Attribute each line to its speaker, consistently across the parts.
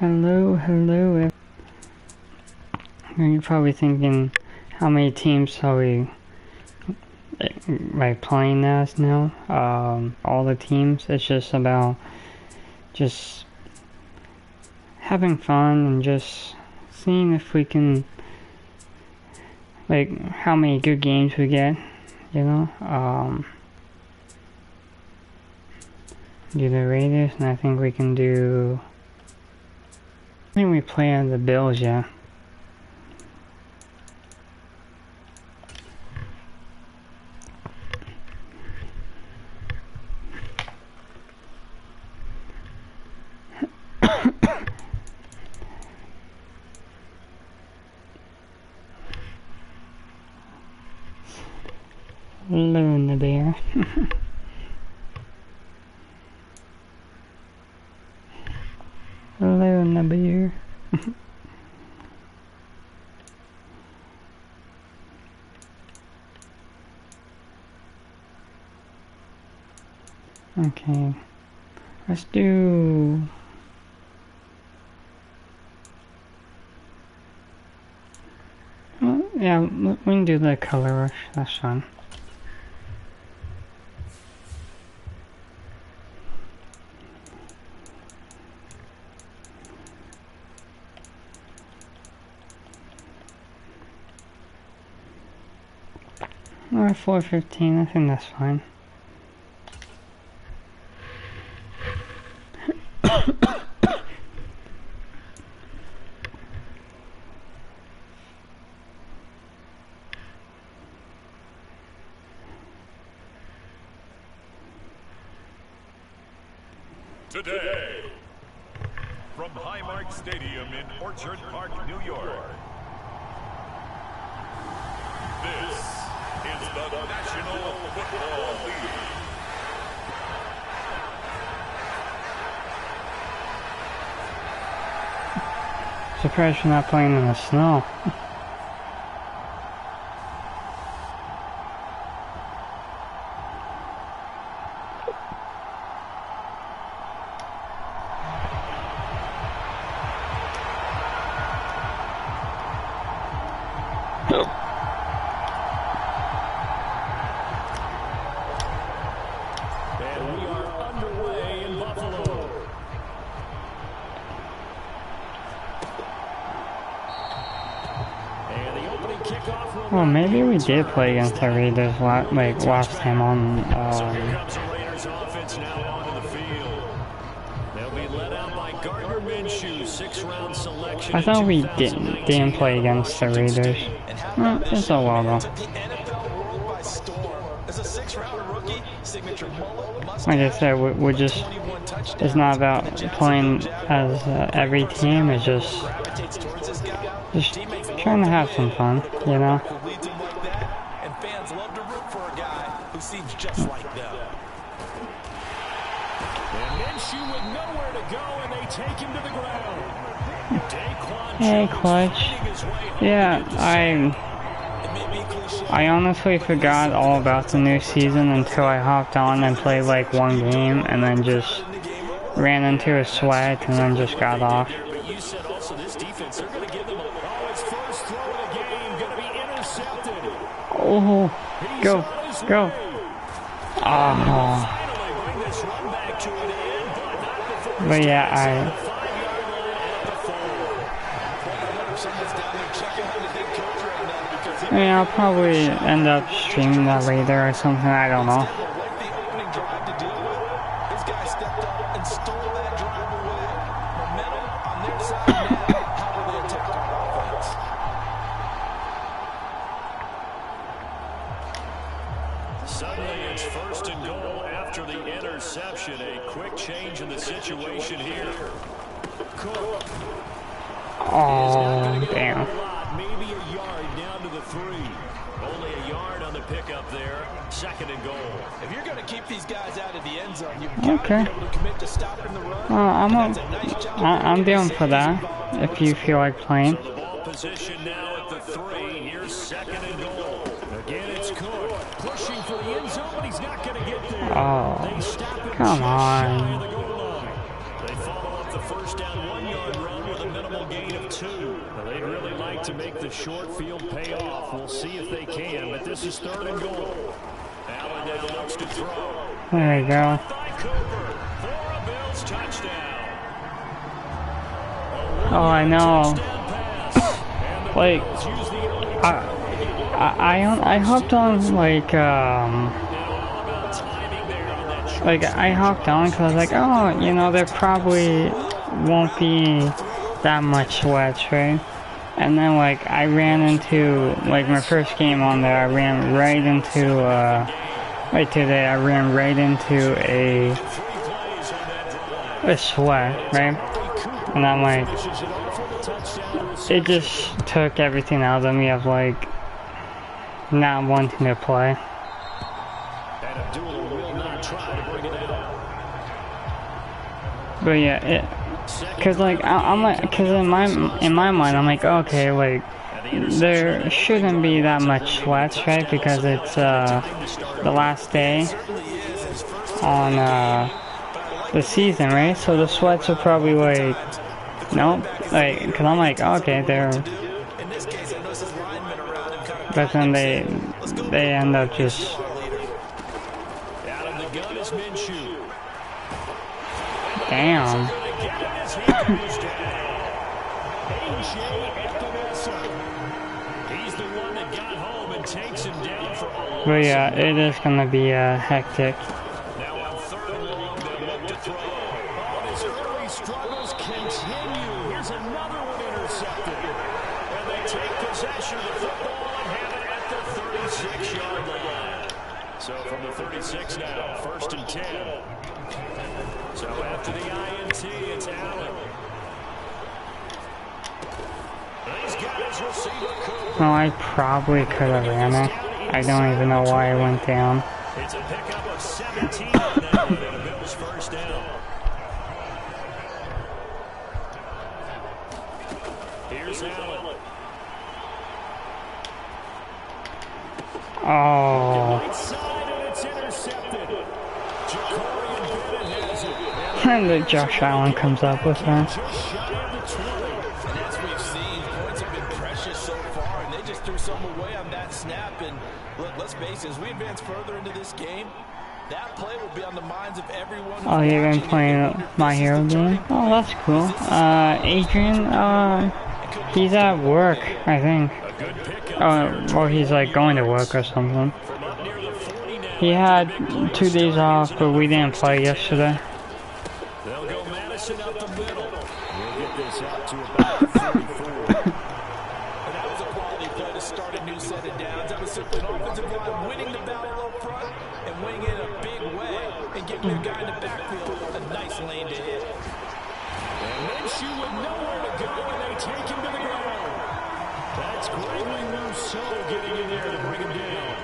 Speaker 1: Hello. You're probably thinking, how many teams are we like playing as now? All the teams. It's just about just having fun and just seeing if we can, like, how many good games we get. You know. Do the Raiders, and I think we can do. I think we play on the Bills, yeah. Luna Bear. Luna Bear. Okay, let's do. Well, yeah, we can do the color rush. That's fine. Or 415, I think that's fine.
Speaker 2: Today, from Highmark Stadium in Orchard Park, New York, this is the National Football League.
Speaker 1: Surprised you're not playing in the snow.
Speaker 2: And we are underway in Buffalo. And the opening kickoff will.
Speaker 1: Well, maybe we did play against the Raiders like last time on.
Speaker 2: So here comes the Raiders offense now onto the field. They'll be led out by Gardner Minshew, 6th-round selection.
Speaker 1: I thought we didn't play against the Raiders. Well, it's all well though. Like I said, we're just. It's not about playing as every team. It's just trying to have some fun, you know.
Speaker 3: And fans love to root for a guy who seems just like them.
Speaker 2: And Minshew with nowhere to go, and they take him to the ground.
Speaker 1: Hey, Clutch. Yeah, I honestly forgot all about the new season until I hopped on and played like one game, and then just ran into a sweat, and then just got off.
Speaker 2: But you said also this defense, they're going to give them his first throw of the game, going to be intercepted.
Speaker 1: Oh, go. Oh. But yeah, I'll probably end up streaming that later or something, I don't know.
Speaker 2: Suddenly it's 1st and goal after the interception. A quick change in the situation here. Cook.
Speaker 1: Oh, damn.
Speaker 2: Maybe a yard down to the 3. Only a yard on the pickup there. 2nd and goal.
Speaker 3: If you're going to keep these guys out of the end zone, you've got to be able to commit to stopping the run.
Speaker 1: I'm down for that, if you feel like playing.
Speaker 2: So the ball position now at the 3. Here's 2nd and goal. Again, it's Cook. Pushing for the end zone, but he's not going to get there.
Speaker 1: Oh,
Speaker 2: They stop him
Speaker 1: come
Speaker 2: just shy
Speaker 1: on.
Speaker 2: of the goal line. They follow up the first down 1-yard run 2. Well, they'd really like to make the short field pay off. We'll see if they can, but this is 3rd and goal. Allen now looks to throw.
Speaker 1: There you go.
Speaker 2: By Cooper for a Bills touchdown.
Speaker 1: Oh, I know. Like, I hopped on like I hopped on because I was like, oh, you know, there probably won't be that much sweats, right? And then like I ran into like my first game on there, I ran right into I ran right into a sweat, right? And I'm like, it just took everything out of me of like not wanting to play. But yeah, cause like I'm like, cause in my mind I'm like, okay, like there shouldn't be that much sweats, right? Because it's the last day on the season, right? So the sweats are probably like, nope, like, cause I'm like, okay, they're, but then they end up just. Damn. But yeah, it is gonna be hectic.
Speaker 2: Now on 3rd and long, they look to throw. Oh, his early struggles continue. Here's another one intercepted. And they take possession of the football and have it at the 36-yard line. So from the 36 now, 1st and 10. So after the INT, it's Allen. These guys receive a coup.
Speaker 1: Well, I probably could have ran it. I don't even know why I went down.
Speaker 2: It's a pickup of 17 on that one, and a Bills first down. Here's Allen.
Speaker 1: Oh.
Speaker 2: Right side, and it's intercepted.
Speaker 1: And then Josh Allen comes up with that.
Speaker 3: And as we've seen, points have been precious so far, and they just threw some away on that snap. And let's face it, as we advance further into this game, that play will be on the minds of everyone.
Speaker 1: Oh, you've been playing My Hero game? Oh, that's cool. Adrian, he's at work, I think. Or he's like going to work or something. He had 2 days off, but we didn't play yesterday.
Speaker 2: They'll go Madison up the middle. We'll get this out to about 34.
Speaker 3: And that was a quality play to start a new set of downs. That was simply an offensive line winning the battle up front and winning it in a big way and giving their guy in the backfield a nice lane to hit.
Speaker 2: And Minshew with nowhere to go, and they take him to the ground. That's Gregory Rousseau getting in there to bring him down.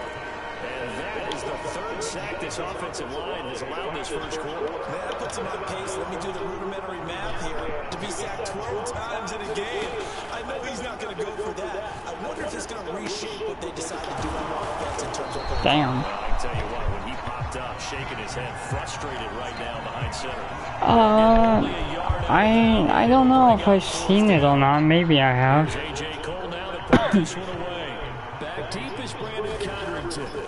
Speaker 2: And that is the 3rd sack this offensive line has allowed this first quarter.
Speaker 3: Man, that puts him on pace. Let me do the rudimentary math here. To be sacked 12 times in a game. I know he's not going to go for that. I wonder if it's going to reshape what they decide to do on offense in terms of...
Speaker 1: Damn.
Speaker 2: I can tell you what, when he popped up, shaking his head, frustrated right now behind center.
Speaker 1: I don't know if I've seen it or not. Maybe I have.
Speaker 2: A.J. Cole now to put this one away. Back deep is Brandon Conrington.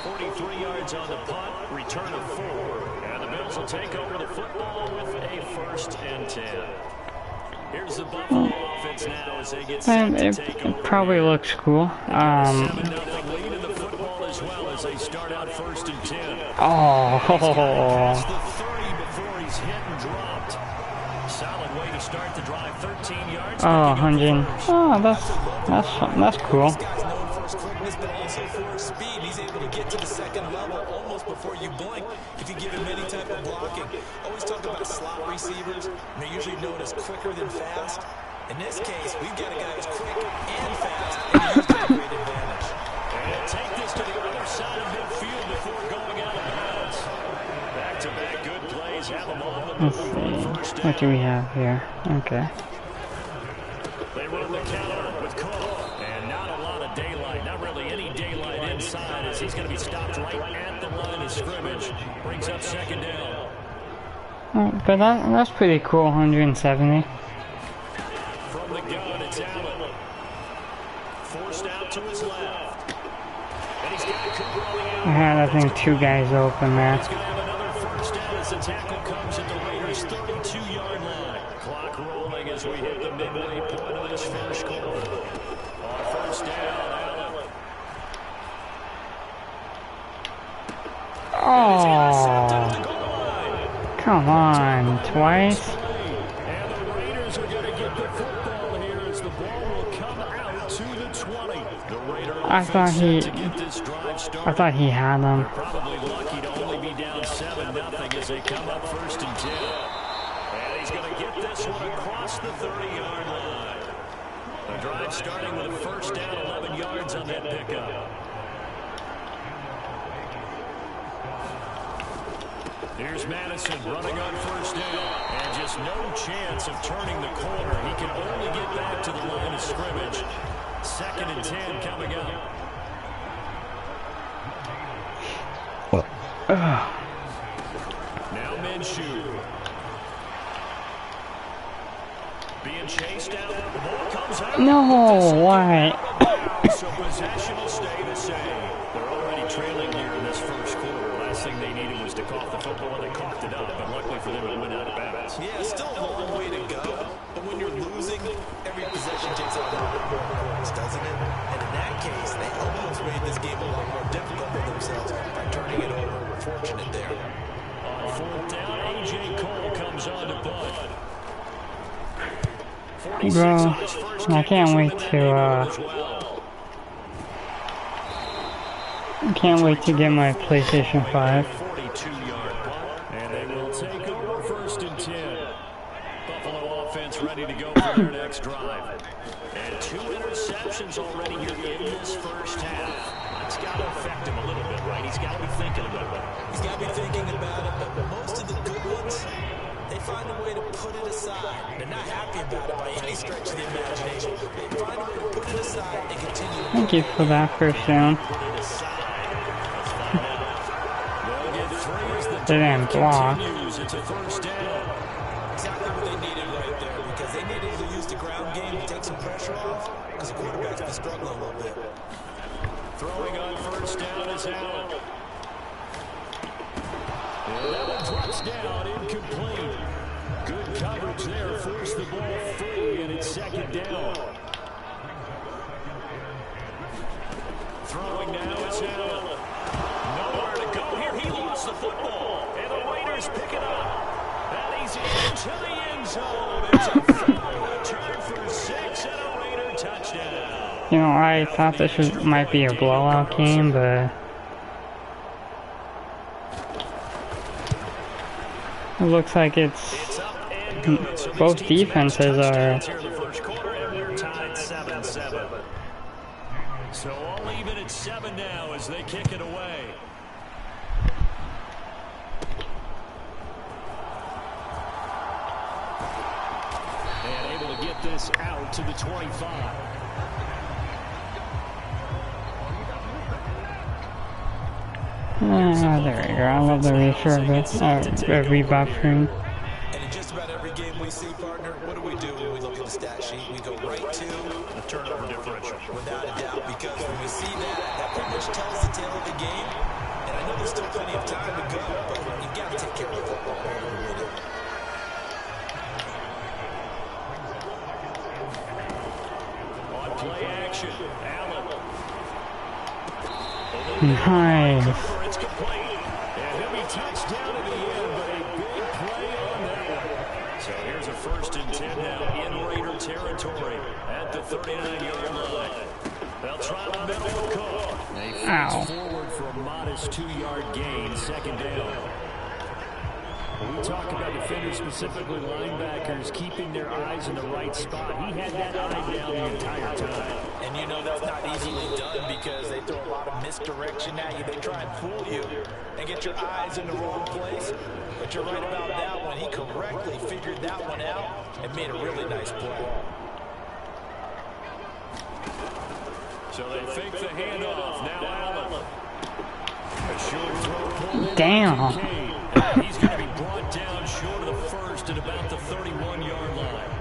Speaker 2: 43 yards on the punt, return of 4, and the Bills will take over the football with a 1st and 10. Here's the Buffalo offense now as they get set to take over.
Speaker 1: It probably looks cool.
Speaker 2: 7-0 lead in the football as well as they start out 1st and 10.
Speaker 1: Oh.
Speaker 2: Past the 30 before he's hit and dropped. Solid way to start the drive, 13 yards.
Speaker 1: Oh, 100. Oh, that's cool.
Speaker 3: But also for his speed, he's able to get to the second level almost before you blink if you give him any type of blocking. Always talk about slot receivers, and they're usually known as quicker than fast. In this case, we've got a guy who's quick and fast, and he used it to great advantage.
Speaker 2: And take this to the other side of midfield before going out of bounds. Back-to-back good plays, have them on the move on 1st down.
Speaker 1: What do we have here? Okay.
Speaker 2: They run the counter with Cole, and not a lot of daylight, not really any daylight inside. inside as he's going to be stopped right at the line of scrimmage. Brings up second down.
Speaker 1: But that's pretty cool, 170.
Speaker 2: From the gun, it's Allen. Forced out to his left. And he's got Cooper on the out.
Speaker 1: I had, I think, 2 guys open there.
Speaker 2: He's going to have another first down as the tackle comes at the Raiders' 32-yard line. Clock rolling as we hit the midway point of this first quarter. On first down, Allen.
Speaker 1: Oh, come on, twice.
Speaker 2: And the Raiders are going to get the football here as the ball will come out to the 20. The Raider offense set to get this drive started.
Speaker 1: I thought he had them.
Speaker 2: They're probably lucky to only be down 7-0 as they come up first and 10. And he's going to get this one across the 30-yard line. The drive starting with a first down, 11 yards on that pickup. Here's Madison running on first down. And just no chance of turning the corner. He can only get back to the line of scrimmage. 2nd and 10 coming up. Now Minshew. Being chased out. The ball comes out.
Speaker 1: No, why?
Speaker 2: So possession will stay the same. They're already trailing here in this first quarter. Last thing they needed was to cough the football, and they coughed it up. But luckily for them, it went out of bounds.
Speaker 3: Yeah, still a long way to go. But when you're losing, every possession takes a little bit more points, doesn't it? And in that case, they almost made this game a lot more difficult for themselves by turning it over. We're fortunate there.
Speaker 2: On 4th down, A.J. Cole comes on to punt.
Speaker 1: Bro, I can't wait to get my PlayStation 5.
Speaker 2: 42-yard punt, and they will take over 1st and 10. Buffalo offense ready to go for their next drive. And 2 interceptions already here in this first half. That's got to affect him a little bit, right? He's got to be thinking about it.
Speaker 3: He's got to be thinking about it, but most of the good ones, they find a way to put it aside. They're not happy about it by any stretch of the imagination. They find a way to put it aside and continue.
Speaker 1: Thank you for that first down. They didn't block.
Speaker 2: It's a first down.
Speaker 3: Exactly what they needed right there, because they needed to use the ground game to take some pressure off, because the quarterback's been struggling a little bit.
Speaker 2: Throwing on first down is Allen. And that one drops down, incomplete. Good coverage there, forced the ball free, and it's 2nd down. Throwing now is Allen. Nowhere to go here. He lost the football, and the Raiders pick it up. And he's into the end zone. It's a final return for 6 and a Raider touchdown.
Speaker 1: You know, I thought this might be a blowout game, but it looks like it's both defenses are.
Speaker 2: So all even at 7 now as they kick it away. And able to get this out to the 25.
Speaker 1: There we go. I love the rebuff screen.
Speaker 3: And in just about every game we see, partner, what do we do when we look at the stat sheet? We go right to
Speaker 2: the turnover differential.
Speaker 3: Without a doubt, because when we see that pretty much tells the tale of the game. And I know there's still plenty of time to go, but you've got to take care of the football.
Speaker 2: On play action, Allen.
Speaker 1: Nice.
Speaker 2: It's complete. And he'll be touchdown in the end, but a big play on that one. So here's a 1st and 10 now in Raider territory at the 39-yard line. They'll try the middle of Cook. They fast forward for a modest 2-yard gain, 2nd down. When we talk about defenders, specifically linebackers, keeping their eyes in the right spot, he had that eye down the entire time.
Speaker 3: And you know that's not easily done because they throw a lot of misdirection at you. They try and fool you and get your eyes in the wrong place. But you're right about that one. He correctly figured that one out and made a really nice play.
Speaker 2: So they fake the handoff. Now Allen. A short throw.
Speaker 1: Damn.
Speaker 2: He's going to be brought down short of the first at about the 31-yard line.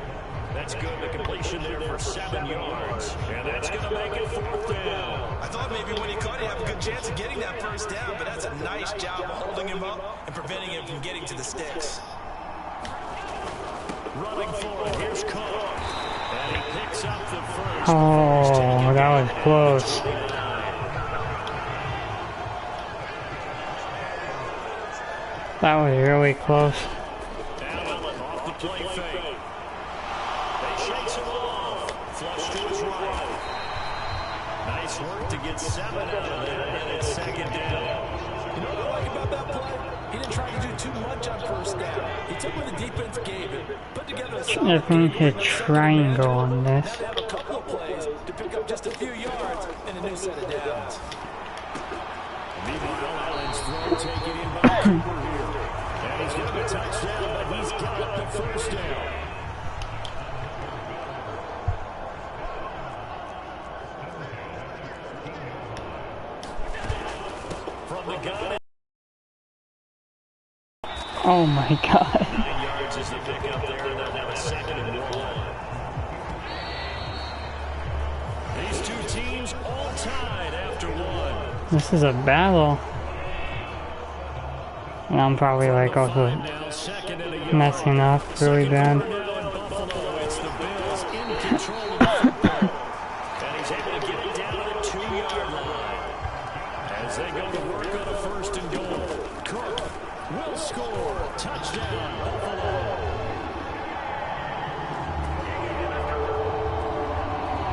Speaker 2: That's good. The completion there for 7 yards. And that's going to make it 4th down.
Speaker 3: I thought maybe when he caught it, he'd have a good chance of getting that first down, but that's a nice job holding him up and preventing him from getting to the sticks.
Speaker 2: Running for it. Here's Cook. And he picks up the first.
Speaker 1: Oh, that was close. That was really close.
Speaker 2: Allen off the play fake. They shakes him off. Flush to his right. Nice work to get 7 out of that, and it's 2nd down.
Speaker 3: You know what I like about that play? He didn't try to do too much on first down. He took what the defense gave him, put together a solid
Speaker 1: If we hit triangle on this.
Speaker 3: Now they have a couple of plays to pick up just a few yards and a new set of downs.
Speaker 2: Meanwhile, Allen's throw taken in by Cooper here. And he's getting a touchdown, but he's got the first down. From the gun.
Speaker 1: Oh my god.
Speaker 2: 9 yards is the pickup there, and they'll have a 2nd and 1. These two teams all tied after 1.
Speaker 1: This is a battle. And I'm probably like also
Speaker 2: Now 2nd and a yard.
Speaker 1: messing up really bad.
Speaker 2: Now in Buffalo, it's the Bills in control of the football. And he's able to get it down to the 2-yard line. As they go to work on a 1st and goal. Cook will score. Touchdown, Buffalo.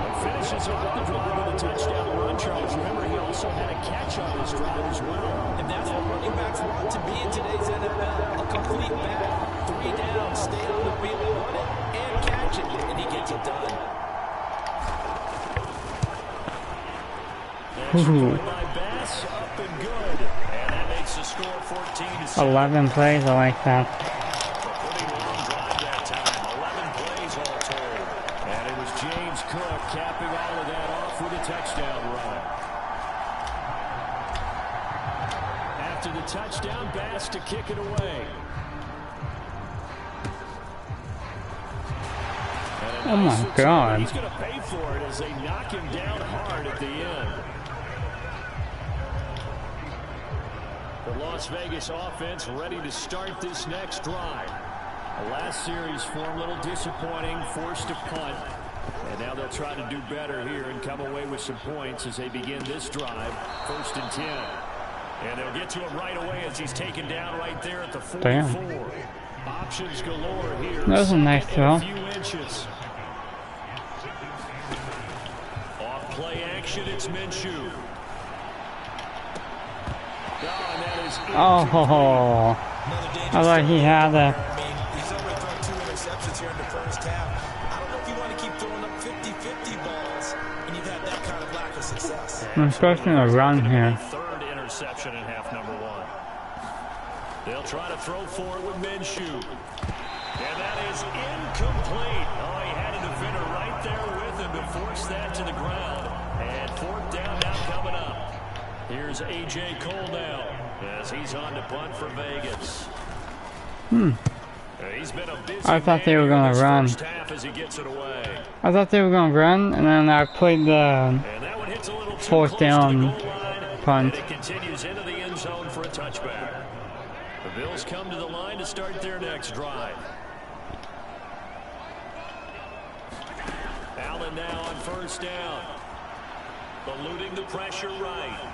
Speaker 2: And finishes off the drive with a touchdown run. Charles, remember, he also had a catch on his drive as well.
Speaker 3: And that's what running backs want to be in today's NFL. A complete back. 3 down, stay on the field, run it, and catch it, and he gets it done.
Speaker 1: Ooh.
Speaker 2: By Bass, up and good. And that makes the score 14-7.
Speaker 1: 11 plays, I like that.
Speaker 2: A pretty long drive that time. 11 plays all told. And it was James Cook capping all of that off with a touchdown run. After the touchdown, Bass to kick it away.
Speaker 1: Oh my god.
Speaker 2: He's going to pay for it as they knock him down hard at the end. The Las Vegas offense ready to start this next drive. The last series form a little disappointing, forced to punt. And now they'll try to do better here and come away with some points as they begin this drive. 1st and 10. And they'll get to him right away as he's taken down right there at the 44.
Speaker 1: Damn.
Speaker 2: Options galore here.
Speaker 1: That was a nice throw.
Speaker 2: A few inches. Off play action, it's Minshew.
Speaker 1: Oh, I thought he had a.
Speaker 3: I mean, he's already thrown 2 interceptions here in the first half. I don't know if you want to keep throwing up 50-50 balls, and you've had that kind of lack of success.
Speaker 1: I'm expecting a run here.
Speaker 2: 3rd interception in half number 1. They'll try to throw for it with Minshew. And that is incomplete. Oh, he had a defender right there with him to force that to the ground. And 4th down now coming up. Here's A.J. Cole now as he's on to punt for Vegas. He's been a busy
Speaker 1: I thought they were going to run.
Speaker 2: As he gets it away.
Speaker 1: I thought they were going to run, and then I played the
Speaker 2: And that one hits a little too
Speaker 1: 4th
Speaker 2: close
Speaker 1: down
Speaker 2: to the goal line,
Speaker 1: punt.
Speaker 2: and it continues into the end zone for a touchback. The Bills come to the line to start their next drive. Allen now on 1st down. Eluding the pressure right.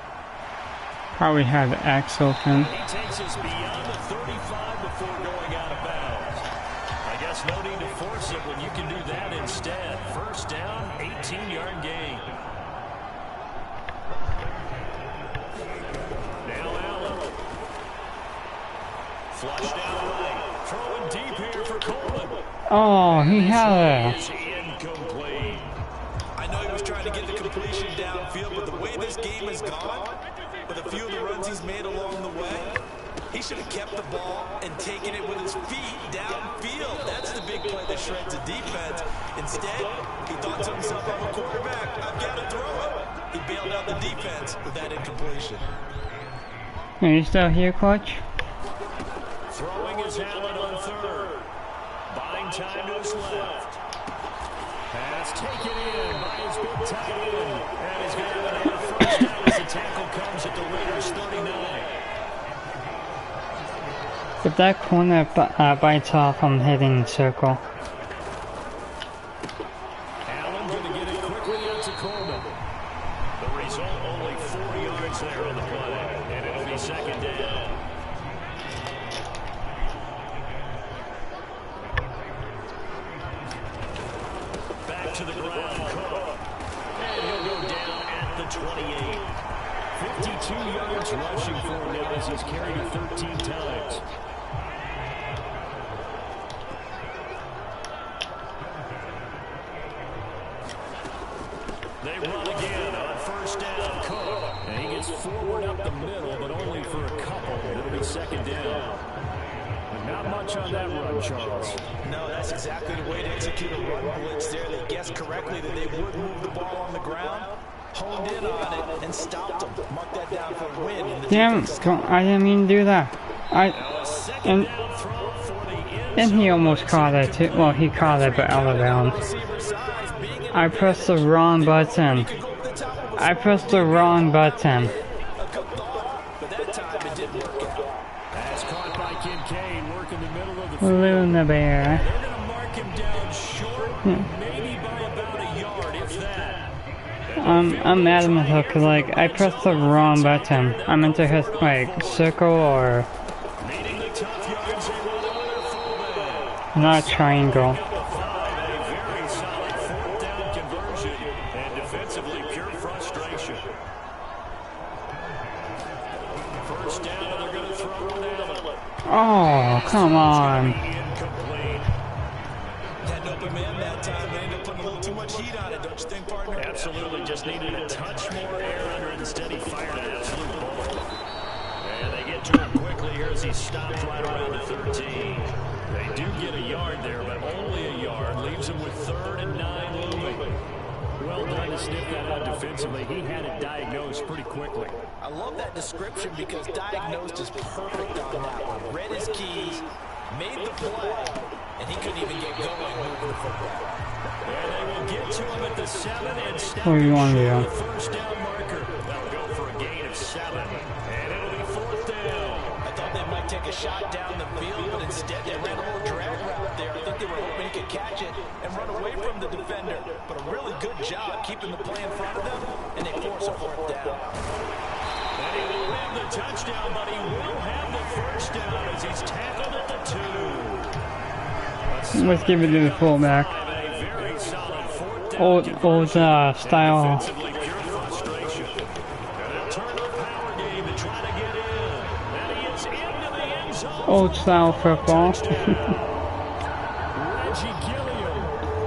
Speaker 1: Probably had X open.
Speaker 2: He takes us beyond the 35 before going out of bounds. I guess no need to force it when you can do that instead. 1st down, 18-yard gain. Now Allen. Flush down right. Throwing deep here for Coleman.
Speaker 1: Oh, he had
Speaker 2: Is incomplete.
Speaker 3: I know he was trying to get the completion downfield, but the way this game has gone, with a few of the runs he's made along the way, he should have kept the ball and taken it with his feet downfield. That's the big play that shreds the defense. Instead, he thought to himself, I'm a quarterback, I've got to throw it. He bailed out the defense with that incompletion.
Speaker 1: Are you still here, Coach?
Speaker 2: Throwing is Allen on third. Buying time to his left. Pass taken in by his big tight end. And he's going to have another first down as the tackle comes at the Raiders' 39.
Speaker 1: If that corner bites off, I'm hitting the circle.
Speaker 2: Allen going to get it quickly out to Coleman. The result, only 4 yards there on the play. And it'll be second down. Back to the ground, Cook. And he'll go down at the 28. 52 yards rushing for him now as he's carried it 13 times. They run again on first down, Cook. And he gets forward up the middle, but only for a couple. It'll be second down. Not much on that run, Charles.
Speaker 3: No, that's exactly the way to execute a run blitz there. They guessed correctly that they would move the ball on the ground, honed in on it, and stopped them. Mark that down for a win.
Speaker 1: Damn, I didn't mean to do that. And he almost caught it too. Well, he caught it, but out of bounds. I pressed the wrong button. I pressed the wrong button. Luna Bear.
Speaker 2: They're going to mark him down short, maybe by about a yard, if that.
Speaker 1: I'm mad at myself because, like, I pressed the wrong button. I meant to hit, like, circle or not triangle. Oh, come on.
Speaker 3: Had an open man that time. They ended up putting a little too much heat on it, don't you think, partner?
Speaker 2: Absolutely. Just needed a touch more air under it. Instead, he fired an absolute bullet. And they get to him quickly here as he stops right around the 13. They do get a yard there, but only a yard. Leaves him with 3rd and 9 looming. Well done to sniff that out defensively. He had it diagnosed pretty quickly.
Speaker 3: I love that description because diagnosed is perfect on that one. Read his keys, made the play, and he couldn't even get going moving the football.
Speaker 2: And they will get to him at the 7 and stop
Speaker 1: What do you want to
Speaker 2: the
Speaker 1: do?
Speaker 2: first down marker. They'll go for a gain of 7. And it'll be 4th down.
Speaker 3: I thought they might take a shot down the field, but instead they ran a little drag route there. I think they were hoping he could catch it and run away from the defender. But a really good job keeping the play in front of them, and they force a 4th down.
Speaker 2: And he will win the touchdown, but he will have the first down as he's tackled at the 2.
Speaker 1: Let's give it to the fullback. Old style. Old style football.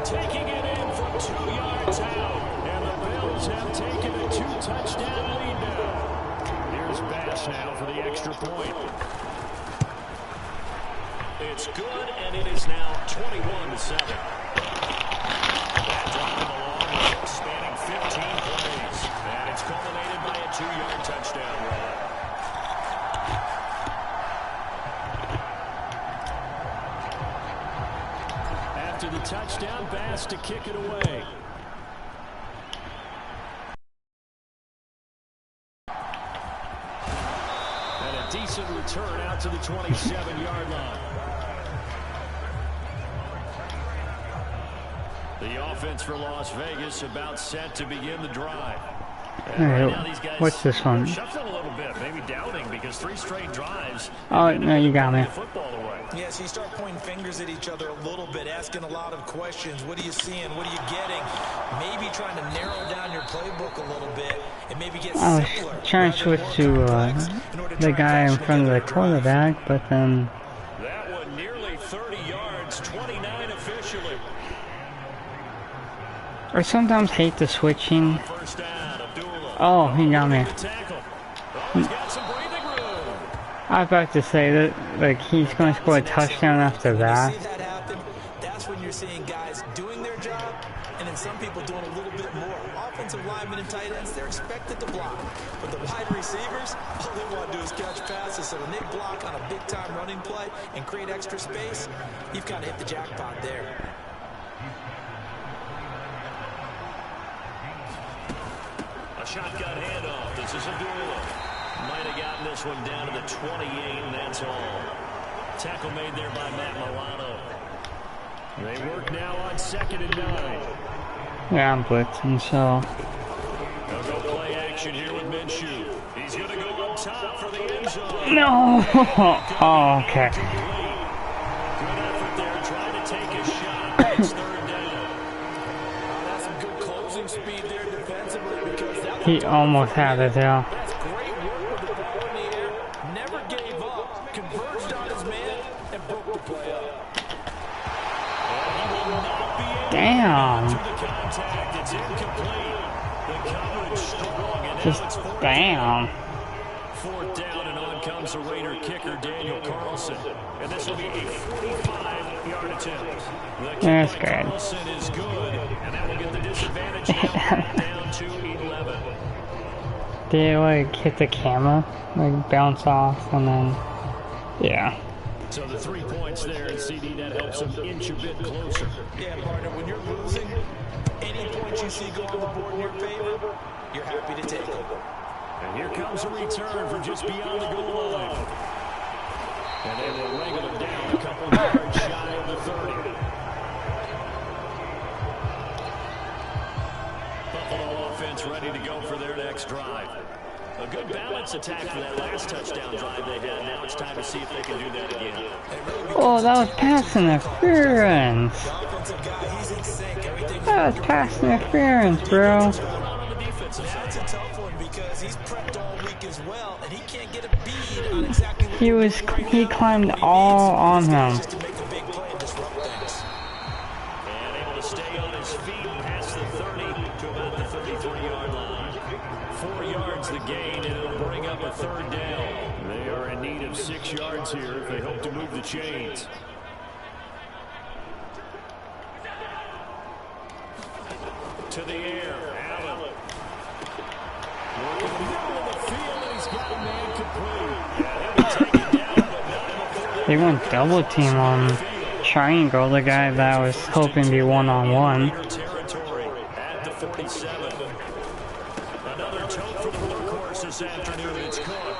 Speaker 2: Taking it in from 2 yards out, and the Bills have taken a 2-touchdown lead now. Here's Bass now for the extra point. It's good, and it is now 21-7. That drive along, spanning 15 plays, and it's culminated by a 2-yard touchdown run. After the touchdown, Bass to kick it away. And a decent return out to the 27-yard line. The offense for Las Vegas about set to begin the drive.
Speaker 1: Alright, what's this one?
Speaker 2: Shuffling a little bit, maybe doubting because 3 straight drives.
Speaker 1: Oh, no, you got me.
Speaker 2: Football away.
Speaker 3: Yeah, so you start pointing fingers at each other a little bit, asking a lot of questions. What are you seeing? What are you getting? Maybe trying to narrow down your playbook a little bit and maybe get
Speaker 1: I was
Speaker 3: simpler.
Speaker 1: trying to switch to the guy in front of the quarterback, but then...
Speaker 2: That one nearly 30 yards, 29 officially.
Speaker 1: I sometimes hate the switching.
Speaker 2: First down, Abdullah.
Speaker 1: Oh, he got me.
Speaker 2: Tackle. Oh, he's got some breathing room.
Speaker 1: I was about to say that, like, he's going to score a touchdown after that.
Speaker 3: See that happen? That's nice when you're seeing guys doing their job and then some people doing a little bit more. Offensive linemen and tight ends, they're expected to block. But the wide receivers, all they want to do is catch passes. So when they block on a big-time running play and create extra space, you've kind of hit the jackpot there.
Speaker 2: A shotgun handoff. This is Abdullah. Might have gotten this one down to the 28, and that's all. Tackle made there by Matt Milano. They work now on 2nd and 9.
Speaker 1: Yeah, I'm blitzing, so.
Speaker 2: They'll go play action here with Minshew. He's going to go up top for the end zone.
Speaker 1: No! Oh, okay.
Speaker 2: Good effort there, trying to take a shot. It's 3rd down.
Speaker 3: That's some good closing speed there defensively because that
Speaker 1: He almost had it, yeah.
Speaker 3: That's great work with the ball in the air. Never gave up. Converged on his man and broke the play up.
Speaker 1: Damn.
Speaker 2: The contact, it's incomplete. The coverage strong, and
Speaker 1: Just
Speaker 2: now it's 4th
Speaker 1: damn.
Speaker 2: 4th down, and on comes the Raider kicker, Daniel Carlson. And this will be a 45-yard attempt. The
Speaker 1: That's
Speaker 2: kick by
Speaker 1: good.
Speaker 2: Carlson is good, and that will get the disadvantage now down to 11.
Speaker 1: Did it like hit the camera? Like bounce off and then. Yeah.
Speaker 2: So the 3 points there, and CD, that helps them inch a bit closer.
Speaker 3: Yeah, partner, when you're losing, any points you see go on the board in your favor, you're happy to take them.
Speaker 2: And here comes a return from just beyond the goal line. And they will wrangle it down a couple yards shy of the 30. Buffalo offense ready to go for their next drive. A good balance attack for that last touchdown drive they had. Now it's time to see if they can do that again.
Speaker 1: Oh, that was pass interference.
Speaker 3: The offensive guy, he's in sync. Everything
Speaker 1: That was pass interference, bro.
Speaker 2: What's going on the defensive
Speaker 3: Now
Speaker 2: side?
Speaker 3: it's a tough one because he's prepped all week as well, and he can't get a bead on exactly what
Speaker 1: He climbed all on him.
Speaker 3: just to make a big play and disrupt things.
Speaker 2: And able to stay on his feet past the 30 to about the 33-yard line. 4 yards the gain, and it'll bring up a 3rd down. They are in need of 6 yards here if they hope to move the chains. To the air, Allen. Working the middle of the field, and he's got a man complete. Yeah, he'll be taken down, but not enough.
Speaker 1: They went double team on Triangle, the guy that was hoping to be one-on-one.
Speaker 2: Territory at the 47. Another tote for the workhorse this afternoon. It's Cook.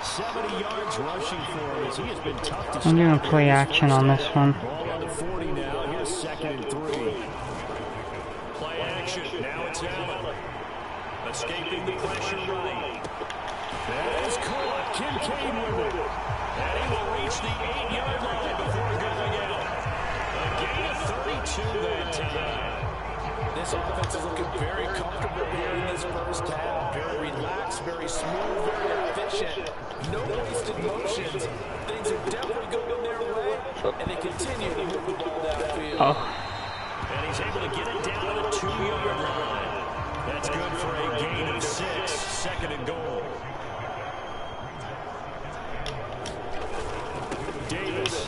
Speaker 2: 70 yards rushing for him as he has been tough to
Speaker 1: I'm gonna
Speaker 2: stop.
Speaker 1: play action on this one.
Speaker 2: Ball on the 40 now. Here's 2nd and 3. Play action. Now it's Allen. Escaping the pressure right. That is caught. Kincaid with it. And he will reach the 8-yard line before going out. A gain of 32 that time.
Speaker 3: This offense is looking very comfortable here in this first half. Very relaxed, very smooth, very efficient. No wasted motions. Things are definitely going their way, and they continue to move the ball downfield.
Speaker 1: Oh.
Speaker 2: And he's able to get it down to the 2-yard line. That's good for a gain of 6. 2nd and goal. Davis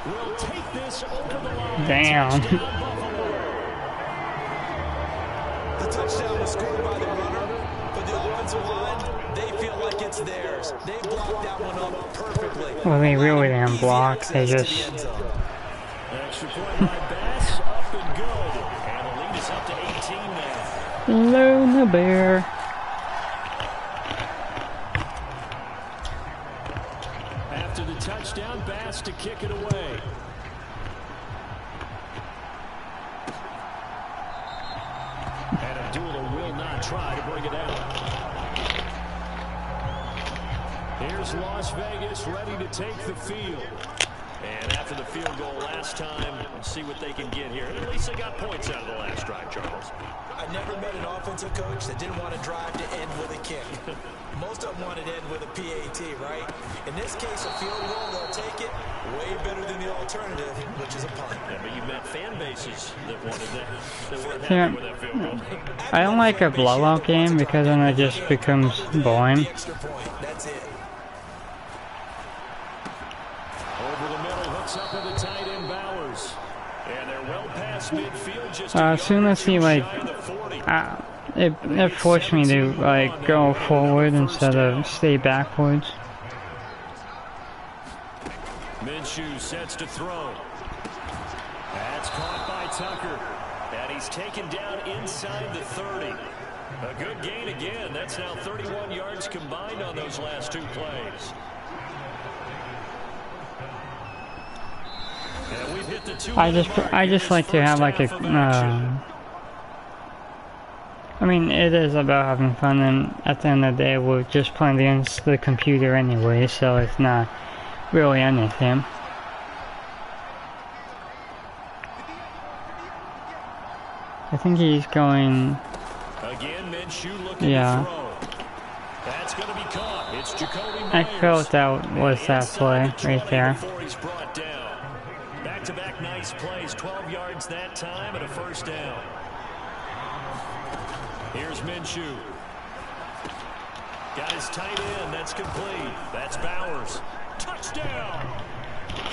Speaker 2: will take this over the line.
Speaker 1: Damn.
Speaker 3: The touchdown was scored by the runner, but the offensive line, they feel like it's theirs. They blocked that one up perfectly.
Speaker 1: Well, they really didn't block. They
Speaker 3: Easy
Speaker 1: just.
Speaker 3: access to the end zone.
Speaker 2: Extra point by Bass. Up and good. And the lead is up to 18 now.
Speaker 1: Load the bear.
Speaker 2: After the touchdown, Bass to kick it away. And Abdullah will not try to bring it out. Here's Las Vegas ready to take the field. And after the field goal last time, let's see what they can get here. At least they got points out of the last drive, Charles.
Speaker 3: I never met an offensive coach that didn't want to drive to end with a kick. Most of them want to end with a PAT, right? In this case, a field goal, they'll take it. Way better than the alternative, which is a punt.
Speaker 2: Yeah, but you met fan bases that wanted that. That weren't
Speaker 1: Yeah.
Speaker 2: happy with that field goal.
Speaker 1: I don't like a blowout game because then it just becomes boring.
Speaker 3: The extra point, that's it.
Speaker 2: Over the middle, hooks up with the tight end Bowers. past midfield just
Speaker 1: As soon as he like, it forced me to like go forward instead of stay backwards.
Speaker 2: Minshew sets to throw. That's caught by Tucker. And he's taken down inside the 30. A good gain again. That's now 31 yards combined on those last two plays. And we've hit the 2-minute mark.
Speaker 1: I just like to have like a, I mean, it is about having fun, and at the end of the day, we're just playing against the computer anyway, so it's not really anything. I think he's going.
Speaker 2: Again, Minshew looking
Speaker 1: yeah.
Speaker 2: to throw. That's going to be caught. It's Jacoby Myers.
Speaker 1: I felt that was that play right there.
Speaker 2: Before he's brought down. Back-to-back nice plays. 12 yards that time and a first down. Here's Minshew. Got his tight end. That's complete. That's Bowers. Touchdown.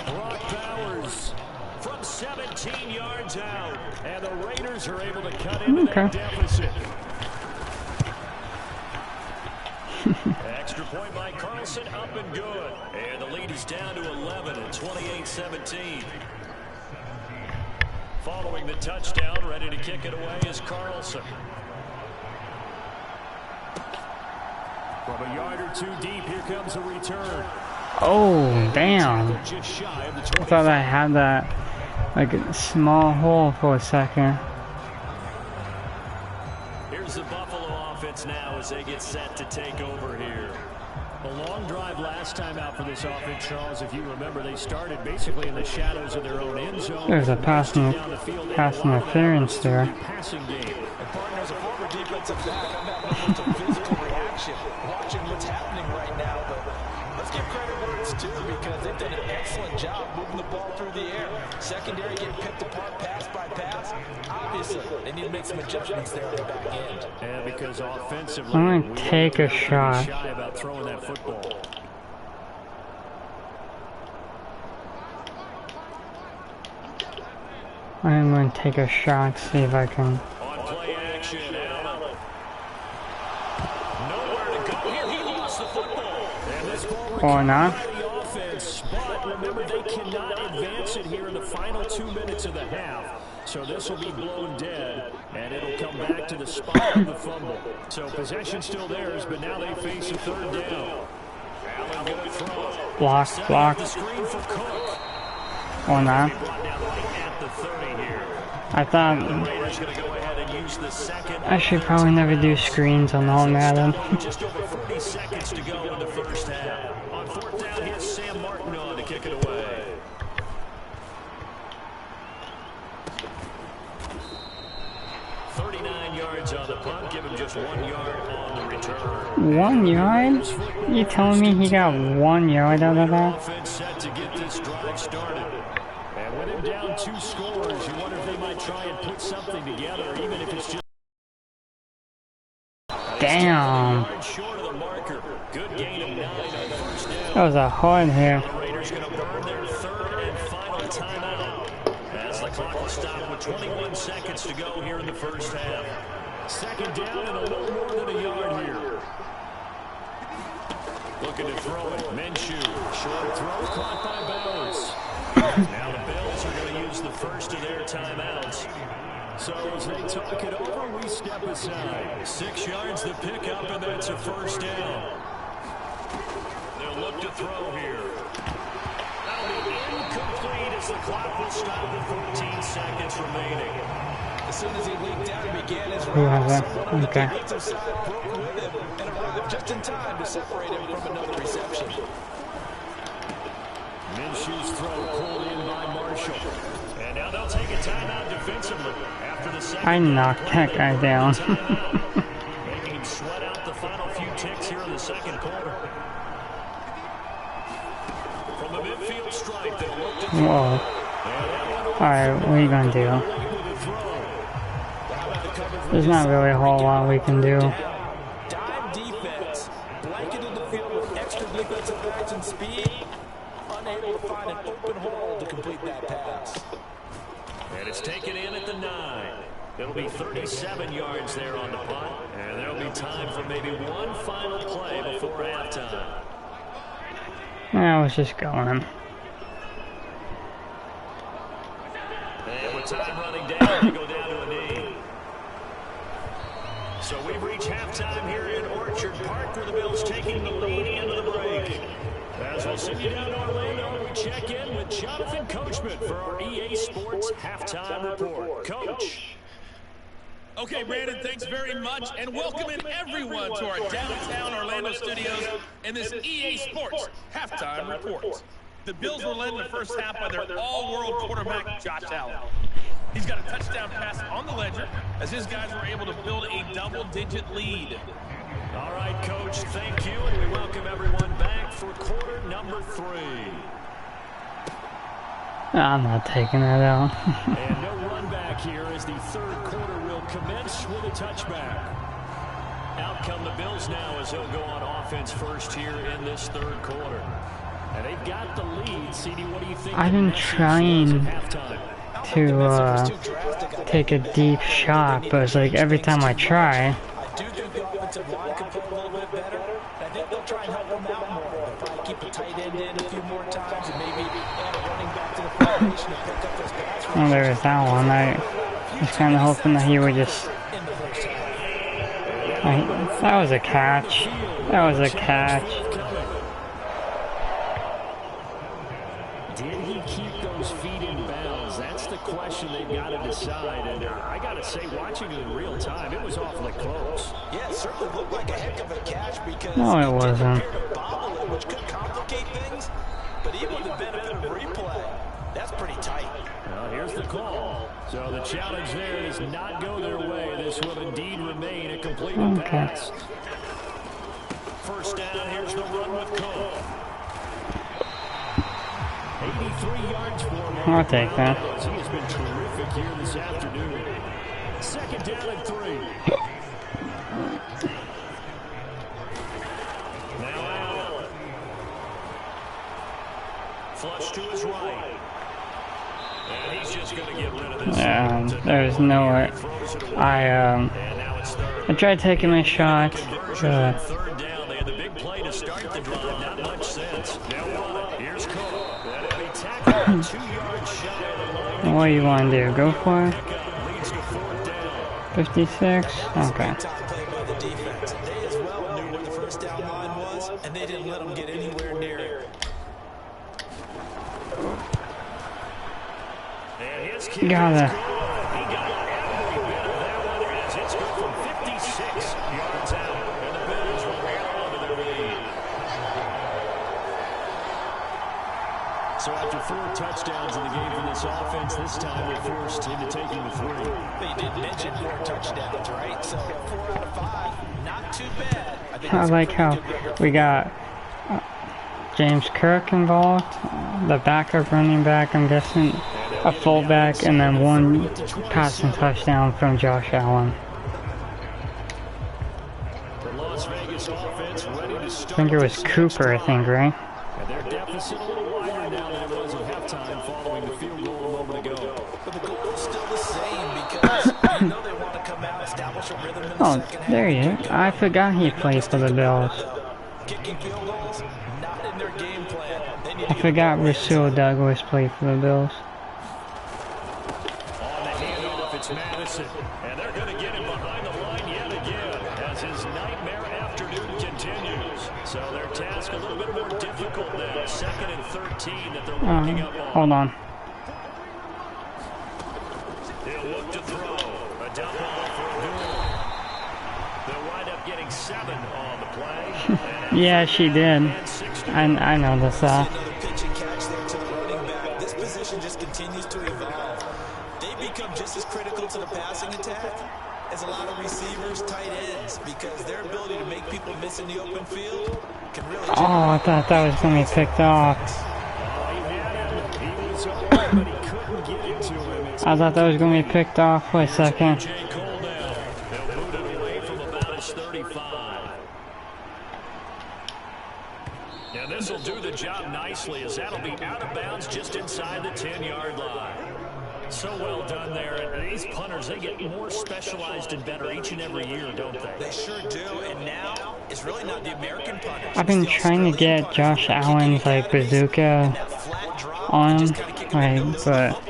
Speaker 2: Brock Bowers from 17 yards out. And the Raiders are able to cut into that deficit. Extra point by Carlson, up and good. And the lead is down to 11 at 28-17. Following the touchdown, ready to kick it away is Carlson. From a yard or two deep, here comes a return.
Speaker 1: Oh, damn. I thought I had that, like, small hole for a second.
Speaker 2: Here's the Buffalo offense now as they get set to take over here. A long drive last time out for this offense, Charles. If you remember, they started basically in the shadows of their own end zone.
Speaker 1: There's a pass interference there.
Speaker 3: Passing game. And partners, a former defensive back, I'm not much of physical reaction watching what's happening right now, but let's give credit where it's due because they've done an excellent job moving the ball through the air. Secondary getting picked apart pass by pass. Obviously, they need to make some adjustments there on the back end.
Speaker 2: Yeah, because offensively,
Speaker 1: I'm going to take a shot.
Speaker 2: Shy about throwing that football.
Speaker 1: I'm going to take a shot, see if I can.
Speaker 2: On play action, Allen. Nowhere to go here. He lost the football. And this ball
Speaker 1: Or not.
Speaker 2: by the offense. But remember, they cannot advance it here in the final 2 minutes of the half. So this will be blown dead, and it'll come back to the spot of the fumble. So possession still theirs, but now they face a third down. Allen going to throw.
Speaker 1: Block.
Speaker 2: The screen for Cook.
Speaker 1: Or not. I thought I should probably never do screens on all Madden.
Speaker 2: Just over 40 seconds to go in the first half. On fourth down, here's Sam Martin on to kick it away. On the punt, give him just 1 yard on the return.
Speaker 1: 1 yard? You telling me he got 1 yard out of that?
Speaker 2: Offense set to get this drive started. And with him down 2 scores, you wonder if they might try and put something together, even if it's just.
Speaker 1: Damn.
Speaker 2: Short of the marker. Good gain of 9 on first down.
Speaker 1: That was a hard hit.
Speaker 2: The Raiders going to burn their third and final timeout. As the clock will stop with 21 seconds to go here in the first half. Second down and a little more than a yard here. Looking to throw it. Minshew. Short throw caught by Bowers. Now the Bills are going to use the first of their timeouts. So as they talk it over, we step aside. 6 yards to pick up, and that's a first down. They'll look to throw here. That'll be incomplete as the clock will stop with 14 seconds remaining.
Speaker 3: As soon as he leaped out and began his
Speaker 1: Who has
Speaker 3: run,
Speaker 1: that?
Speaker 3: someone on the
Speaker 1: Okay.
Speaker 3: defensive side broke with him and arrived just in time to separate him from another reception.
Speaker 2: Minshew's throw pulled in by Marshall. And now they'll take a timeout defensively after the second.
Speaker 1: I knocked that guy down.
Speaker 2: Making him sweat out the final few ticks here in the second quarter. From the midfield stripe, they'll look to throw.
Speaker 1: Whoa. Alright, what are you gonna do? There's not really a whole lot we can do.
Speaker 3: Dime defense, blanketed the field with extra defensive backs and speed, unable to find an open hole to complete that pass.
Speaker 2: And it's taken in at the 9. It'll be 37 yards there on the punt. And there'll be time for maybe one final play before halftime.
Speaker 1: I was just going.
Speaker 2: And with time running down, we go down to a knee. So we've reached halftime here in Orchard Park, where the Bills taking the lead into the break. As we'll send you down to Orlando, we check in with Jonathan Coachman for our EA Sports Halftime Report. Coach.
Speaker 4: Okay, Brandon, thanks very much, and welcome in everyone to our downtown Orlando studios in this EA Sports Halftime Report. The Bills were led in the first half by their all-world quarterback, Josh Allen. He's got a touchdown pass on the ledger as his guys were able to build a double-digit lead.
Speaker 2: All right, Coach, thank you, and we welcome everyone back for quarter number 3.
Speaker 1: I'm not taking that out.
Speaker 2: And no run back here as the third quarter will commence with a touchback. Out come the Bills now as they'll go on offense first here in this third quarter. And they've got the lead. CD, what do you think?
Speaker 1: I've been trying to take a deep shot, but it's like every time I try.
Speaker 3: I do think the offensive line could play a little bit better. I think they'll try and help them out more. They'll probably keep the tight end in a few more times and maybe add a running back to the formation to pick up those guys.
Speaker 1: Oh, there was that one. I was kind of hoping that he would just... that was a catch. That was a catch.
Speaker 2: Did he keep those feet in bounds? That's the question they've got to decide. And I got to say, watching it in real time, it was awfully close.
Speaker 3: Yeah, it certainly looked like a heck of a catch because
Speaker 1: no, it wasn't.
Speaker 3: Bobble it, which could complicate things. But even with the benefit of replay, that's pretty tight.
Speaker 2: Well, here's the call. So the challenge there does not go their way. This will indeed remain a completed pass. First down, here's the run with Cole. 83 yards for him.
Speaker 1: I'll take that.
Speaker 2: He has been terrific here this afternoon. Second down and 3. Now Allen. Flush to his right. And he's just going to get rid of this.
Speaker 1: Yeah, there's no way. I tried taking my shot.
Speaker 2: Third down, they had the big play to start the drive. Not much sense. Now here's Cole. That'll be tackled 2 yards shy of the line.
Speaker 1: What do you want to do? Go for it? 56? Okay.
Speaker 3: Play by the defense. They as well knew what the first down line was, and they didn't let them get anywhere near it.
Speaker 1: Gotta.
Speaker 2: So after 4 touchdowns in the game for this offense, this time we're forced into taking the 3.
Speaker 3: They did mention 4 touchdowns, right? So 4 out of 5, not too bad.
Speaker 1: I like how we got James Kirk involved, the backup running back, I'm guessing, a fullback, and then 1 passing touchdown from Josh Allen.
Speaker 2: I
Speaker 1: think it was Cooper, I think, right?
Speaker 2: And their deficit a little wider now than it was at halftime following the field goal a moment ago.
Speaker 3: But the goal is still the same because you know they want to come out, establish a rhythm in the second half.
Speaker 1: There he is. I forgot he played for the Bills.
Speaker 3: Kicking field goals, not in their game plan. They need
Speaker 1: I forgot Rasul Douglas played for the Bills.
Speaker 2: On the handoff, it's Madison. And they're going to get him behind the line yet again as his nightmare afternoon continues. So their task a little bit more difficult now. 2nd and 13 that they're walking up on.
Speaker 1: Hold on.
Speaker 2: They'll look to throw. A dump ball for a goal. They'll wind up getting 7 on the play.
Speaker 1: Yeah, she did. I know this.
Speaker 3: Another pitch and catch there to the running back. This position just continues to evolve. They become just as critical to the passing attack as a lot of receivers, tight ends, because their ability to make people miss in the open field can really...
Speaker 1: Oh, I thought that was going to be picked off. I thought that was going to be picked off for a second.
Speaker 2: And this will do the job nicely as that'll be out of bounds just inside the 10-yard line. so well done there. And these punters, they get more specialized and better each and every year, don't they?
Speaker 3: They sure do. And now it's really not the American punters.
Speaker 1: I've been trying to get Josh Allen's like bazooka on, like, but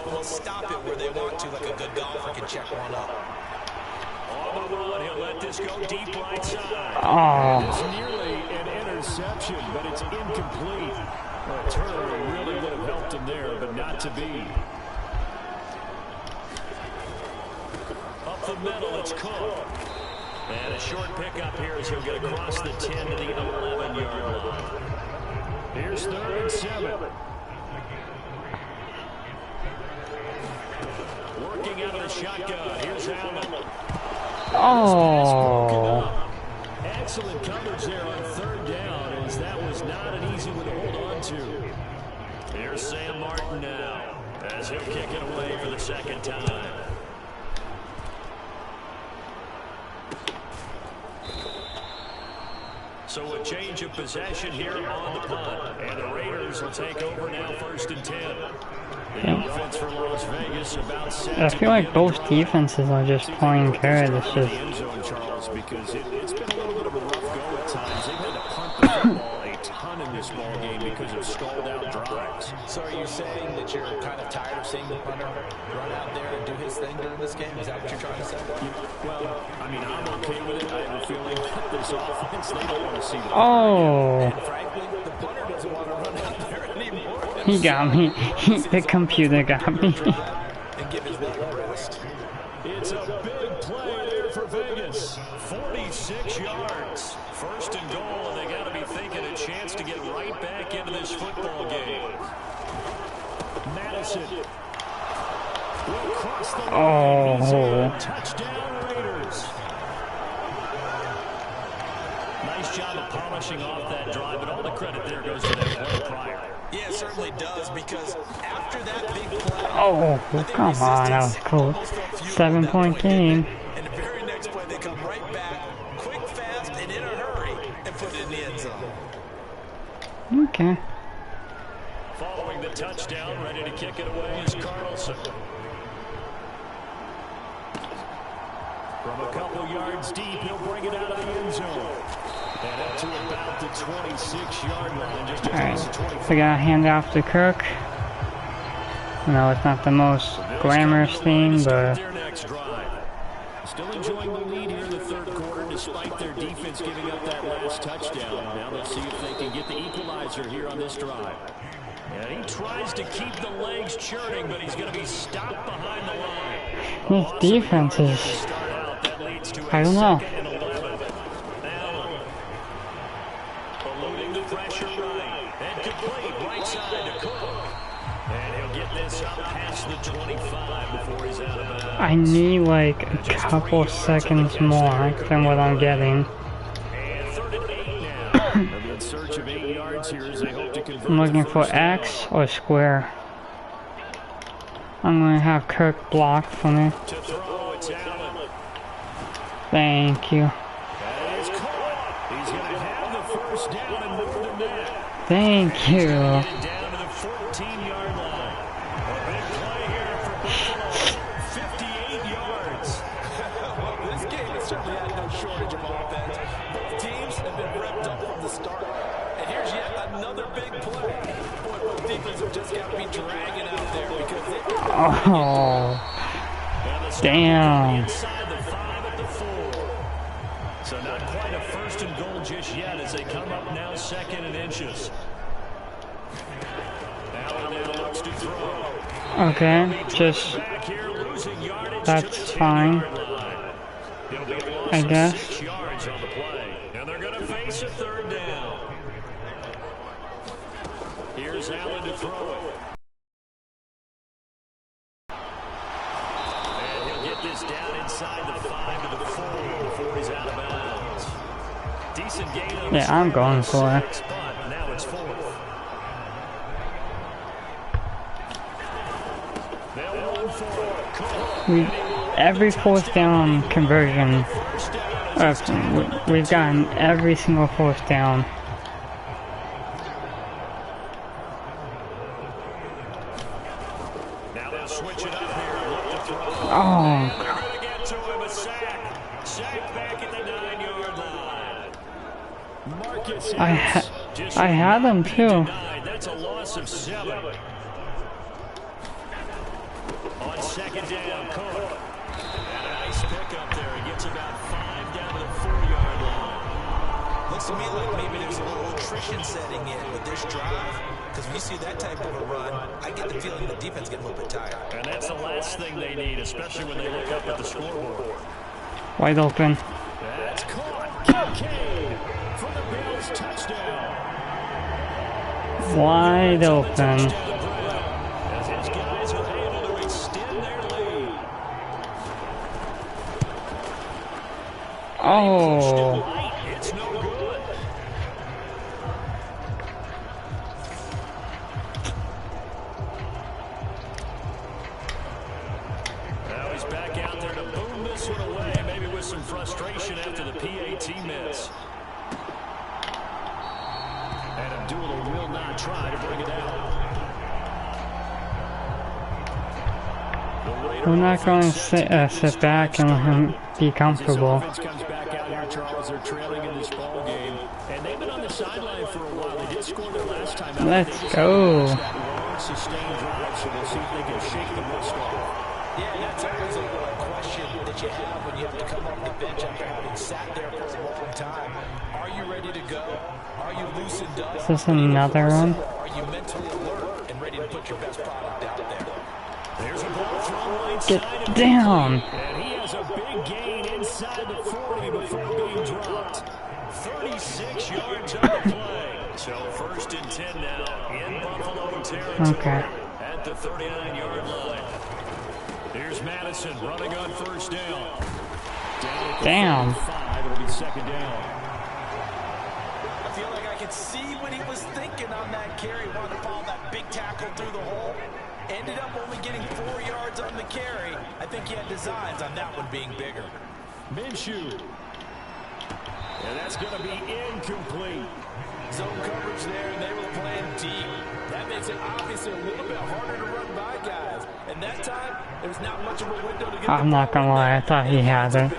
Speaker 3: They'll stop it where they want to, like a good golfer can check one up.
Speaker 2: On the run, he'll let this go deep right side.
Speaker 1: oh,
Speaker 2: It's nearly an interception, but it's incomplete. Well, Turner really would have helped him there, but not to be. Up the middle, it's Cook. And a short pickup here as he'll get across the 10 to the 11-yard line. Here's 3rd and 7. Working out of the shotgun. Here's Allen.
Speaker 1: oh,
Speaker 2: Excellent coverage there on 3rd down, as that was not an easy one to hold on to. Here's Sam Martin now, as he'll kick it away for the 2nd time. So a change of possession here on the punt, and the Raiders will take over now 1st and 10. The offense for Las Vegas about set.
Speaker 1: I feel like both defenses are just playing good. It's just
Speaker 2: End zone, Charles, because it's been a little bit of a rough go at times. They've had to punt the football a ton in this ball game because of stalled out drives.
Speaker 3: So are you saying that you're kind of tired of seeing the punter run out there and do his thing during this game? Is that what you're trying to say?
Speaker 2: Well, I mean, I'm okay with it. I have a feeling that this offense, they don't want to see the
Speaker 1: oh,
Speaker 3: And frankly, the punter doesn't want to run out there anymore.
Speaker 1: he got me. The computer got me.
Speaker 3: And give his leg a rest.
Speaker 2: It's a big play there for Vegas. 46 yards. 1st and goal, and they got to be thinking a chance to get right back into this football game. Madison will cross the line. He's in. Touchdown Raiders. Nice job of polishing off that drive, but all the credit there goes to that play prior.
Speaker 3: Yeah, it certainly does, because after that big play,
Speaker 1: Oh, come on, that was cool. 7-point game.
Speaker 3: and the very next play, they come right back, quick, fast, and in a hurry, and put it in the end zone.
Speaker 1: Okay.
Speaker 2: Following the touchdown, ready to kick it away is Carlson. From a couple yards deep, he'll bring it out of the end zone. And up to about the 26-yard line. Just across the 25.
Speaker 1: Alright, we got a handoff to Kirk. No, it's not the most glamorous thing, but
Speaker 2: Their next drive. Still enjoying the lead here in the 3rd quarter, despite their defense giving up that last touchdown. Now let's see if they can get the equalizer here on this drive. And he tries to keep the legs churning, but he's going to be stopped behind the line.
Speaker 1: his defense is, I don't know.
Speaker 2: Eluding the pressure right. And complete right side to Cook. And he'll get this up past the 25 before he's out of bounds.
Speaker 1: I need like a couple seconds more than what I'm getting.
Speaker 2: And 3rd and 8 now. They'll be in search of 8 yards here as they hope to convert.
Speaker 1: I'm looking
Speaker 2: the
Speaker 1: for
Speaker 2: first
Speaker 1: X or square. I'm gonna have Kirk block for me.
Speaker 2: to throw. It's Allen.
Speaker 1: Thank you.
Speaker 2: That is caught. He's going to have the 1st down and more than that.
Speaker 1: Thank you.
Speaker 2: Down to the 14-yard line. A big play here for Buffalo. 58 yards.
Speaker 3: Well, this game has certainly had no shortage of offense. Both teams have been revved up from the start. And here's yet another big play. Boy, both defenses have just got to be dragging out there because they
Speaker 1: Oh, damn.
Speaker 2: Inside the 5 at the 4. So not quite a 1st and goal just yet as they come up now 2nd and inches. Allen now looks to throw.
Speaker 1: Okay, just
Speaker 2: Back here, losing yardage to
Speaker 1: that's
Speaker 2: the
Speaker 1: fine,
Speaker 2: 10-yard line. It'll be a loss
Speaker 1: I
Speaker 2: of
Speaker 1: guess.
Speaker 2: 6 yards on the play. And they're going to face a 3rd down. Here's Allen to throw it. And he'll get this down inside the 5 to the 4 before he's out of bounds. Decent gain on the
Speaker 1: Yeah, I'm going for it.
Speaker 2: 6, but now it's 4th. They'll run for it.
Speaker 1: Every 4th down conversion, we've gotten every single 4th down.
Speaker 2: Now they'll switch it up here. Look to throw.
Speaker 1: Oh,
Speaker 2: They're going to get to him a sack. Sack back at the 9-yard line. Marcus
Speaker 1: I had him too.
Speaker 2: That's a loss of 7. On second down, Cook. And a nice pick up there. He gets about 5 down to the 4-yard line.
Speaker 3: Looks to me like maybe there's a little attrition setting in with this drive. Because when you see that type of a run, I get the feeling the defense gets a little bit tired.
Speaker 2: And that's the last thing they need, especially when they look up at the scoreboard.
Speaker 1: Wide open.
Speaker 2: That's caught. Kincaid for the Bills touchdown.
Speaker 1: Wide open.
Speaker 2: As his guys are able to extend their lead.
Speaker 1: Oh.
Speaker 2: It's no good. Now he's back out there to boom this one away, maybe with some frustration after the PAT miss. And Abdullah will not try to bring it out.
Speaker 1: We're not going to sit back and let him be comfortable.
Speaker 2: This offense comes back out here, Charles. They're trailing in this ball game, and they've been on the sideline for a while. They did score their last time out.
Speaker 1: Let's go.
Speaker 2: That long, sustained drive, so we'll see if they can shake the rust off.
Speaker 3: Yeah, that's always a question that you have when you have to come off the bench after having sat there for a long time. Are you ready to go? Are you loosened up?
Speaker 1: Is this another one?
Speaker 3: Are you mentally alert and ready to put your best product out there?
Speaker 2: There's a ball from right
Speaker 1: Get
Speaker 2: side.
Speaker 1: down.
Speaker 2: And he has a big gain inside the 40 before being dropped. 36 yards on the play. So 1st and 10 now in Buffalo territory.
Speaker 1: Okay.
Speaker 2: At the 39-yard line. Here's Madison running on 1st down.
Speaker 1: Damn.
Speaker 2: 5, it'll be 2nd down.
Speaker 3: I feel like I could see what he was thinking on that carry. Wanted to follow that big tackle through the hole. Ended up only getting 4 yards on the carry. I think he had designs on that one being bigger.
Speaker 2: Minshew. And that's going to be incomplete.
Speaker 3: Zone coverage there, and they were playing deep. That makes it obviously a little bit harder to run by guys. And that time, there's not much of a window to get
Speaker 1: I'm not gonna lie, I thought he had it.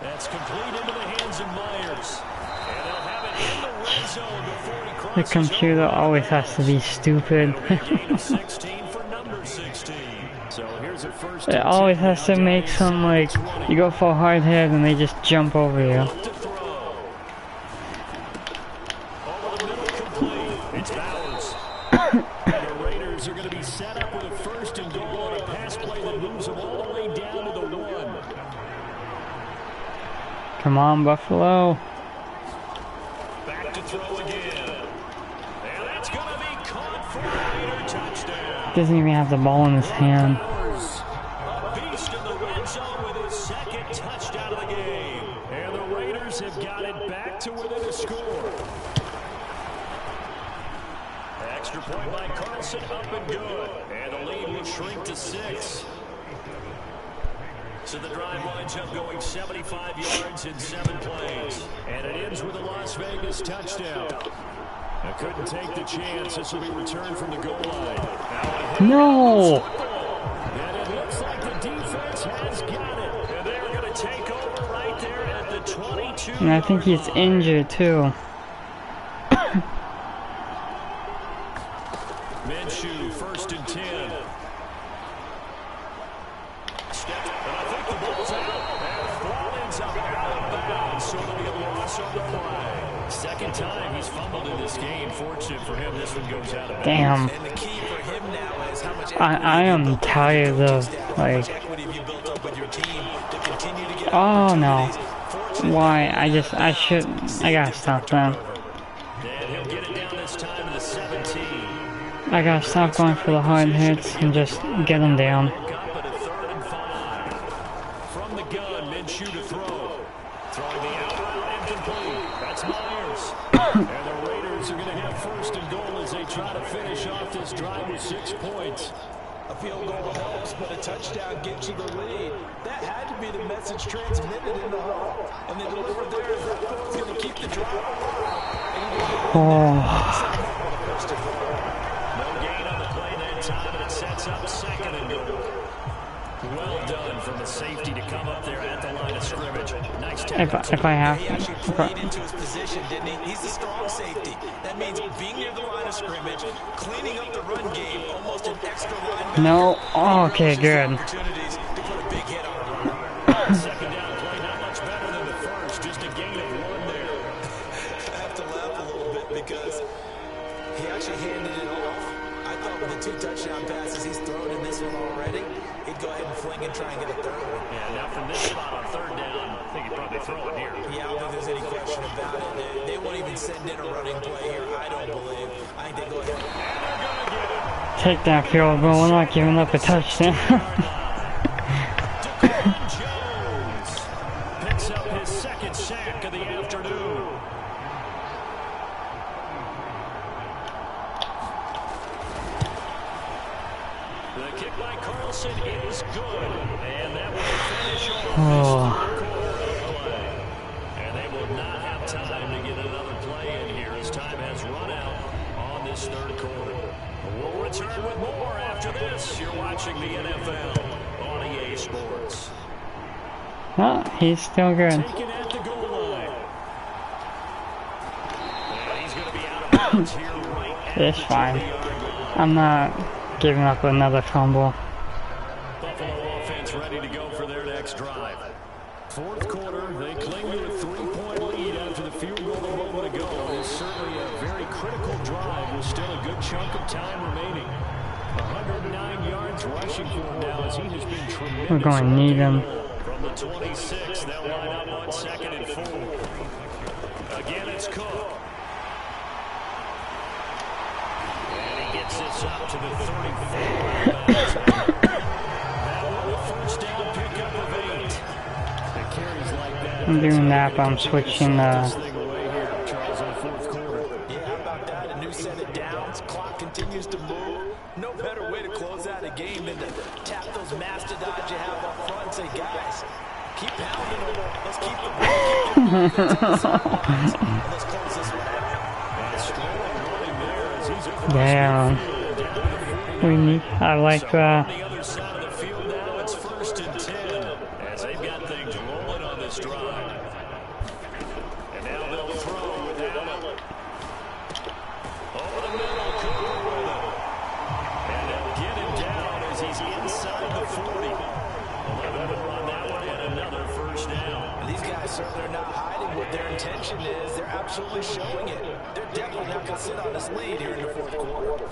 Speaker 2: That's complete into the hands of Myers. And they'll have it in the red zone before he crosses
Speaker 1: The computer
Speaker 2: over.
Speaker 1: always has to be stupid.
Speaker 2: Gain of 16 for number 16. So here's a 1st
Speaker 1: It
Speaker 2: and
Speaker 1: always
Speaker 2: 10
Speaker 1: has to
Speaker 2: now
Speaker 1: make
Speaker 2: down
Speaker 1: some, like,
Speaker 2: inside the 20.
Speaker 1: you go for a hard hit and they just jump over you.
Speaker 2: Look to throw. Over the middle, complete. It's Bowers. And the Raiders are going to be set up with a 1st and goal on a pass play that moves them all the way down to the 1.
Speaker 1: Come on, Buffalo.
Speaker 2: Back to throw again. And that's going to be caught for a Raider touchdown.
Speaker 1: Doesn't even have the ball in his hand.
Speaker 2: Bowers, a beast in the red zone with his 2nd touchdown of the game. And the Raiders have got it back to within a score. Extra point by Carlson, up and good. And the lead will shrink to 6. So the drive winds up going 75 yards in 7 plays. And it ends with a Las Vegas touchdown. I couldn't take the chance. This will be returned from the goal line.
Speaker 1: No!
Speaker 2: And it looks like the defense has got it. And they're going to take over right there at the 22.
Speaker 1: And I think he's injured too.
Speaker 2: Minshew, 1st and 10. Step, and I think the ball's out. And the ball ends up out of bounds, so it'll be a loss on the play. 2nd time he's fumbled in this game. Fortunate for him, this one goes out of bounds.
Speaker 1: Damn.
Speaker 3: And the key for him now is how much
Speaker 1: I am tired of, like...
Speaker 3: equity have you built up with your team to continue to get
Speaker 1: Oh no.
Speaker 3: opportunities.
Speaker 1: Why? I gotta stop that.
Speaker 2: And he'll get it down this time to the 17.
Speaker 1: I gotta stop going for the hard hits and just get them down.
Speaker 2: Up at a 3rd and 5. From the gun, Minshew to throw. Throwing the out route incomplete. That's Myers. And the Raiders are going to have 1st and goal as they try to finish off this drive with 6 points.
Speaker 3: A field goal helps, but a touchdown gets you the lead. That had to be the message transmitted in the huddle. And they delivered there. That was going to keep the drive alive. And
Speaker 1: Oh.
Speaker 3: first and goal.
Speaker 2: sets up 2nd and goal. Well done from the safety to come up there at the line of scrimmage. Nice tackle.
Speaker 1: If I have,
Speaker 3: He actually played into his position, didn't he? He's the strong safety. That means being near the line of scrimmage, cleaning up the run game, almost an extra linebacker.
Speaker 1: no. Oh, okay, good.
Speaker 3: Opportunities to put a big hit on a runner.
Speaker 2: Second down play, not much better than the first. Just a gain of 1 there.
Speaker 3: I have to laugh a little bit because he actually handed it off. I thought with the 2 touchdown passes he's thrown in this one already, he'd go ahead and fling and try and get a 3rd one.
Speaker 2: Yeah, now from this spot on 3rd down, I think he'd probably throw it here.
Speaker 3: Yeah, I don't think there's any question about it. They won't even send in a running play here, I don't believe. I think they go ahead.
Speaker 1: Take that field goal. We're not giving up a touchdown.
Speaker 2: Jones picks up his 2nd sack of the afternoon. The kick by Carlson is good, and that will finish off this
Speaker 1: Oh.
Speaker 2: play. And they will not have time to get another play in here as time has run out on this 3rd quarter. We'll return with more after this. You're watching the NFL on EA Sports.
Speaker 1: Oh, he's still good.
Speaker 2: Taken at the goal line. And he's going to be out of bounds here right at
Speaker 1: It's
Speaker 2: the
Speaker 1: fine.
Speaker 2: 20-yard goal.
Speaker 1: I'm not giving up another fumble.
Speaker 2: Buffalo offense ready to go for their next drive. 4th quarter, they cling to a 3-point lead after the field goal a moment ago. It's certainly a very critical drive with still a good chunk of time remaining. 109 yards rushing for him now as he has been tremendous.
Speaker 1: We're going to need him.
Speaker 2: From the 26, they'll line up on 2nd and 4. Again, it's Cook. And he gets this up to the 34. That one a 1st down pickup of 8. The carries like that.
Speaker 1: I'm doing that, but I'm switching
Speaker 2: This thing away here, Charles, in the 4th quarter.
Speaker 3: Yeah, how about that? A new set of downs. Clock continues to move. No better way to close out a game than to tap those mastodons you have up front and say, guys, keep pounding them. Let's keep the let's close this one out.
Speaker 2: And Strong running there as he's across
Speaker 1: Damn.
Speaker 2: midfield, down to the 40.
Speaker 1: We need. I like
Speaker 2: On
Speaker 1: that.
Speaker 2: the other side of the field now, it's 1st and 10 as they've got things rolling on this drive. And now they'll throw with Allen. Over the middle, Cooper with it. And they'll get him down as he's inside the 40. 11 more on that one and another 1st down.
Speaker 3: And these guys certainly are not hiding what their intention is. They're absolutely showing it. They're definitely not going to sit on this lead here in the 4th quarter.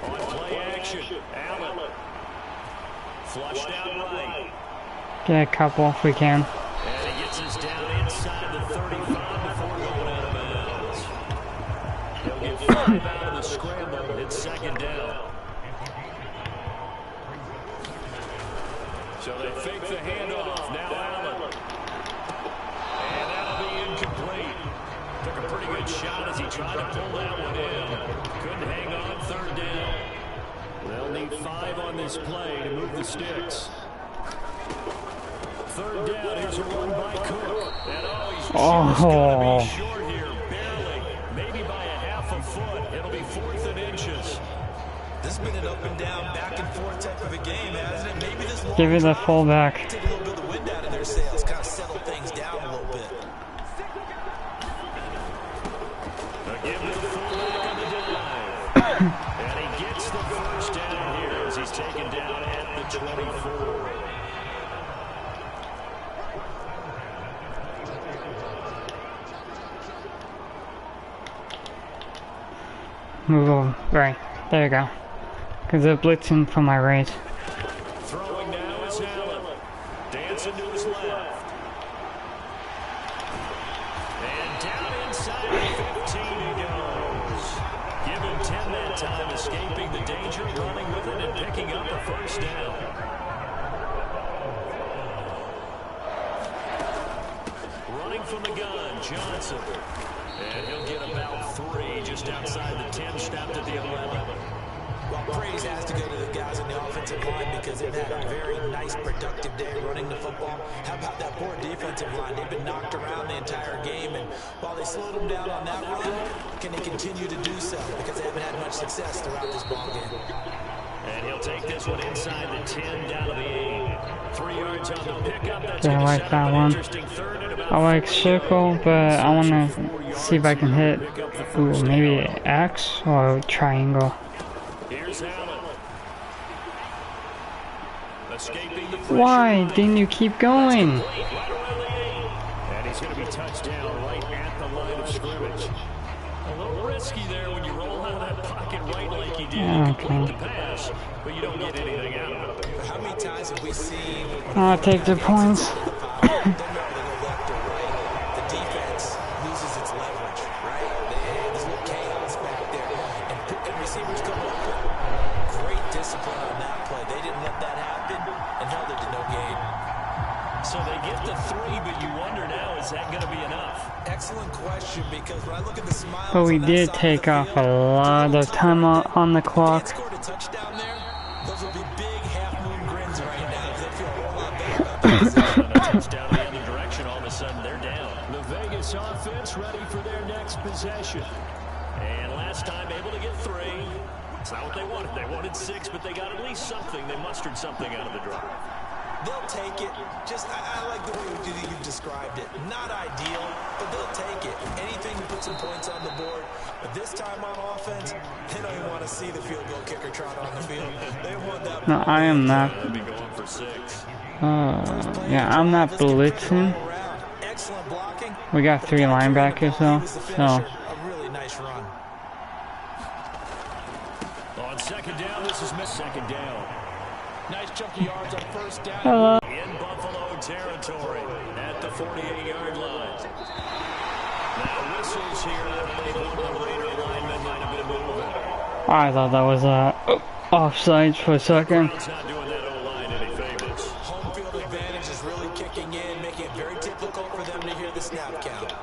Speaker 2: On play action, Allen. Flushed out right.
Speaker 1: Get a couple if we can.
Speaker 2: And he gets us down inside the 35 before going out of bounds. He'll get 5 out of the scramble. It's 2nd down. So they fake the handoff. Now Allen. And that'll be incomplete. Took a pretty good shot as he tried to pull that one in. Couldn't hang on 3rd down. They'll need 5 on this play to move the sticks. 3rd down, here's a run by Cook. And he's just going to be short here, barely. Maybe by a half a foot. It'll be 4th and inches.
Speaker 3: This has been an up and down, back and forth type of a game, hasn't it? Maybe this long
Speaker 1: Give it the
Speaker 3: drive
Speaker 1: fullback.
Speaker 3: take a little bit of the wind out of their sails, kind of settle things down a little bit.
Speaker 2: Give the fullback on the dive. And he gets the 1st down here as he's taken down at the 24.
Speaker 1: Move over. Right. There you go. Because they're blitzing from my right.
Speaker 2: Throwing now is Allen. Dancing to his left. And down inside the 15 he goes. Give him 10 that time, escaping the danger, running with it, and picking up a 1st down. Running from the gun, Johnson. And he'll get about 3 just outside the 10, snapped at the 11.
Speaker 3: Well, praise has to go to the guys in the offensive line because they've had a very nice, productive day running the football. How about that poor defensive line? They've been knocked around the entire game, and while they slowed them down on that run, can they continue to do so? Because they haven't had much success throughout this ball game.
Speaker 2: And he'll take this one inside the 10, down to the 8. 3 yards on the pickup. That's
Speaker 1: Yeah, I like that one. I like circle, but I want to see if I can hit, ooh, maybe X or triangle.
Speaker 2: Here's Allen. Escaping the
Speaker 1: Why didn't you keep going?
Speaker 2: and he's going to be touched down right at the line of scrimmage. A little risky there when you roll out of that pocket right like he did. You complete the pass, but you don't get anything out of it.
Speaker 3: How many times have we seen
Speaker 1: I'll take the points.
Speaker 3: the defense loses its leverage, right? There's a little chaos back there. And receivers come up with great discipline on that play. They didn't let that happen and held it to no gain.
Speaker 2: So they get the 3, but you wonder now, is that going to be enough?
Speaker 3: Excellent question, because when I look at the smiles
Speaker 1: But we
Speaker 3: on that
Speaker 1: did
Speaker 3: side of
Speaker 1: take
Speaker 3: the
Speaker 1: off a
Speaker 3: field,
Speaker 1: lot of time on the
Speaker 3: if they
Speaker 1: clock.
Speaker 3: had scored a touchdown there, those would be big half-moon grins right now, because they feel a whole lot better about that position.
Speaker 2: On a touchdown in the other direction, all of a sudden they're down. The Vegas offense ready for their next possession. And last time able to get 3. It's not what they wanted. They wanted 6, but they got at least something. They mustered something out of the drive.
Speaker 3: They'll take it. Just, I like the way you've described it. Not ideal, but they'll take it. Anything to put some points on the board. But this time on offense, they don't even want to see the field goal kicker trot on the field. They want that.
Speaker 1: No, I am not.
Speaker 2: They'll be going for 6.
Speaker 1: Yeah, I'm not blitzing.
Speaker 3: Excellent blocking.
Speaker 1: We got 3 linebackers though, so.
Speaker 3: A really nice run.
Speaker 2: On second down, this is missed. Second down. Nice chunky yards on first down.
Speaker 1: Hello.
Speaker 2: In Buffalo territory at the 48-yard line. Now whistles here. I believe one of the Raider linemen might have been moving.
Speaker 1: I thought that was offsides for a second.
Speaker 2: It's not doing that O-line any favors.
Speaker 3: Home field advantage is really kicking in, making it very difficult for them to hear the snap count.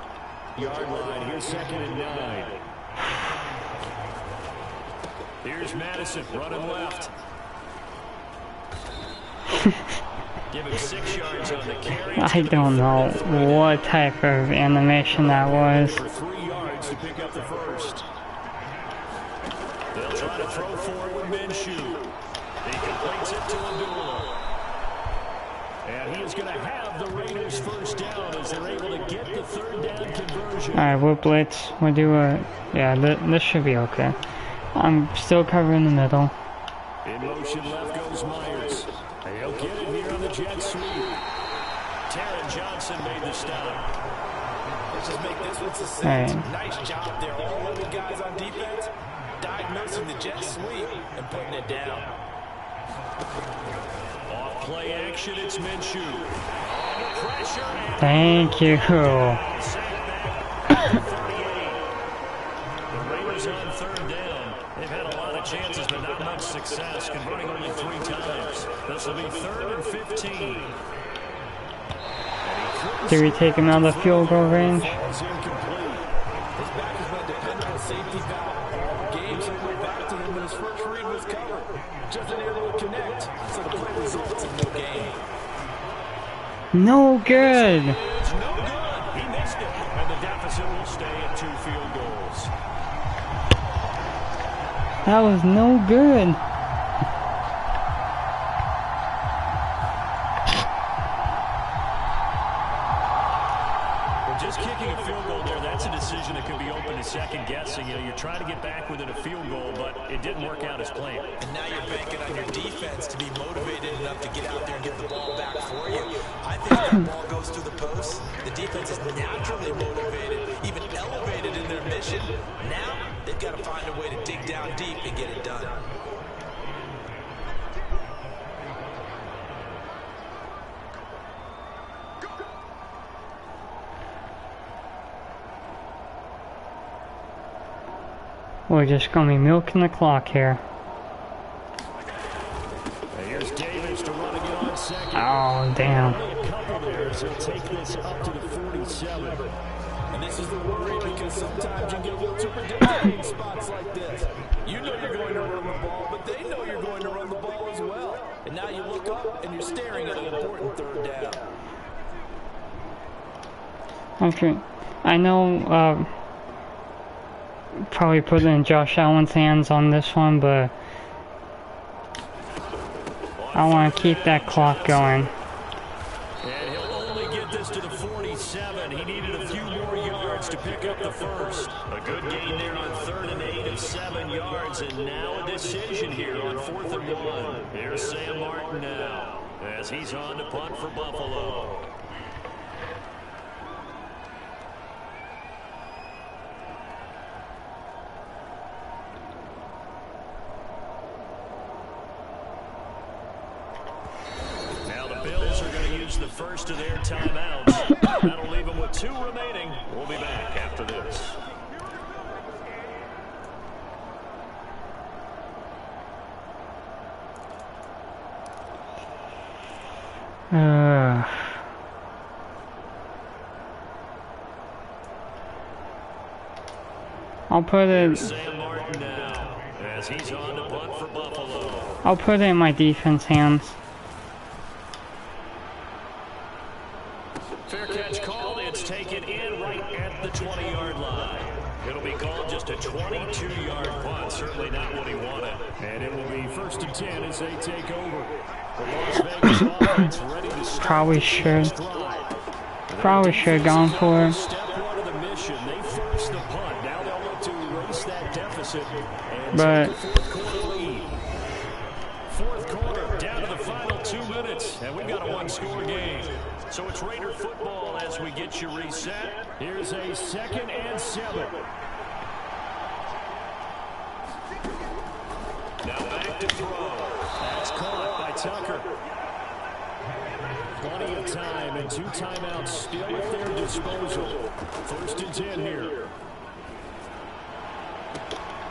Speaker 2: Yard line, here's 2nd and 9. Here's Madison running left. Give him 6 yards on the carry.
Speaker 1: I don't know what type of animation that was.
Speaker 2: For 3 yards to pick up the first. They'll try to throw forward with Minshew. He completes it to Abdullah. And he is going to have the Raiders first down as they're able to get the 3rd down conversion.
Speaker 1: Alright, we'll blitz. We'll do a... Yeah, this should be okay. I'm still covering the middle.
Speaker 2: In motion left goes Myers. He'll get it here on the jet sweep. Taron Johnson made the stop.
Speaker 3: Let's just make this one succinct.
Speaker 1: Right.
Speaker 3: Nice job there. All 11 guys on defense diagnosing the jet sweep and putting it down.
Speaker 2: Off play action, it's Minshew. Under pressure. And
Speaker 1: Thank you.
Speaker 2: sack back to 38. The Raiders on 3rd down. They've had a lot of chances, but not much success, converting only 3 times. This will be 3rd and 15.
Speaker 1: Do we take another field goal range?
Speaker 2: Ball's incomplete.
Speaker 3: His back has been dependable safety valve. Games have went back to him, and his first read was covered. Just unable to connect, so the play results in no gain.
Speaker 1: No good.
Speaker 2: It's no good. He missed it. And the deficit will stay at 2 field goals.
Speaker 1: That was no good.
Speaker 2: Well, just kicking a field goal there, that's a decision that could be open to second guessing. You know, you're trying to get back within a field goal, but it didn't work out as planned.
Speaker 3: And now you're banking on your defense to be motivated enough to get out there and get the ball back for you. I think if that ball goes through the post, the defense is naturally motivated, even elevated in their mission. Now they've got to find a way to dig down deep and get it done.
Speaker 1: We're just gonna be milking the clock here.
Speaker 2: Here's Davis to run again on second.
Speaker 1: Oh, damn.
Speaker 2: Only a couple there, so take this up to the 47.
Speaker 3: And this is the worry, because sometimes you get a little too predictable in spots like this. You know you're going to run the ball, but they know you're going to run the ball as well. And now you look up and you're staring at an important 3rd down.
Speaker 1: Okay. I know, probably put it in Josh Allen's hands on this one, but I want to keep that clock going.
Speaker 2: And he'll only get this to the 47. He needed a few more yards to pick up the first. A good gain there on 3rd and 8 of 7 yards. And now a decision here on 4th and 1. Here's Sam Martin now as he's on to punt for Buffalo. The first of their timeouts. That'll leave them with 2 remaining. We'll be back after this.
Speaker 1: I'll put it.
Speaker 2: Sam Martin now, as he's on to punt for Buffalo.
Speaker 1: I'll put it in my defense hands.
Speaker 2: Fair catch called. It's taken in right at the 20-yard line. It'll be called just a 22-yard punt. Certainly not what he wanted. And it will be 1st and 10 as they take over. The Las Vegas offense ready to start.
Speaker 1: Probably should have gone for it.
Speaker 2: Step 1 of the mission. They forced the punt. Now they'll look to erase that deficit and
Speaker 1: But
Speaker 2: take the 4th quarter lead. 4th quarter down to the final 2 minutes, and we've got a 1-score game. So it's Raider football as we get you reset. Here's a 2nd and 7. Now back to throw. That's caught by Tucker. Plenty of time and 2 timeouts still at their disposal. 1st and 10 here.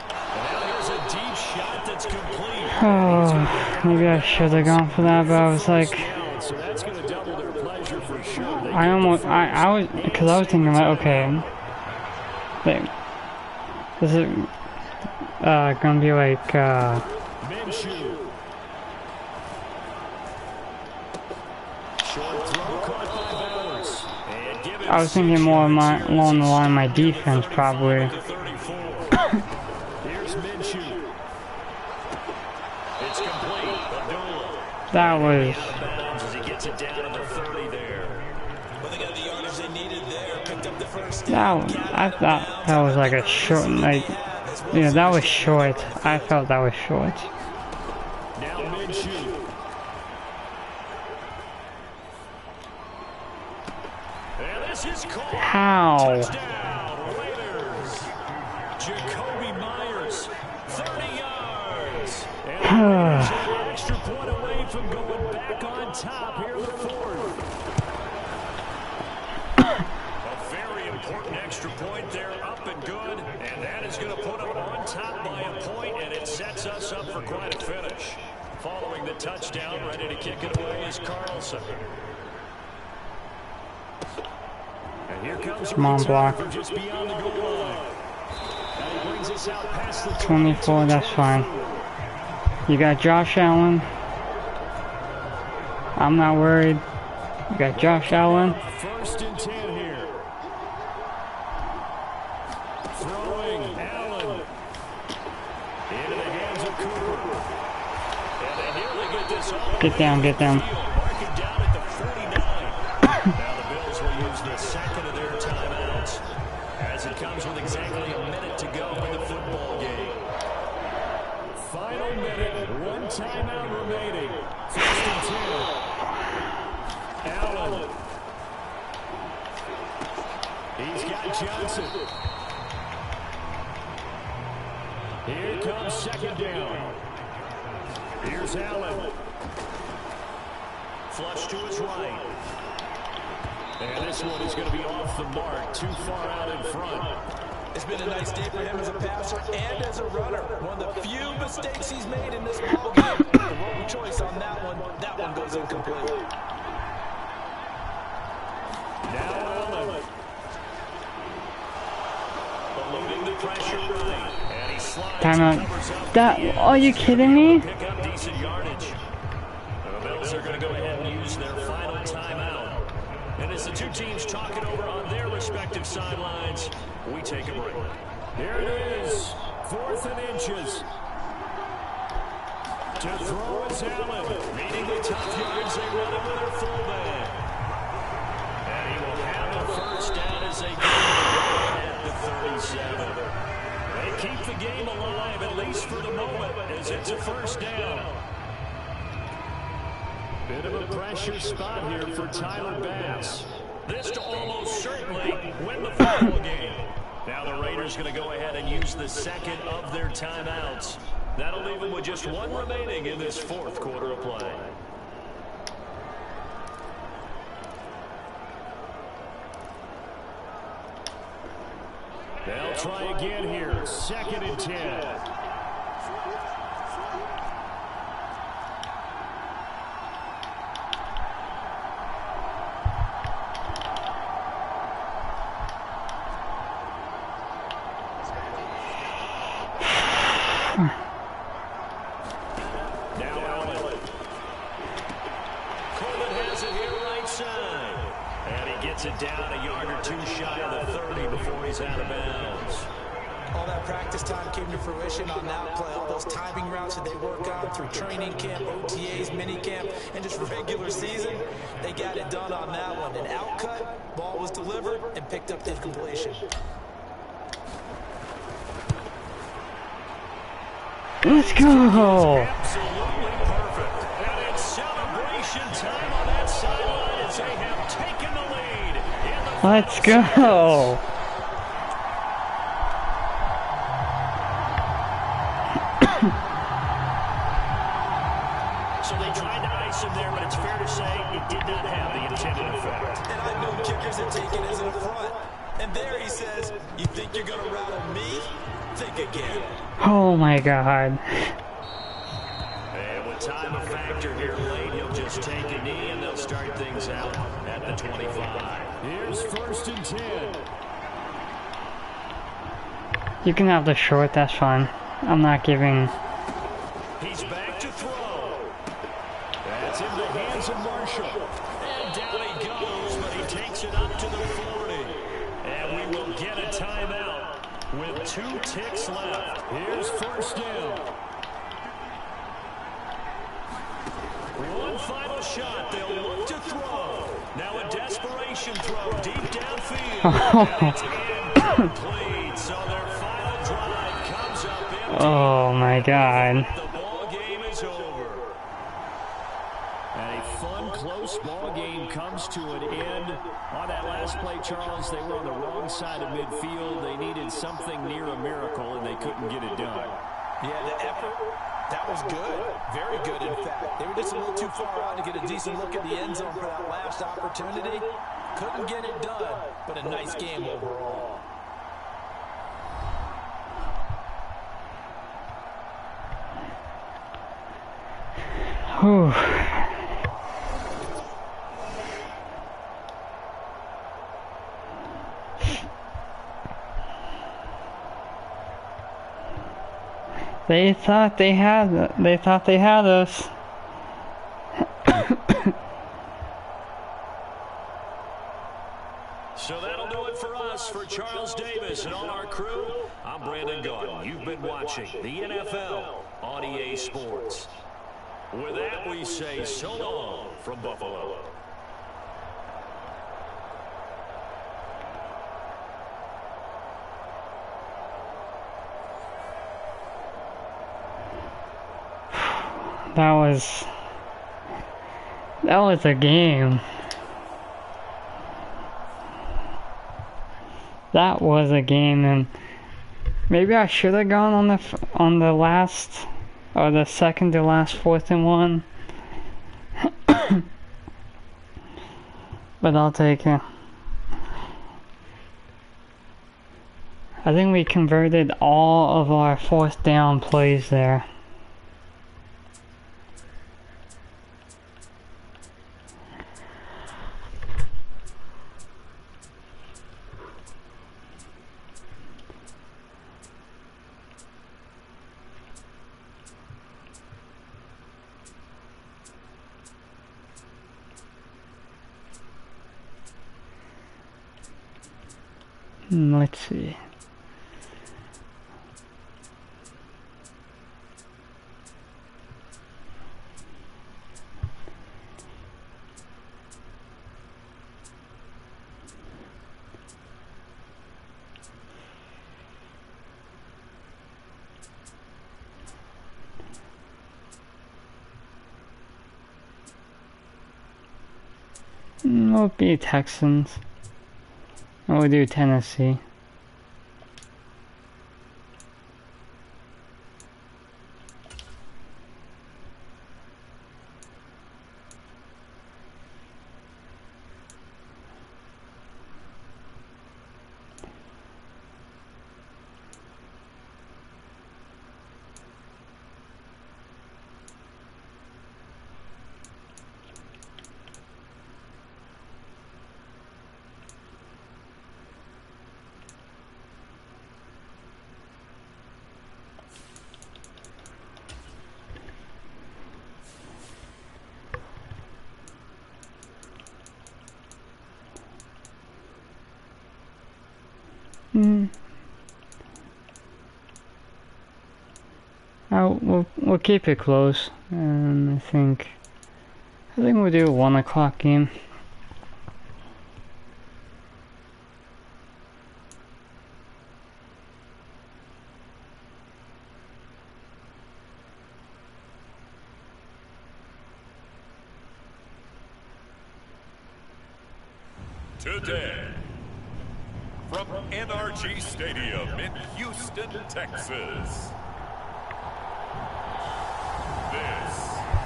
Speaker 2: And now here's a deep shot that's complete.
Speaker 1: oh, maybe I should have gone for that, but I was like,
Speaker 2: So that's going to double their pleasure for sure.
Speaker 1: I was, because I was thinking like, okay, like, this is gonna be like
Speaker 2: Minshew. Short throw caught by Bowers. And given
Speaker 1: I was thinking more of along the line of my defense probably.
Speaker 2: to 34. Here's Minshew. It's complete. Abdullah.
Speaker 1: That was
Speaker 2: Bounds as he gets it down to the 30 there.
Speaker 3: Well, they got the yardage they needed there. Picked up the first
Speaker 1: that. I thought that was like a short, like, yeah, that was short. I felt that was short.
Speaker 2: Now Minshew. And this is caught.
Speaker 1: How?
Speaker 2: Touchdown, Raiders. Jacoby Myers, 30 yards. And the Raiders are an extra point away from going back on top here in the 4th. A very important extra point there, up and good. And that is going to put them on top by a point, and it sets us up for quite a finish. Following the touchdown, ready to kick it away is Carlson. And here comes
Speaker 1: Come on, block.
Speaker 2: just beyond the goal line. And he brings us out past the
Speaker 1: 24, that's fine. You got Josh Allen. I'm not worried. You got Josh Allen.
Speaker 2: 1st and 10 here. Throwing Allen into the hands of Cooper. And they nearly get this all.
Speaker 1: Get down, get down.
Speaker 2: Marking down at the 49. Now the Bills will use the 2nd of their timeouts as it comes with exactly a minute to go in the football game. Final minute, 1 timeout remaining. 1st and 10. Allen. He's got Johnson. Here comes 2nd down. Here's Allen. Flush to his right. And this one is going to be off the mark, too far out in front.
Speaker 3: It's been a nice day for him as a passer and as a runner. One of the few mistakes he's made in this ball game. The wrong choice on that one. That one goes incomplete.
Speaker 2: Now Allen. Eluding the pressure right. And he slides.
Speaker 1: Timeout. That, are you kidding me?
Speaker 2: Pick up decent yardage. The Bills are going to go ahead and use their final timeout. And as the two teams talk it over on their respective sidelines, we take a break. Here it is. 4th and inches. To throw is Allen. Meeting the tough yards, they run it with their fullback. And he will have a first down as they get at the 37. They keep the game alive, at least for the moment, as it's a first down. Bit of a pressure spot here for Tyler Bass. This to almost certainly win the football game. Now the Raiders going to go ahead and use the second of their timeouts. That'll leave them with just one remaining in this fourth quarter of play. They'll try again here. 2nd and 10. It down a yard or two shy of the 30 before he's out of bounds.
Speaker 3: All that practice time came to fruition on that play. All those timing routes that they work on through training camp, OTAs, mini camp, and just regular season, they got it done on that one. An outcut, ball was delivered, and picked up the completion.
Speaker 1: Let's go!
Speaker 2: Absolutely perfect. And it's celebration time on that sideline as they have taken the lead.
Speaker 1: Let's go!
Speaker 2: So they tried to ice him there, but it's fair to say it did not have the intended effect.
Speaker 3: And I've known kickers that take it as an affront. And there he says, you think you're going to rattle me? Think again.
Speaker 1: Oh my god.
Speaker 2: And with time a factor here late, he'll just take a knee and they'll start things out at the 25. Here's 1st and 10.
Speaker 1: You can have the short, that's fine. I'm not giving...
Speaker 2: He's back to throw. That's in the hands of Marshall. And down he goes, but he takes it up to the 40. And we will get a timeout with 2 ticks left. Here's 1st down. One final shot. They'll look to throw. Now a desperation throw deep downfield. And it's incomplete. So their final drive comes up empty.
Speaker 1: Oh my god.
Speaker 2: The ball game is over. And a fun, close ball game comes to an end. On that last play, Charles, they were on the wrong side of midfield. They needed something near a miracle, and they couldn't get it done.
Speaker 3: Yeah, the effort, that was good. Very good, in fact. They were just a little too far out to get a decent look at the end zone for that last opportunity. Couldn't get it done, but a nice game overall.
Speaker 1: Whew. They thought they had us.
Speaker 2: So that'll do it for us. For Charles Davis and all our crew, I'm Brandon Gordon. You've been watching the NFL on EA Sports. With that, we say so long from Buffalo.
Speaker 1: That was a game. That was a game, and maybe I should have gone on the last or the second to last 4th and 1. But I'll take it. I think we converted all of our 4th down plays there. Let's see. We'll be Texans. And we'll do Tennessee. We'll keep it close, and I think we'll do a 1 o'clock game.
Speaker 5: Today, from NRG Stadium in Houston, Texas, this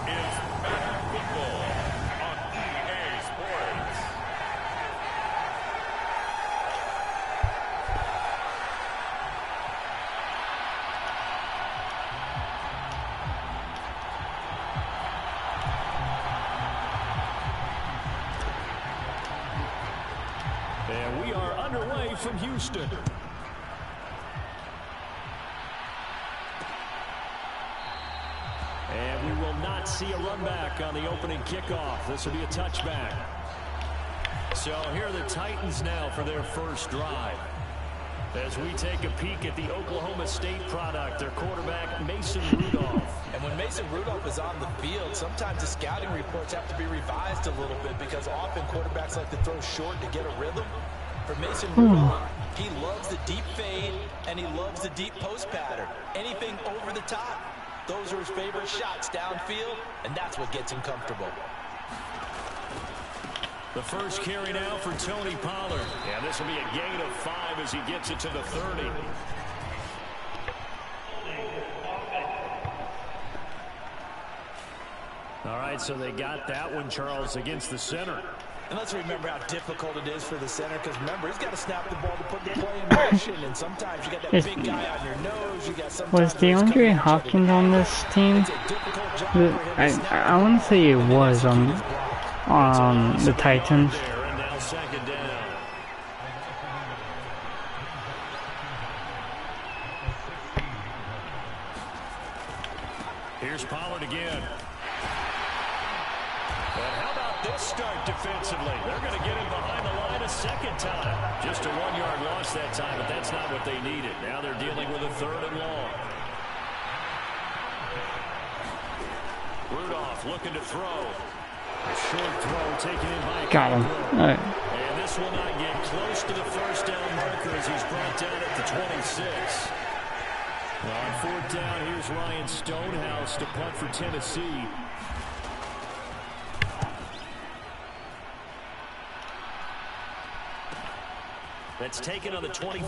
Speaker 5: is Madden Football on EA Sports.
Speaker 2: And we are underway from Houston. And we will not see a run back on the opening kickoff. This will be a touchback. So here are the Titans now for their first drive. As we take a peek at the Oklahoma State product, their quarterback, Mason Rudolph.
Speaker 3: And when Mason Rudolph is on the field, sometimes the scouting reports have to be revised a little bit because often quarterbacks like to throw short to get a rhythm. For Mason Rudolph, he loves the deep fade and he loves the deep post pattern. Anything over the top, those are his favorite shots downfield, and that's what gets him comfortable.
Speaker 2: The first carry now for Tony Pollard.
Speaker 6: Yeah, this will be a gain of 5 as he gets it to the 30.
Speaker 2: All right, so they got that one, Charles, against the center.
Speaker 3: And let's remember how difficult it is for the center, because remember, he's got to snap the ball to put the play in motion, and sometimes you got that big guy on your nose. You got
Speaker 1: Was DeAndre Hopkins on this team? I want to say it was on the Titans.
Speaker 2: And now second down. Here's Pollard again. And how about this start defensively? They're going to get him behind the line a second time. Just a 1-yard loss that time, but that's not what they needed. Now they're dealing with a 3rd and long. Rudolph looking to throw. A short throw taken in by
Speaker 1: Got him. All right.
Speaker 2: And this will not get close to the first down marker as he's brought down at the 26. On 4th down, here's Ryan Stonehouse to punt for Tennessee. That's taken on the 25.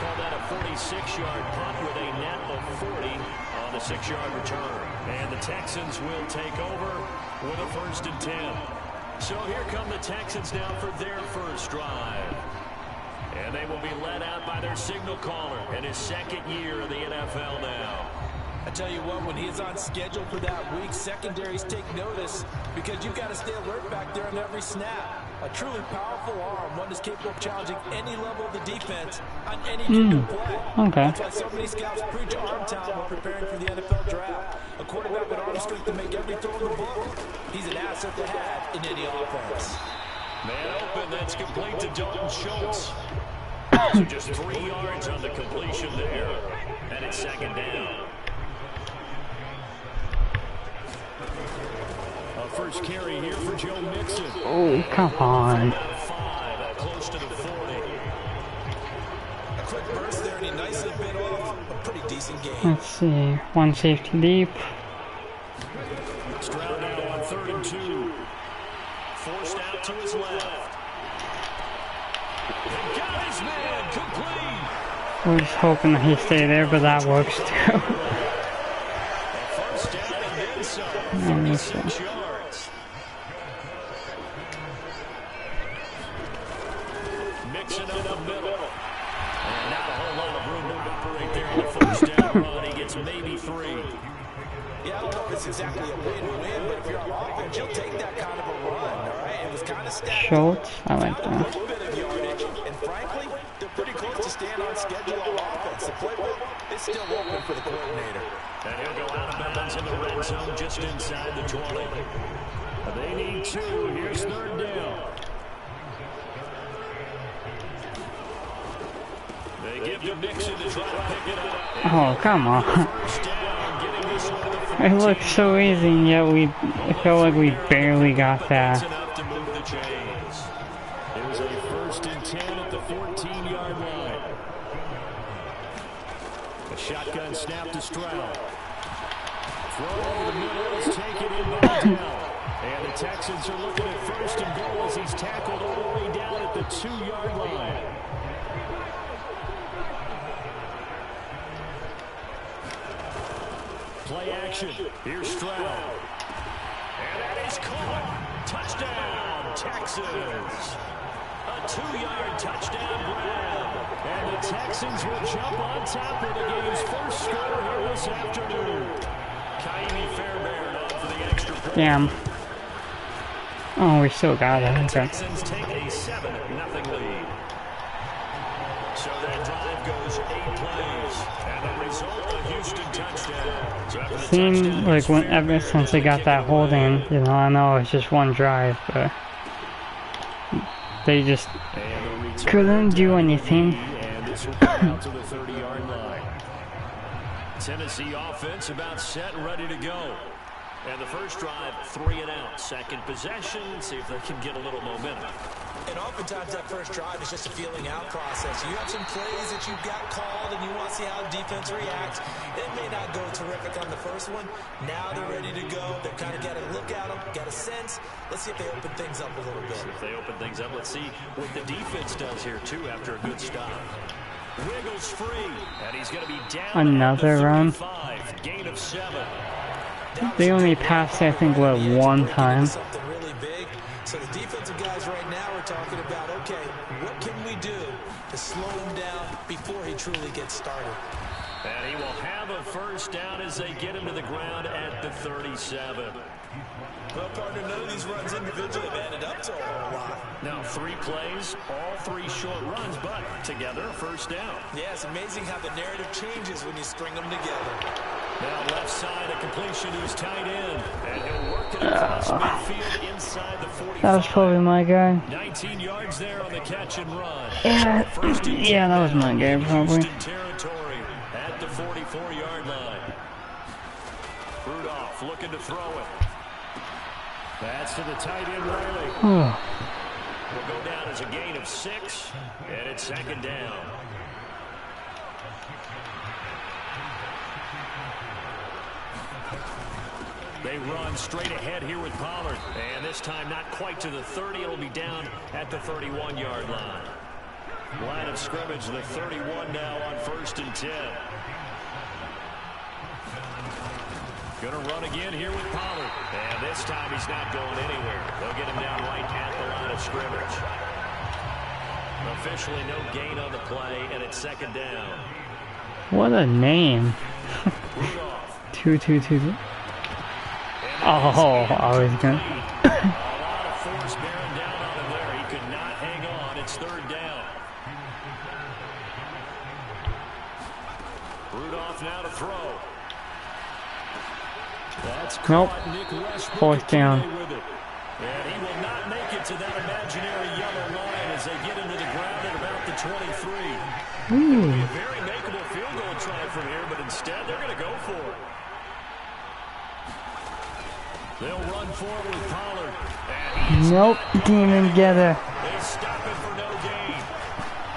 Speaker 2: Call that a 46-yard punt with a net of 40 on the 6-yard return. And the Texans will take over with a 1st and 10. So here come the Texans now for their first drive. And they will be led out by their signal caller in his 2nd year in the NFL now.
Speaker 3: I tell you what, when he's on schedule for that week, secondaries take notice because you've got to stay alert back there on every snap. A truly powerful arm, one that's capable of challenging any level of the defense on any given play.
Speaker 1: Okay.
Speaker 3: That's why so many scouts preach arm talent while preparing for the NFL draft. A quarterback with arm strength to make every throw in the book. He's an asset to have in any offense.
Speaker 2: Man open, that's complete to Dalton Schultz. So just 3 yards on the completion there. And it's 2nd down. A first carry here for Joe Mixon.
Speaker 1: Oh, come on.
Speaker 2: 5, close to the 40.
Speaker 3: A quick burst there, and he nicely bit off a pretty decent game.
Speaker 1: Let's see. 1 safety deep.
Speaker 2: Stroud now on
Speaker 6: 3rd and 2. Forced out to his left. They got his man complete.
Speaker 1: We're just hoping that he stay there, but that works too.
Speaker 6: First down and then some. 36 yards. Mixing up the middle. And not a whole lot of room to operate there on the first down run. He gets maybe 3.
Speaker 3: Yeah, I don't know if it's exactly a win-win, but if you're on offense, you'll take that kind of a run, all right? It was kind of stacked.
Speaker 1: Schultz, I like
Speaker 3: A
Speaker 1: that.
Speaker 3: little bit of yardage, and frankly, they're pretty close to staying on schedule on offense. The playbook is still open for the coordinator.
Speaker 6: And he'll go out of bounds in the red zone just inside the 20. They need 2. Here's 3rd down. They give to Mixon to try to pick it up.
Speaker 1: Oh, come on.
Speaker 6: First down, getting this one to the
Speaker 1: It looked so easy, and yet it felt like we barely got
Speaker 6: That's
Speaker 1: that.
Speaker 6: enough to move the chains. It was a 1st and 10 at the 14-yard line. A shotgun snap to Stroud. Throw over the middle. Let's take it in by down. And the Texans are looking at 1st and goal as he's tackled all the way down at the 2-yard line. Play action. Here's Stroud. And that is caught. Touchdown, Texans. A 2-yard touchdown grab. And the Texans will jump on top of the game's first score here this afternoon. Kaimi Fairbairn on for the extra point.
Speaker 1: Damn. Oh, we still got it.
Speaker 6: And the
Speaker 1: Okay.
Speaker 6: Texans take a 7-0 lead. So that drive goes 8 plays. And the result, a Houston touchdown. So after the
Speaker 1: Seemed
Speaker 6: touchdown,
Speaker 1: like
Speaker 6: it's
Speaker 1: ever
Speaker 6: Fairbairn
Speaker 1: since they got that holding, you know, I know it's just one drive, but they just couldn't do anything.
Speaker 6: And this will come out to the 30-yard line. Tennessee offense about set and ready to go. And the first drive, 3 and out. Second possession, see if they can get a little momentum.
Speaker 3: And oftentimes that first drive is just a feeling out process. You have some plays that you've got called and you want to see how the defense reacts. It may not go terrific on the first one. Now they're ready to go. They've kind of got to look at them, got a sense. Let's see if they open things up a little bit.
Speaker 6: If they open things up, let's see what the defense does here, too, after a good stop. Wiggles free, and he's going to be down.
Speaker 1: Another run.
Speaker 6: 35, gain of 7.
Speaker 1: They only passed, I think, what, one time.
Speaker 3: Something really big. So the defensive guys right now are talking about, okay, what can we do to slow him down before he truly gets started?
Speaker 6: And he will have a first down as they get him to the ground at the 37.
Speaker 3: Well, partner, none of these runs individually have added up to a whole lot.
Speaker 6: Now 3 plays, all 3 short runs, but together, first down.
Speaker 3: Yeah, it's amazing how the narrative changes when you string them together.
Speaker 6: Now left side, a completion who's tight end. And he'll work it across midfield inside the 45.
Speaker 1: That was probably my guy.
Speaker 6: 19 yards there on the catch and run.
Speaker 1: Yeah, that was my guy, probably.
Speaker 6: Houston territory at the 44-yard line. Rudolph looking to throw it. That's to the tight end, Riley. Will go down as a gain of 6, and it's 2nd down. They run straight ahead here with Pollard. And this time not quite to the 30. It'll be down at the 31-yard line. Line of scrimmage, the 31 now on 1st and 10. Going to run again here with Pollard. And this time he's not going anywhere. They'll get him down right at the line of scrimmage. Officially no gain on the play, and it's 2nd down.
Speaker 1: What a name.
Speaker 6: Rudolph.
Speaker 1: 2-2-2. Oh, I was gonna.
Speaker 6: A lot of force bearing down on him there. He could not hang on. It's 3rd down. Rudolph now to throw. That's
Speaker 1: Nope.
Speaker 6: caught. Nick Westbrook
Speaker 1: 4th down.
Speaker 6: with it. And he will not make it to that imaginary yellow line as they get into the ground at about the 23. It will be a very makeable field goal try from here, but instead they're going to go for it. They'll run forward with Pollard.
Speaker 1: Nope, didn't even get her.
Speaker 6: They stop him for no gain.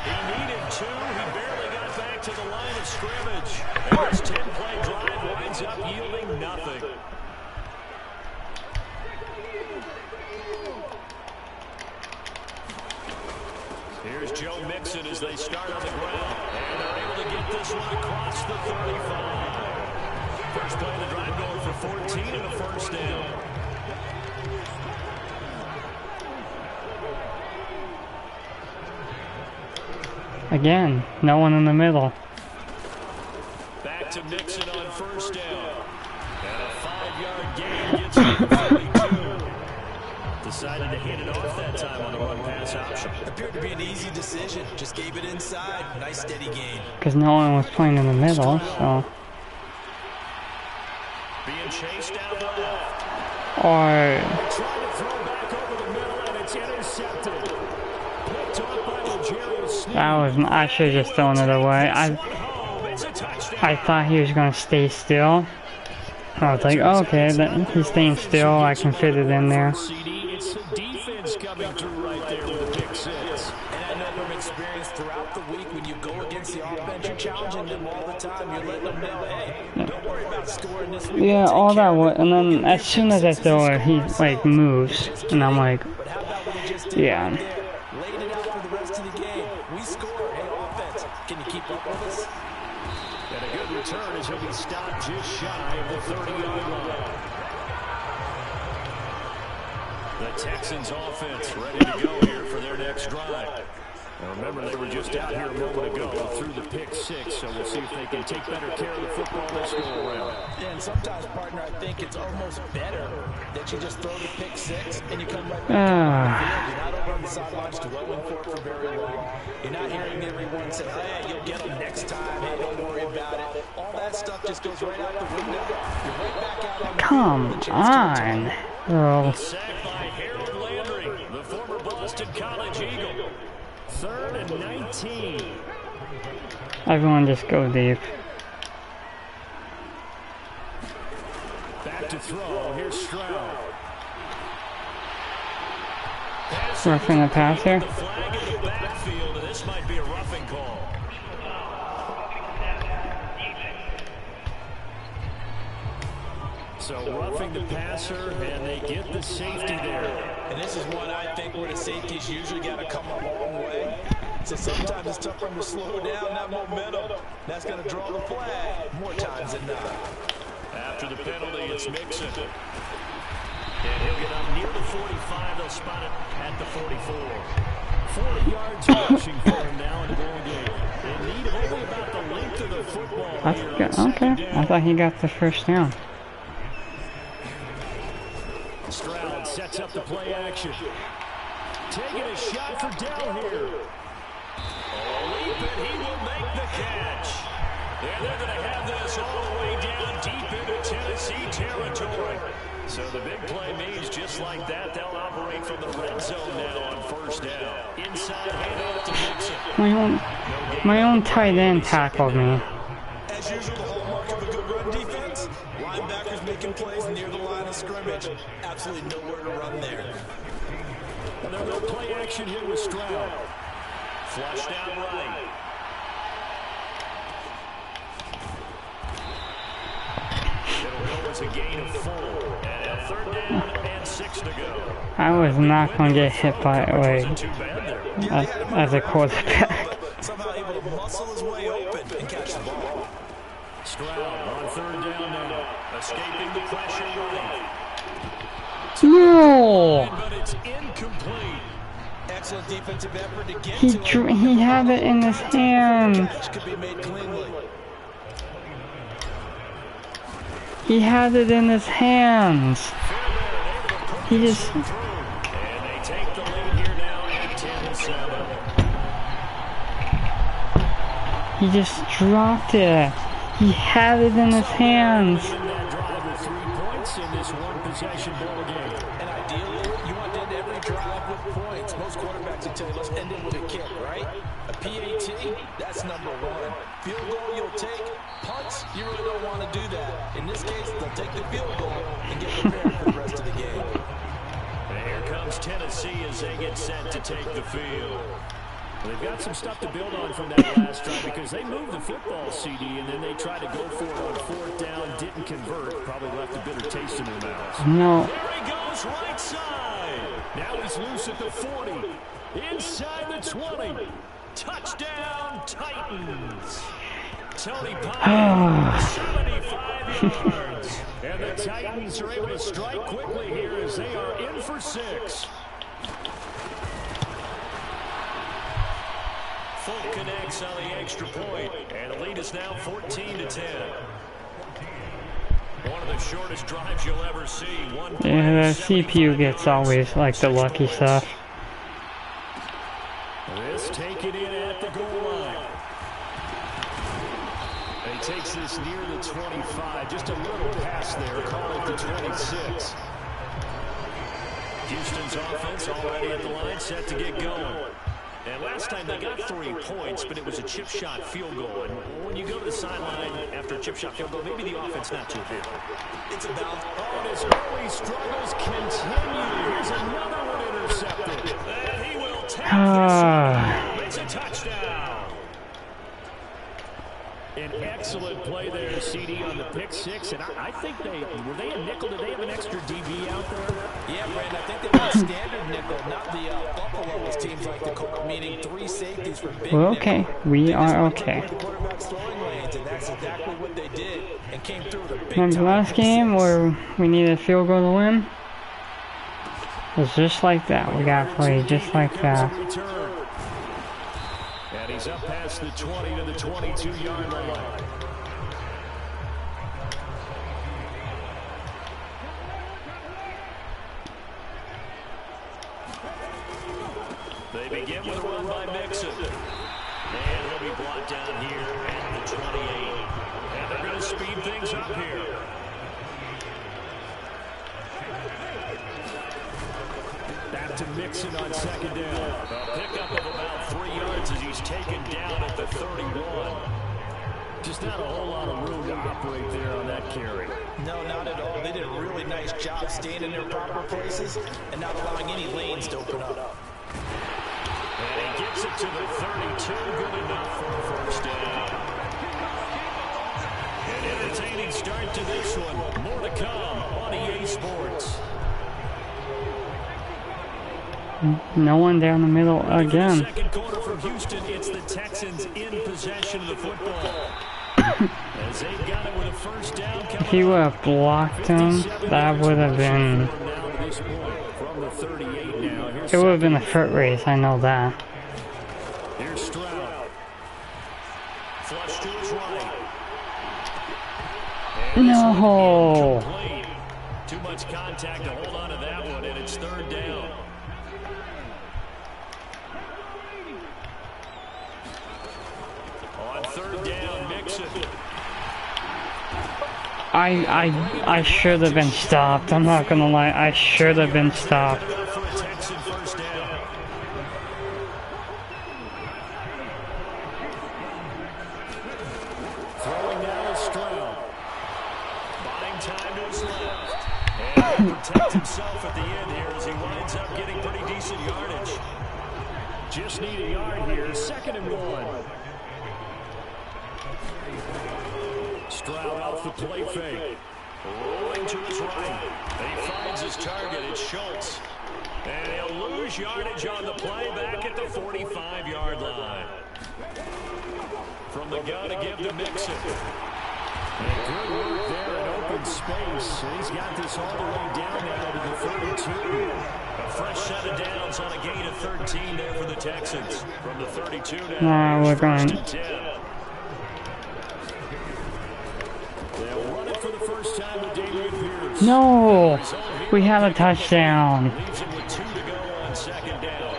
Speaker 6: He needed 2. He barely got back to the line of scrimmage. And this 10-play drive winds up yielding nothing. First play of the drive going for 14 and a first down.
Speaker 1: Again, no one in the middle.
Speaker 6: Back to Mixon on first down. And a 5-yard gain gets him to 42. Decided to hand it off that time on the run-pass option. Appeared to be an easy decision. Just gave it inside. Nice steady gain.
Speaker 1: Because no one was playing in the middle, so.
Speaker 6: Being chased down left.
Speaker 1: Or.
Speaker 6: Trying to throw back over the middle, and it's intercepted. Picked off by Rogerio Sneed.
Speaker 1: I should have just thrown it away. I thought he was going to stay still. I was like, oh, okay, he's staying still. I can fit it in there.
Speaker 6: It's the defense coming through right there with a pick six. And I know from experience throughout the week when you go against the offense, you're challenging them all the time. You're letting them know, hey, don't worry about scoring this week.
Speaker 1: Yeah, all that was, and then as soon as I throw it, he like moves, and I'm like, yeah.
Speaker 6: Laid it out for the rest of the game. We score. Hey, offense, can you keep up with us? And a good return as he'll be stopped just shy of the 30-yard line. The Texans offense ready to go here for their next drive. Now remember, they were just out here a moment ago through the pick six, so we'll see if they can take better care of the football this go around. Yeah, and sometimes, partner, I think it's almost better that you just throw the pick six and you come right back. You're not over on the sidelines dwelling for it for very long. You're not hearing everyone say, hey, you'll get them next time. Hey, don't worry about it. All that stuff just goes right out the window. You're right back out on the
Speaker 1: Come on. Oh.
Speaker 6: Sacked by Harold Landry, the former Boston College Eagle. 3rd and 19.
Speaker 1: Everyone just go deep.
Speaker 6: Back to throw. Here's Stroud.
Speaker 1: Roughing the passer.
Speaker 6: The flag in the backfield, and this might be a roughing call. So roughing the passer, and they get the safety there. And this is one I think where the safety's usually got to come a long way. So sometimes it's tough for them to slow down that momentum. That's going to draw the flag more times than not. After the penalty, it's Mixon. And he'll get up near the 45. They'll spot it at the 44. 40 yards rushing for him now in the ball game. In need of only about the length of the football.
Speaker 1: Okay, I thought he got the first down.
Speaker 6: Stroud sets up the play action. Taking a shot for down here. Leap and he will make the catch. And they're going to have this all the way down deep into Tennessee territory. So the big play means just like that, they'll operate from the red zone now on first down. Inside handoff to Mixon.
Speaker 1: My own tight end tackled me.
Speaker 6: As usual, the hallmark of a good run defense. Linebackers making plays near the line of scrimmage. Absolutely nowhere to run there. And there's no play action here with Stroud. Flush down right. It'll go as a gain of 4. And a 3rd down and 6 to go.
Speaker 1: I was not going to get hit by as a quarterback.
Speaker 6: Somehow able to muscle his way open and catch the ball. Stroud on 3rd down now. Escaping the pressure right.
Speaker 1: No!
Speaker 6: But it's incomplete. Excellent defensive effort to get
Speaker 1: He had it in his hand.
Speaker 6: could be made cleanly.
Speaker 1: He had it in his hands. He just...
Speaker 6: And they take the lead here now at 10-7.
Speaker 1: He just dropped it. He had it in his hands.
Speaker 6: That drive with 3 points in this one-possession ball game. And ideally, you want to end every drive with points. Most quarterbacks will tell you, let's end it with a kick, right? A PAT, that's number 1. Field goal you'll take. Punts, you really don't want to do that. In this case, they'll take the field goal and get prepared for the rest of the game. And here comes Tennessee as they get set to take the field. They've got some stuff to build on from that last drive because they moved the football, CD, and then they tried to go for it on 4th down, didn't convert, probably left a bitter taste in their mouths.
Speaker 1: No.
Speaker 6: There he goes, right side. Now he's loose at the 40, inside the 20. Touchdown, Titans. Tony Pollard, 75 yards. for 6. Full connects on the extra point, and the lead is now 14-10. One of the shortest drives you'll ever see.
Speaker 1: Yeah, the CPU gets always like the lucky stuff.
Speaker 6: This taken in at the goal line. And he takes this near the 25. Just a little pass there. Call it the 26. Houston's offense already at the line, set to get going. And last time they got 3 points, but it was a chip shot field goal. And when you go to the sideline after a chip shot field goal, maybe the offense not too happy.
Speaker 3: It's about...
Speaker 6: Oh, and his early struggles continue. Here's another one intercepted. And he will take this. It's a touchdown. An excellent play there, CD, on the pick 6. And I think were they a nickel? Did they have an extra DB out there?
Speaker 3: Yeah, Brandon, I think they were a standard nickel, not the Buffalo as teams like to call it, meaning 3 safeties for big.
Speaker 1: We're okay. We are okay.
Speaker 3: The quarterback's throwing lanes, and that's exactly what they did, and came through with a big
Speaker 1: Remember the last game where we needed a field goal to win? It was just like that. We got played just like that.
Speaker 6: And he's up past the 20 to the 22-yard line. They begin with a run by Mixon. And he'll be brought down here at the 28. And they're going to speed things up here. Back to Mixon on second down. A pickup of about 3 yards as he's taken down at the 31. Just not a whole lot of room to operate there on that carry.
Speaker 3: No, not at all. They did a really nice job staying in their proper places and not allowing any lanes to open up.
Speaker 6: And he gets it to the 32. Good enough for a first down. An entertaining start to this one. More to come on EA Sports.
Speaker 1: No one down the middle again.
Speaker 6: Second quarter from Houston, it's the Texans in possession of the football. As they've got it with a first down.
Speaker 1: If he would have blocked him, that would have been... It would have been a foot race, I know that.
Speaker 6: Here's Stroud. Flush to his right.
Speaker 1: No!
Speaker 6: Too much contact to hold on to that one, and it's third down. On third down, Mixon.
Speaker 1: I should have been stopped. I'm not gonna lie. I should have been stopped.
Speaker 6: For a Texan first down. Throwing now is Stroud. Buying time to his left. And he'll protect himself at the end here as he winds up getting pretty decent yardage. Just need a yard here. 2nd and 1. Stroud off the play fake. Rolling to his right. He finds his target. It's Schultz. And he'll lose yardage on the play back at the 45-yard line. From the gun to give to Mixon. And good work there in open space. He's got this all the way down now to the 32. A fresh set of downs on a gain of 13 there for the Texans. From the 32 now.
Speaker 1: We're going.
Speaker 6: They'll run it for the first time with Dameon Pierce.
Speaker 1: No! We have a touchdown.
Speaker 6: Leaves him with 2 to go on 2nd down.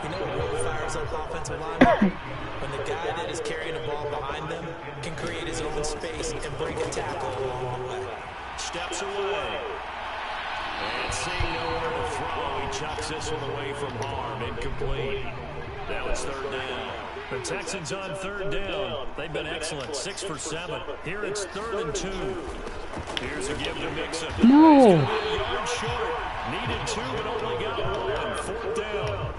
Speaker 3: You know what really fires up offensive line? When the guy that is carrying the ball behind them can create his own space and break a tackle along the way.
Speaker 6: Steps away. And seeing nowhere to throw, he chucks this one away from harm. Incomplete. Now it's third down. The Texans on third down. They've been excellent. 6 for 7. Here it's 3rd and 2. Here's a give to Mixon.
Speaker 1: No.
Speaker 6: A yard short. Needed 2, but only got 1. 4th down.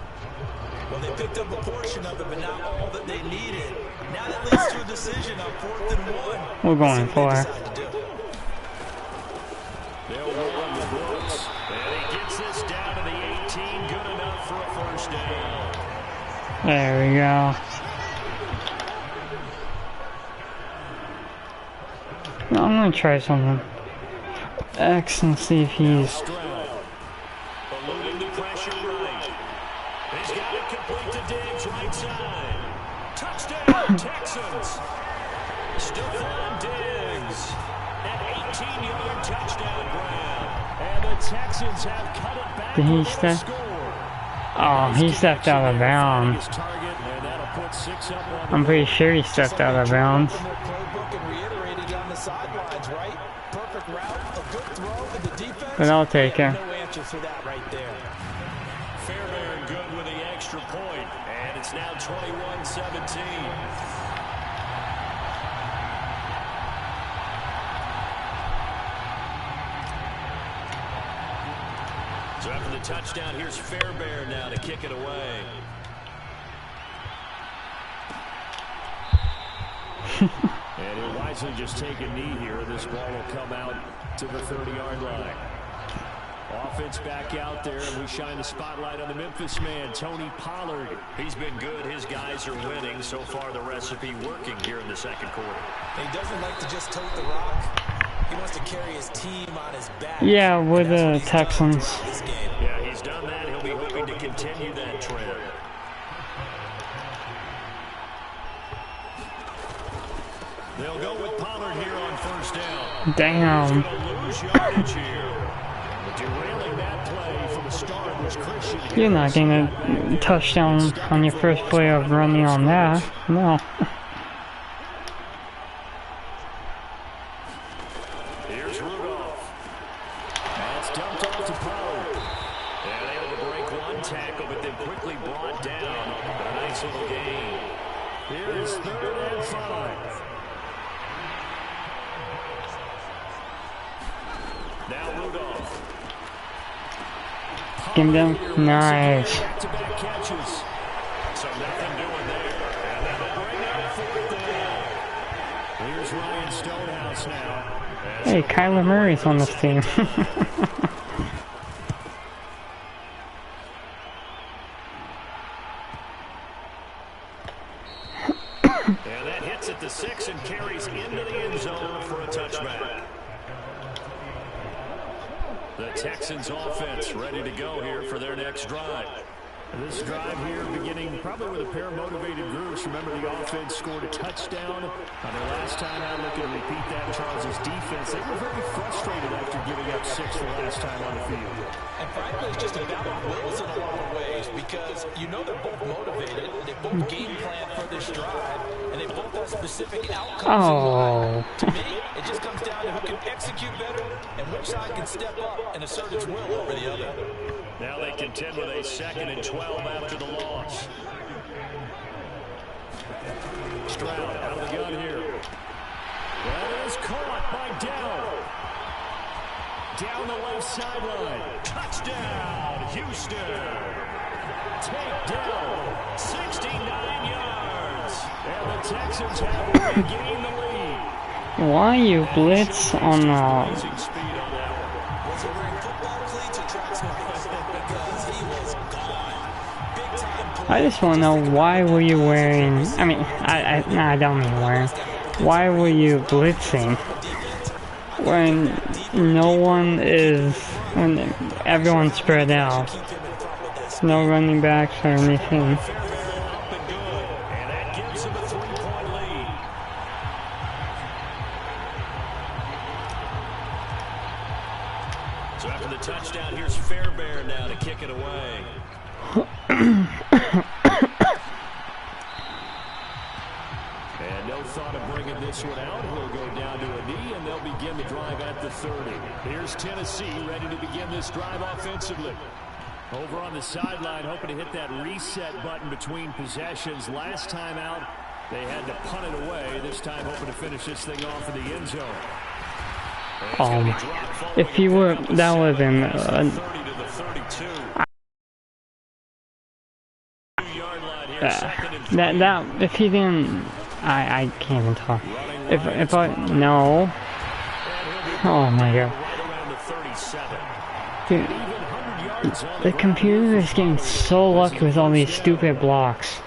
Speaker 3: Well, they picked up a portion of it, but not all that they needed. Now that leads to a decision on 4th and 1.
Speaker 1: We're going for it.
Speaker 6: They'll run the Brooks. And he gets this down to the 18. Good enough for a first down.
Speaker 1: There we go. I'm gonna try something. X and see if he's...
Speaker 6: goes right side. Touchdown, Texans. Stephon Diggs. An 18-yard touchdown grab. And the Texans have cut it back.
Speaker 1: Did he step? Oh, he stepped out of bounds. I'm pretty sure he stepped out of bounds. But I'll take it.
Speaker 6: Fairbairn good with the extra point, and it's now 21-17. So after the touchdown, here's Fairbairn now to kick it away. And he'll wisely just take a knee here. This ball will come out to the 30-yard line. Offense back out there, and we shine the spotlight on the Memphis man, Tony Pollard. He's been good. His guys are winning. So far, the recipe working here in the second quarter.
Speaker 3: He doesn't like to just tote the rock. He wants to carry his team on his back.
Speaker 1: Yeah, with the Texans.
Speaker 6: Yeah, he's done that. He'll be hoping to continue that trend. They'll go with Pollard here on first down.
Speaker 1: Damn.
Speaker 6: Lose yardage here. Derailing that play from the start was Christian.
Speaker 1: You're not getting a touchdown on your first play of running on that. No.
Speaker 6: Here's Rudolph. That's dumped off to Pollard. And able to break one tackle, but then quickly brought down. But a nice little gain. Here's 3rd and 5. Now Rudolph.
Speaker 1: Give them. Nice.
Speaker 6: Back-to-back catches. So nothing doing there. And that'll bring up 4th down. Here's Ryan Stonehouse now.
Speaker 1: Hey, Kyler Murray's on this team.
Speaker 6: And that hits at the 6 and carries into the end zone for a touchback. The Texans offense ready to go here for their next drive. This drive here beginning probably with a pair of motivated groups. Remember, the offense scored a touchdown on their last time out. Looking to repeat that. Charles' defense, they were very frustrated after giving up 6 the last time on the field.
Speaker 3: And frankly, it's just a battle of wills in a lot of ways, because you know they're both motivated, they both game plan for this drive, and they both have specific outcomes in mind. To me, it just comes down to who can execute better and which side can step up and assert its will over the other.
Speaker 6: Now they contend with a 2nd and 12 after the loss. Stroud out of the gun here. That is caught by Dow. Down the left sideline. Touchdown, Houston. Takedown, 69 yards. And the Texans have regained the lead.
Speaker 1: Why you blitz on
Speaker 6: Amazing speed on that one.
Speaker 3: Was he wearing football cleats or track sneakers? Because he was gone. Big time play.
Speaker 1: I just want to know, why were you wearing... I mean, I don't mean wearing. Why were you blitzing when no one is... when everyone's spread out? No running backs or anything.
Speaker 6: So after the touchdown, here's Fairbairn now to kick it away. And no thought of bringing this one out. He'll go down to a knee, and they'll begin the drive at the 30. Here's Tennessee ready to begin this drive offensively. Over on the sideline, hoping to hit that reset button between possessions. Last time out, they had to punt it away. This time, hoping to finish this thing off in the end zone.
Speaker 1: If you were, that would have been that if he didn't, I can't even talk. If I no, oh my god, dude, the computer is getting so lucky with all these stupid blocks.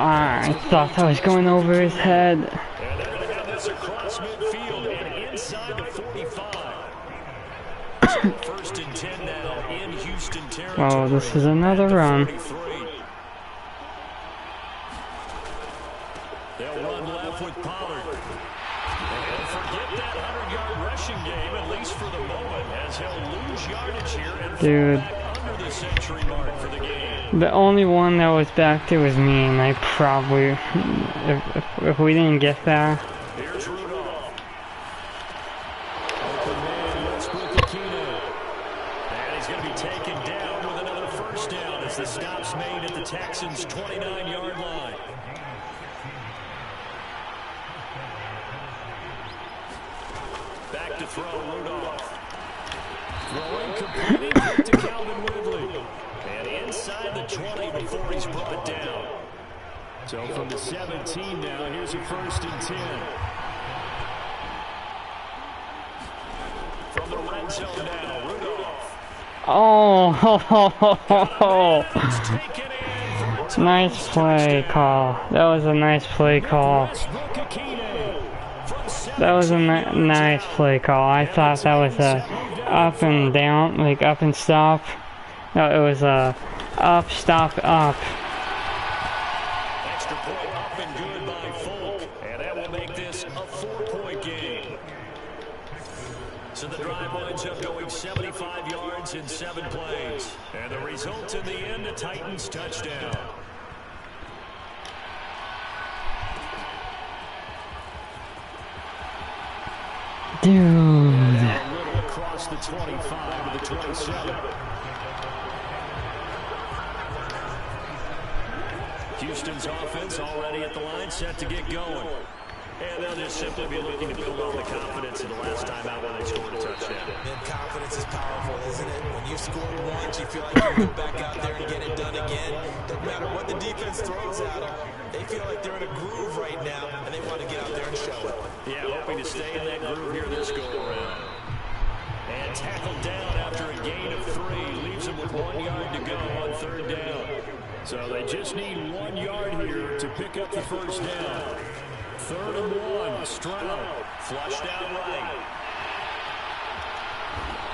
Speaker 1: I thought I was going over his head.
Speaker 6: And they're going to have this across midfield and inside the 45. So first and 10 now in Houston territory.
Speaker 1: Oh, this is another run.
Speaker 6: 43. They'll run left with Pollard. And forget that 100-yard rushing game, at least for the moment, as he'll lose yardage here and fall back under the century mark for the game.
Speaker 1: The only one that was back there was me, and I probably, if we didn't get that.
Speaker 6: Here's Rudolph. Open man, Westbrook Aquino. And he's going to be taken down with another first down as the stop's made at the Texans' 29-yard line. Back to throw, Rudolph. Throwing, completing to Calvin Ridley. And inside the 20 before he's brought down. So from the 17 now, here's a first and 10. From the red zone now, Rudolph.
Speaker 1: Oh, nice play call. That was a nice play call. That was a nice play call. I thought that was a up and down, like up and stop. No, it was a up, stop, up.
Speaker 6: Extra point up and good by Folk. And that will make this a 4-point game. So the drive winds up going 75 yards in 7 plays. And the result in the end, a Titans touchdown.
Speaker 1: Dude.
Speaker 6: A little across the 25 to the 27. Houston's offense already at the line, set to get going. And they'll just simply be looking to build on the confidence of the last time out when they scored a touchdown.
Speaker 3: And confidence is powerful, isn't it? When you score once, you feel like you can go back out there and get it done again. Doesn't matter what the defense throws at them. They feel like they're in a groove right now, and they want to get out there and show it.
Speaker 6: Yeah, hoping to stay in that groove here this go-around. And tackled down after a gain of 3. Leaves him with 1 yard to go on 3rd down. So they just need 1 yard here to pick up the first down. 3rd and 1. Stroud flushed out right.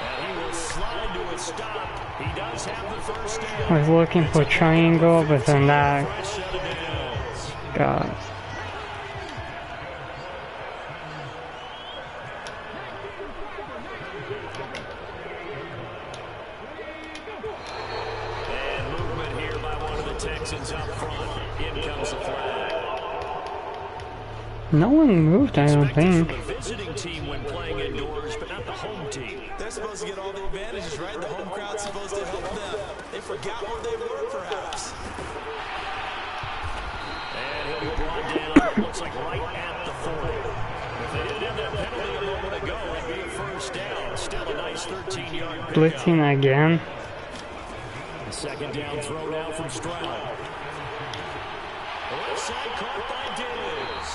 Speaker 6: And he will slide to a stop. He does have the first down.
Speaker 1: I was looking for triangle, but then that. God.
Speaker 6: Texans up front. In comes the flag.
Speaker 1: No one moved, I don't think.
Speaker 6: The visiting team when playing indoors, but not the home team.
Speaker 3: They're supposed to get all the advantages, right? The home crowd's supposed to help them. They forgot what they were, perhaps.
Speaker 6: And he'll be brought down, looks like right at the 40. If they didn't have that penalty a moment ago, it'd be a first down. Still a nice 13-yard pickup.
Speaker 1: Blitzing again.
Speaker 6: The 2nd down throw now from Stroud. The left side caught by Diggs.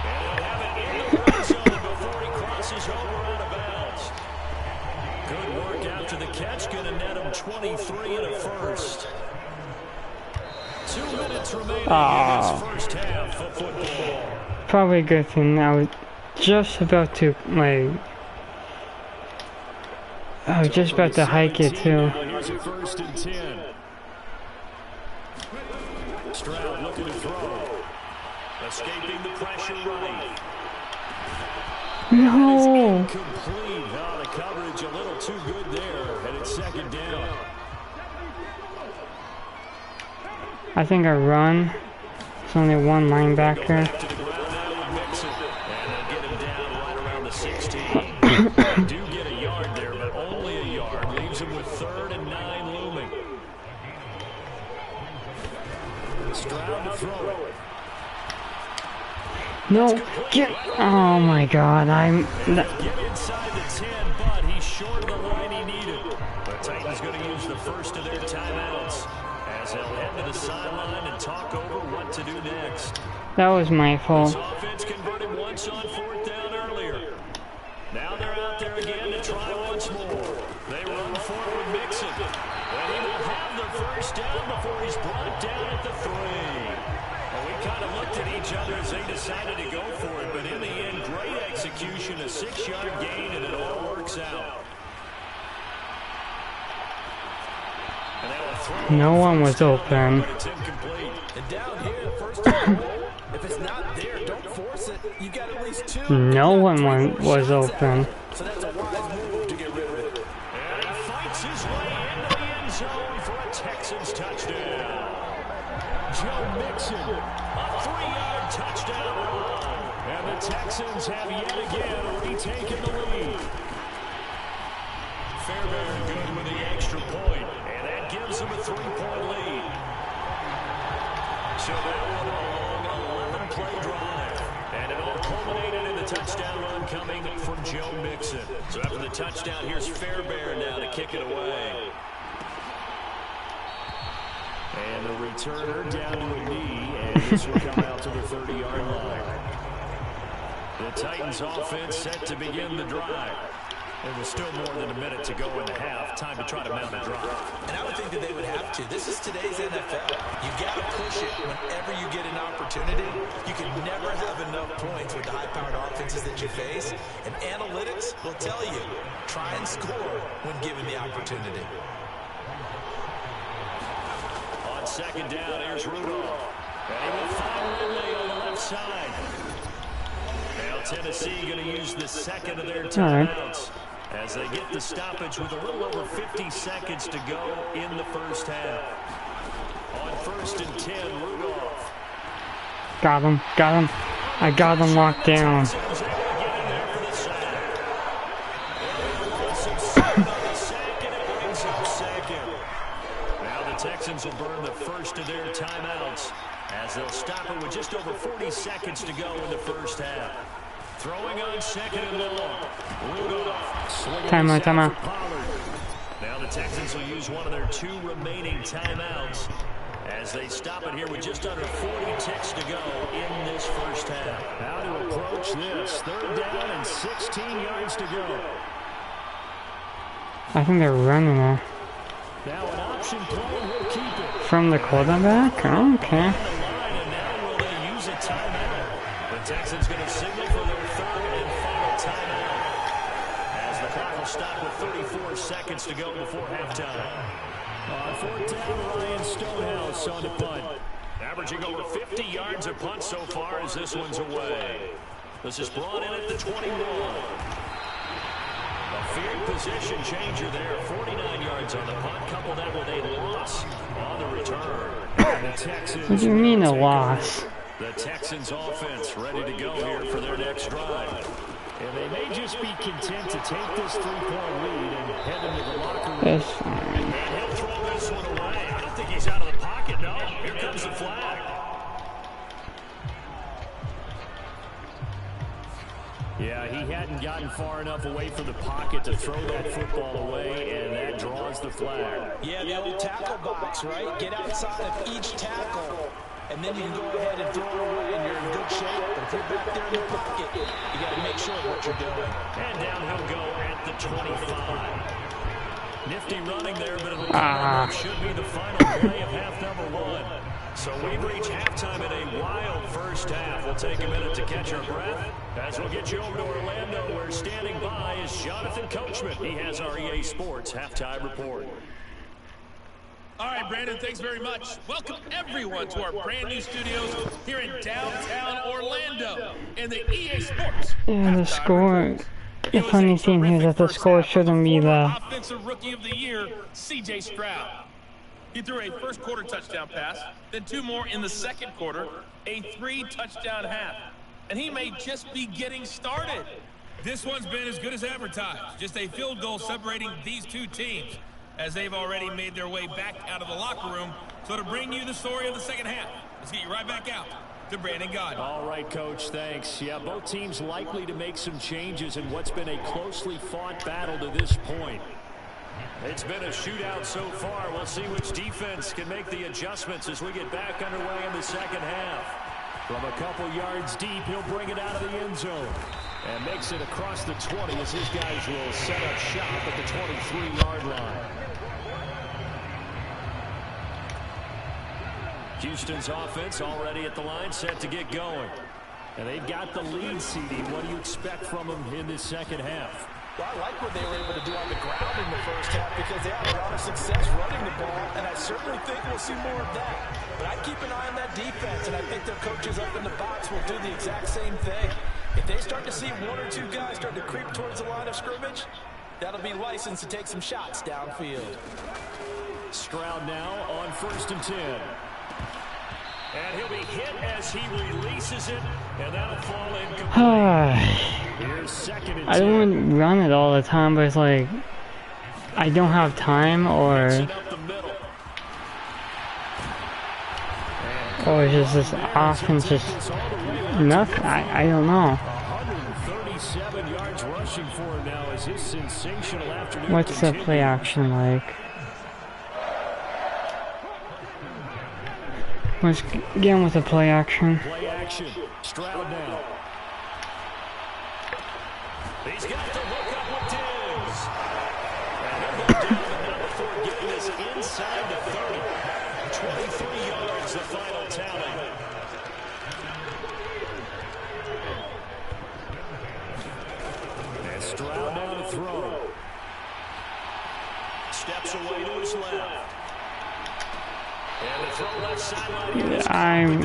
Speaker 6: And he'll have it in the red zone before he crosses over out of bounds. Good work after the catch. Going to net him 23 and a first. 2 minutes remaining in this first half of football.
Speaker 1: Probably a good thing. I was just about to, like... I was just about to hike it too.
Speaker 6: Here's a 1st and 10. Stroud looking to throw. Escaping the pressure right.
Speaker 1: No.
Speaker 6: Complete. Oh, the coverage a little too good there, and it's 2nd down.
Speaker 1: I think I run. There's only one linebacker.
Speaker 6: Back to the ground now with Mixon. And they'll get him down right around the 16. Do get a yard there, but only a yard. Leaves him with 3rd and 9 looming. Stroud to throw it.
Speaker 1: No, get. Oh my God, I'm.
Speaker 6: Get inside the 10, but he's short of the line he needed. The Titans going to use the first of their timeouts as they'll head to the sideline and talk over what to do next.
Speaker 1: That was my fault.
Speaker 6: This offense converted once on 4th down earlier. Now they're out there again to try once more. They run forward Mixon. And he will have the first down before he's brought down at the 3. And we kind of looked at each other as they decided to go for it, but in the end, great execution, a 6-yard gain, and it all works out.
Speaker 1: No one was open.
Speaker 3: But it's incomplete. And down here, first and goal, if it's not there, don't force it. You got at least 2.
Speaker 1: No one was open.
Speaker 3: So that's a wise move to get rid of it.
Speaker 6: And he fights his way into the end zone for a Texans touchdown. Joe Mixon, a 3-yard touchdown run. And the Texans have yet again retaken the lead. Fairbairn good with the extra point, and that gives them a 3-point lead. So that one a long 11-play drive, and it all culminated in the touchdown run coming from Joe Mixon. So after the touchdown, here's Fairbairn now to kick it away. And the returner down to a knee, and this will come out to the 30-yard line. The Titans offense set to begin the drive. There was still more than a minute to go in the half. Time to try to mount a drive.
Speaker 3: And I would think that they would have to. This is today's NFL. You got to push it whenever you get an opportunity. You can never have enough points with the high-powered offenses that you face. And analytics will tell you, try and score when given the opportunity.
Speaker 6: On second down, here's Rudolph. And he will fire Ridley on the left side. Now Tennessee going to use the second of their timeouts as they get the stoppage with a little over 50 seconds to go in the first half. On 1st and 10, Rudolph.
Speaker 1: Got him. I got him locked down. Now the Texans will burn the first of their timeouts as they'll stop it with just over 40 seconds to go in the first half. Throwing on second and long. Rudolph. Timeout.
Speaker 6: Now the Texans will use one of their 2 remaining timeouts as they stop it here with just under 40 ticks to go in this first half. How to approach this. 3rd down and 16 yards to go.
Speaker 1: I think they're running there.
Speaker 6: Now an option play will keep it.
Speaker 1: From the quarterback? Oh, okay.
Speaker 6: And now will they use a timeout? The Texans going to signal for their 3rd and final timeout as the clock will stop with 34 seconds to go before halftime. On 4th down, Ryan Stonehouse on the punt. Averaging over 50 yards a punt so far as this one's away. This is brought in at the 21. A field position changer there. 49 yards on the punt. Couple that with a loss on the return. And the Texans.
Speaker 1: What do you mean a loss?
Speaker 6: The Texans offense ready to go here for their next drive. And they may just be content to take this 3-point lead and head into the locker room.
Speaker 1: That's
Speaker 6: And
Speaker 1: fine.
Speaker 6: he'll throw this one away. I don't think he's out of the pocket, no. Here comes the flag. Yeah, he hadn't gotten far enough away from the pocket to throw that football away, and that draws the flag.
Speaker 3: Yeah, the old tackle box, right? Get outside of each tackle, and then you can go ahead and throw it away, and you're in good shape. But if you're back there in the pocket, you got to make sure what you're doing.
Speaker 6: And down he'll go at the 25. Nifty running there, but it should be the final play of half number 1. So we've reached halftime in a wild first half. We'll take a minute to catch our breath as we'll get you over to Orlando, where standing by is Jonathan Coachman. He has our EA Sports halftime report.
Speaker 4: All right, Brandon, thanks very much. Welcome, everyone, to our brand new studios here in downtown Orlando in the EA Sports.
Speaker 1: Yeah, the score. The funny thing here is that the score shouldn't be the
Speaker 4: Offensive Rookie of the Year, C.J. Stroud. He threw a first-quarter touchdown pass, then 2 more in the second quarter, a 3-touchdown half. And he may just be getting started. This one's been as good as advertised. Just a field goal separating these 2 teams, as they've already made their way back out of the locker room. So to bring you the story of the second half, let's get you right back out to Brandon Gaudin.
Speaker 6: All right, Coach, thanks. Yeah, both teams likely to make some changes in what's been a closely fought battle to this point. It's been a shootout so far. We'll see which defense can make the adjustments as we get back underway in the second half. From a couple yards deep, he'll bring it out of the end zone. And makes it across the 20 as his guys will set up shop at the 23-yard line. Houston's offense already at the line, set to get going. And they've got the lead seeding. What do you expect from them in this second half?
Speaker 3: Well, I like what they were able to do on the ground in the first half because they had a lot of success running the ball, and I certainly think we'll see more of that. But I'd keep an eye on that defense, and I think their coaches up in the box will do the exact same thing. If they start to see one or two guys start to creep towards the line of scrimmage, that'll be licensed to take some shots downfield.
Speaker 6: Stroud now on 1st and 10. And he'll be hit as he releases it, and that'll fall incomplete. Here's 2nd and 10.
Speaker 1: I don't want to run it all the time, but it's like I don't have time, or it's just this offense just nothing. I don't know.
Speaker 6: 137 yards rushing for him now as his sensational afternoon
Speaker 1: What's the
Speaker 6: continues.
Speaker 1: play action like? Let's get on with the play action.
Speaker 6: Play action. Stroud now. He's got to hook up with Diggs. And he'll go down the middle before getting this inside the 30. 23 yards, the final tally. And Stroud now to throw. Steps away to his left. And the throw left sideline.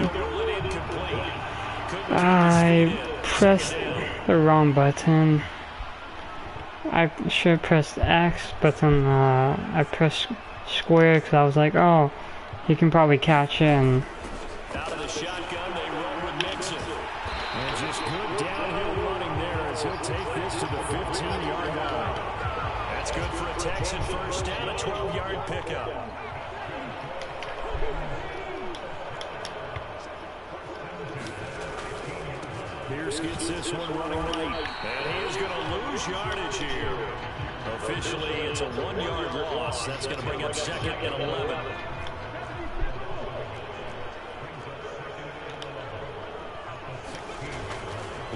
Speaker 1: I pressed the wrong button. I should have pressed X, but then I pressed square because I was like, oh, he can probably catch it. And
Speaker 6: out of the shotgun, they run with Mixon. And just good downhill running there as he'll take this to the 15-yard line. That's good for a Texan first down, a 12-yard pickup. Pierce gets this one running right. And he is going to lose yardage here. Officially, it's a 1-yard loss. That's going to bring up 2nd and 11.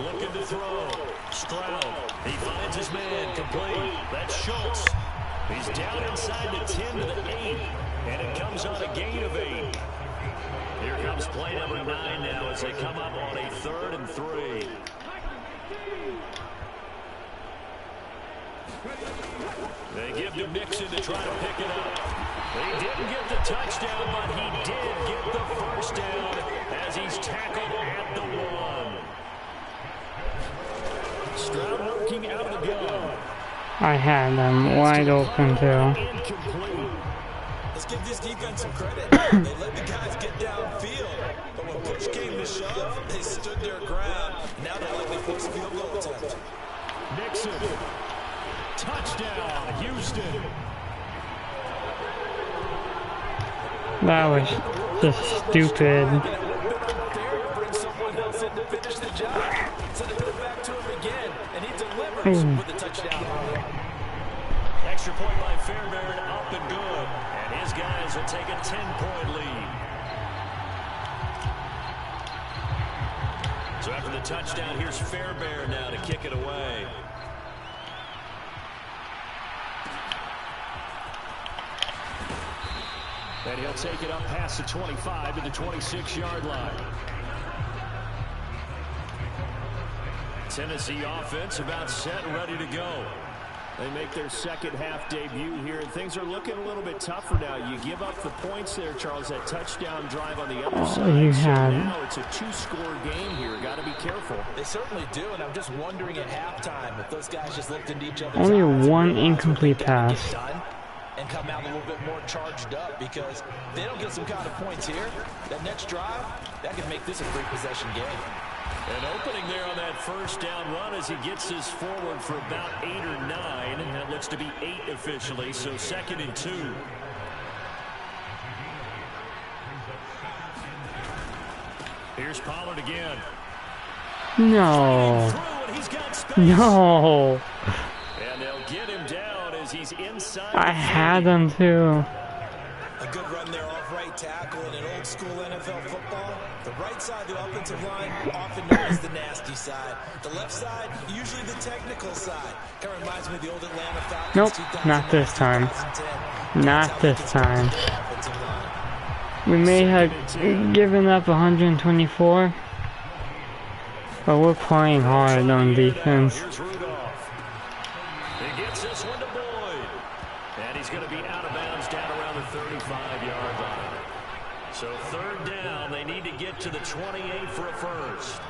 Speaker 6: Looking to throw. Stroud. He finds his man complete. That's Schultz. He's down inside the 10 to the 8. And it comes on a gain of 8. Here comes play number 9 now as they come up on a 3rd and 3. They give to Mixon to try to pick it up. They didn't get the touchdown, but he did get the first down as he's tackled at the 1. Stroud working out of the gun.
Speaker 1: I had them wide open too.
Speaker 6: Incomplete.
Speaker 3: Let's give this defense some credit. They let the guys get downfield, but when push came to shove, they stood their ground. Now they're likely to force a field goal attempt.
Speaker 6: Nixon. Touchdown, Houston.
Speaker 1: That was just stupid.
Speaker 3: Bring someone else in to finish the job. So they go back to him again, and he delivers with a touchdown.
Speaker 6: Extra point by Fairbairn, up and good. And his guys will take a 10-point lead. So after the touchdown, here's Fairbairn now to kick it away. And he'll take it up past the 25 to the 26-yard line. Tennessee offense about set and ready to go. They make their second half debut here, and things are looking a little bit tougher now. You give up the points there, Charles, that touchdown drive on the other side.
Speaker 1: You
Speaker 6: so
Speaker 1: had
Speaker 6: now it's a 2-score game here. Got to be careful.
Speaker 3: They certainly do, and I'm just wondering at halftime if those guys just looked into each other's
Speaker 1: Only
Speaker 3: eyes
Speaker 1: one
Speaker 3: and
Speaker 1: incomplete
Speaker 3: what they gotta
Speaker 1: pass.
Speaker 3: get done and come out a little bit more charged up, because if they don't get some kind of points here, that next drive, that could make this a 3-possession game.
Speaker 6: An opening there on that first down run as he gets this forward for about 8 or 9. And that looks to be 8 officially, so 2nd and 2. Here's Pollard again.
Speaker 1: No.
Speaker 6: And he's got space.
Speaker 1: No.
Speaker 6: And they'll get him down as he's inside.
Speaker 1: I had them too.
Speaker 3: A good run there off right tackle in an old school NFL football. The right side of the offensive line, often known as the nasty side. The left side, usually the technical side. Kind of reminds me of the old Atlanta Falcons.
Speaker 1: Nope, not this time.
Speaker 3: 2010.
Speaker 1: Not this time. We may have given up 124, but we're playing hard on defense.
Speaker 6: Here's Rudolph. He gets this one to Boyd. And he's going to be out of bounds down around the 35-yard line. So third down, they need to get to the 28 for a first.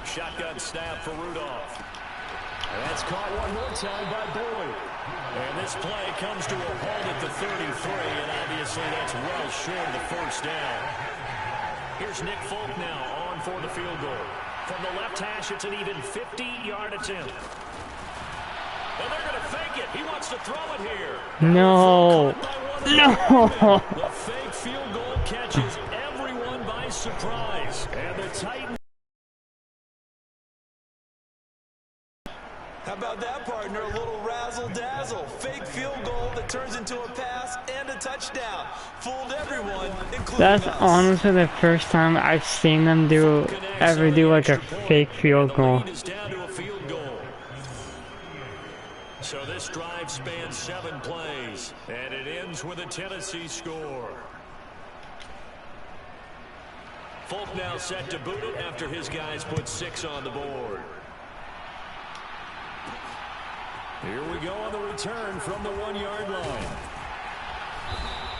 Speaker 6: Shotgun snap for Rudolph. And that's caught one more time by Boyd. And this play comes to a halt at the 33, and obviously that's well short of the first down. Here's Nick Folk now on for the field goal. From the left hash, it's an even 50-yard attempt. And they're going to fake it. He wants to throw it here.
Speaker 1: No. No.
Speaker 6: The fake field goal catches everyone by surprise. And the Titans.
Speaker 3: How about that, partner? A little razzle-dazzle. Fake field goal that turns into a pass and a touchdown. Fooled everyone, including
Speaker 1: That's
Speaker 3: us.
Speaker 1: honestly the first time I've seen them ever do like a fake field goal.
Speaker 6: The lead is down to a field goal. So this drive spans 7 plays, and it ends with a Tennessee score. Folk now set to boot it after his guys put 6 on the board. Here we go on the return from the 1-yard line.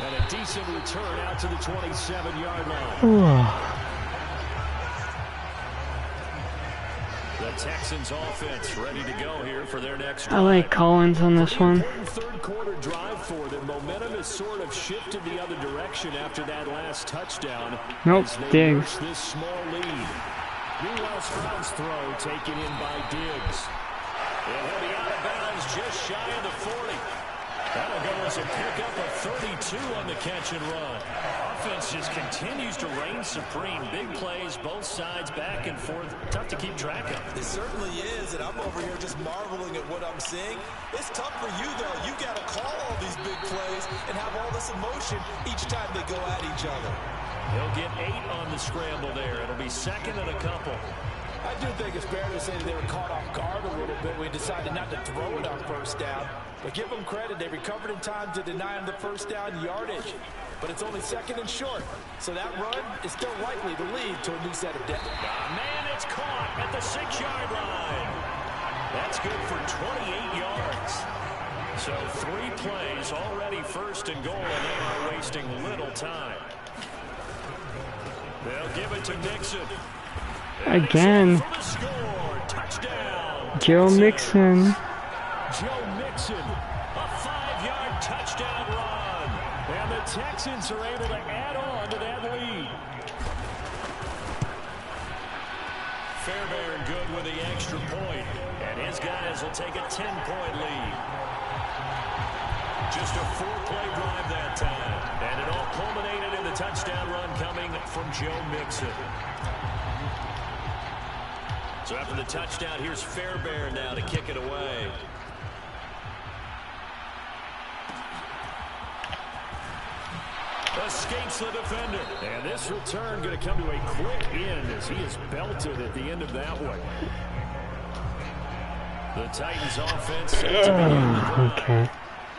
Speaker 6: And a decent return out to the 27-yard line. The Texans offense ready to go here for their next drive.
Speaker 1: I like Collins on this one.
Speaker 6: Third quarter drive for them. Momentum has sort of shifted the other direction after that last touchdown.
Speaker 1: Nope,
Speaker 6: as they
Speaker 1: Diggs.
Speaker 6: nurse this small lead. Meanwhile, Stroud's throw taken in by Diggs. And he'll be out of bounds just shy of the 40. That'll go as a pickup of 32 on the catch and run. Offense just continues to reign supreme. Big plays, both sides, back and forth. Tough to keep track of.
Speaker 3: It certainly is, and I'm over here just marveling at what I'm seeing. It's tough for you, though. You got to call all these big plays and have all this emotion each time they go at each other.
Speaker 6: He'll get 8 on the scramble there. It'll be second and a couple.
Speaker 7: I do think it's fair to say that they were caught off guard a little bit. We decided not to throw it on first down. But give them credit. They recovered in time to deny him the first down yardage. But it's only second and short. So that run is still likely to lead to a new set of depth.
Speaker 6: Man, it's caught at the 6-yard line. That's good for 28 yards. So 3 plays already first and goal, and they are wasting little time. They'll give it to Mixon.
Speaker 1: Again.
Speaker 6: Touchdown.
Speaker 1: Joe Mixon.
Speaker 6: Joe Mixon, a 5-yard touchdown run. And the Texans are able to add on to that lead. Fairbairn good with the extra point. And his guys will take a 10-point lead. Just a 4-play drive that time. And it all culminated in the touchdown run coming from Joe Mixon. So after the touchdown, here's Fairbairn now to kick it away. Escapes the defender. And this return going to come to a quick end as he is belted at the end of that one. The Titans offense set to begin.
Speaker 1: Okay.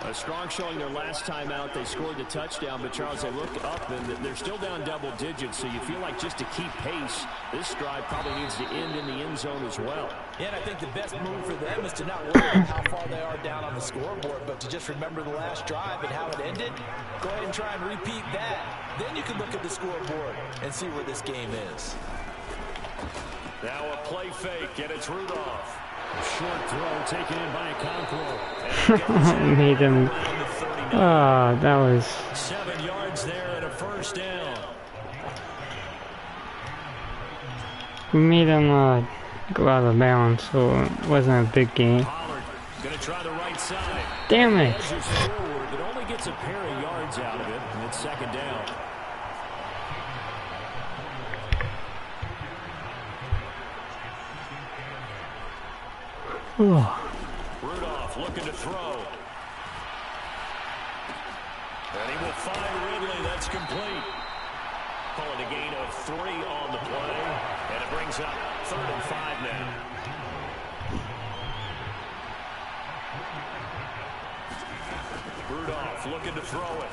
Speaker 8: A strong showing their last time out. They scored the touchdown, but Charles, they look up and they're still down double digits, so you feel like just to keep pace, this drive probably needs to end in the end zone as well.
Speaker 7: Yeah, and I think the best move for them is to not worry about how far they are down on the scoreboard, but to just remember the last drive and how it ended. Go ahead and try and repeat that. Then you can look at the scoreboard and see where this game is.
Speaker 6: Now a play fake, and it's Rudolph.
Speaker 7: Short throw taken in by Okonkwo.
Speaker 1: Made him. Oh, that was.
Speaker 6: 7 yards there and a first down.
Speaker 1: We made him go out of bounds, so it wasn't a big game.
Speaker 6: Pollard gonna try the right side.
Speaker 1: Damn it!
Speaker 6: Edges forward, but only gets a pair of yards out of it, and it's second down. Rudolph looking to throw. And he will find Ridley. That's complete. Calling a gain of 3 on the play. And it brings up 3rd and 5 now. Rudolph looking to throw it.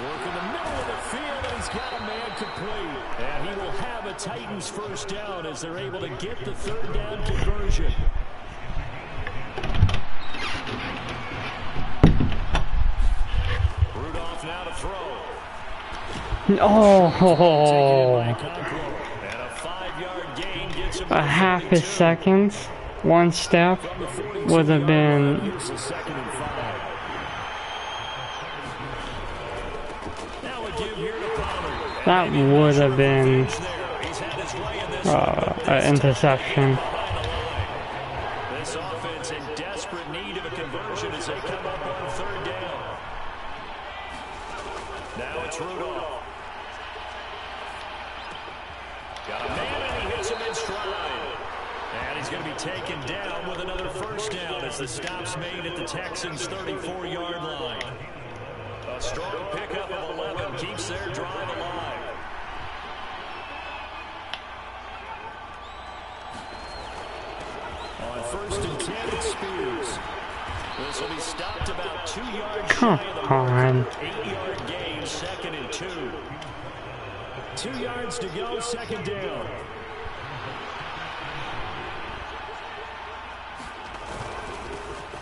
Speaker 6: Work in the middle of the field, and he's got a man complete. And he will have a Titans first down as they're able to get the third down conversion. Rudolph now to throw.
Speaker 1: Oh,
Speaker 6: And a 5-yard gain gets him
Speaker 1: a half a second, one step would have been.
Speaker 6: Here's the 2nd and 5. Now a give here to Pollard.
Speaker 1: That would have been an interception.
Speaker 6: This offense in desperate need of a conversion as they come up on 3rd down. Now it's Rudolph. Got a man and he hits him in stride. And he's going to be taken down with another first down as the stop's made at the Texans' 34-yard line. A strong pickup of 11 keeps their drive alive. On 1st and 10, it's Spears. This will be stopped about 2 yards
Speaker 1: Come
Speaker 6: shy of the
Speaker 1: on.
Speaker 6: 8-yard gain, 2nd and 2. 2 yards to go, 2nd down.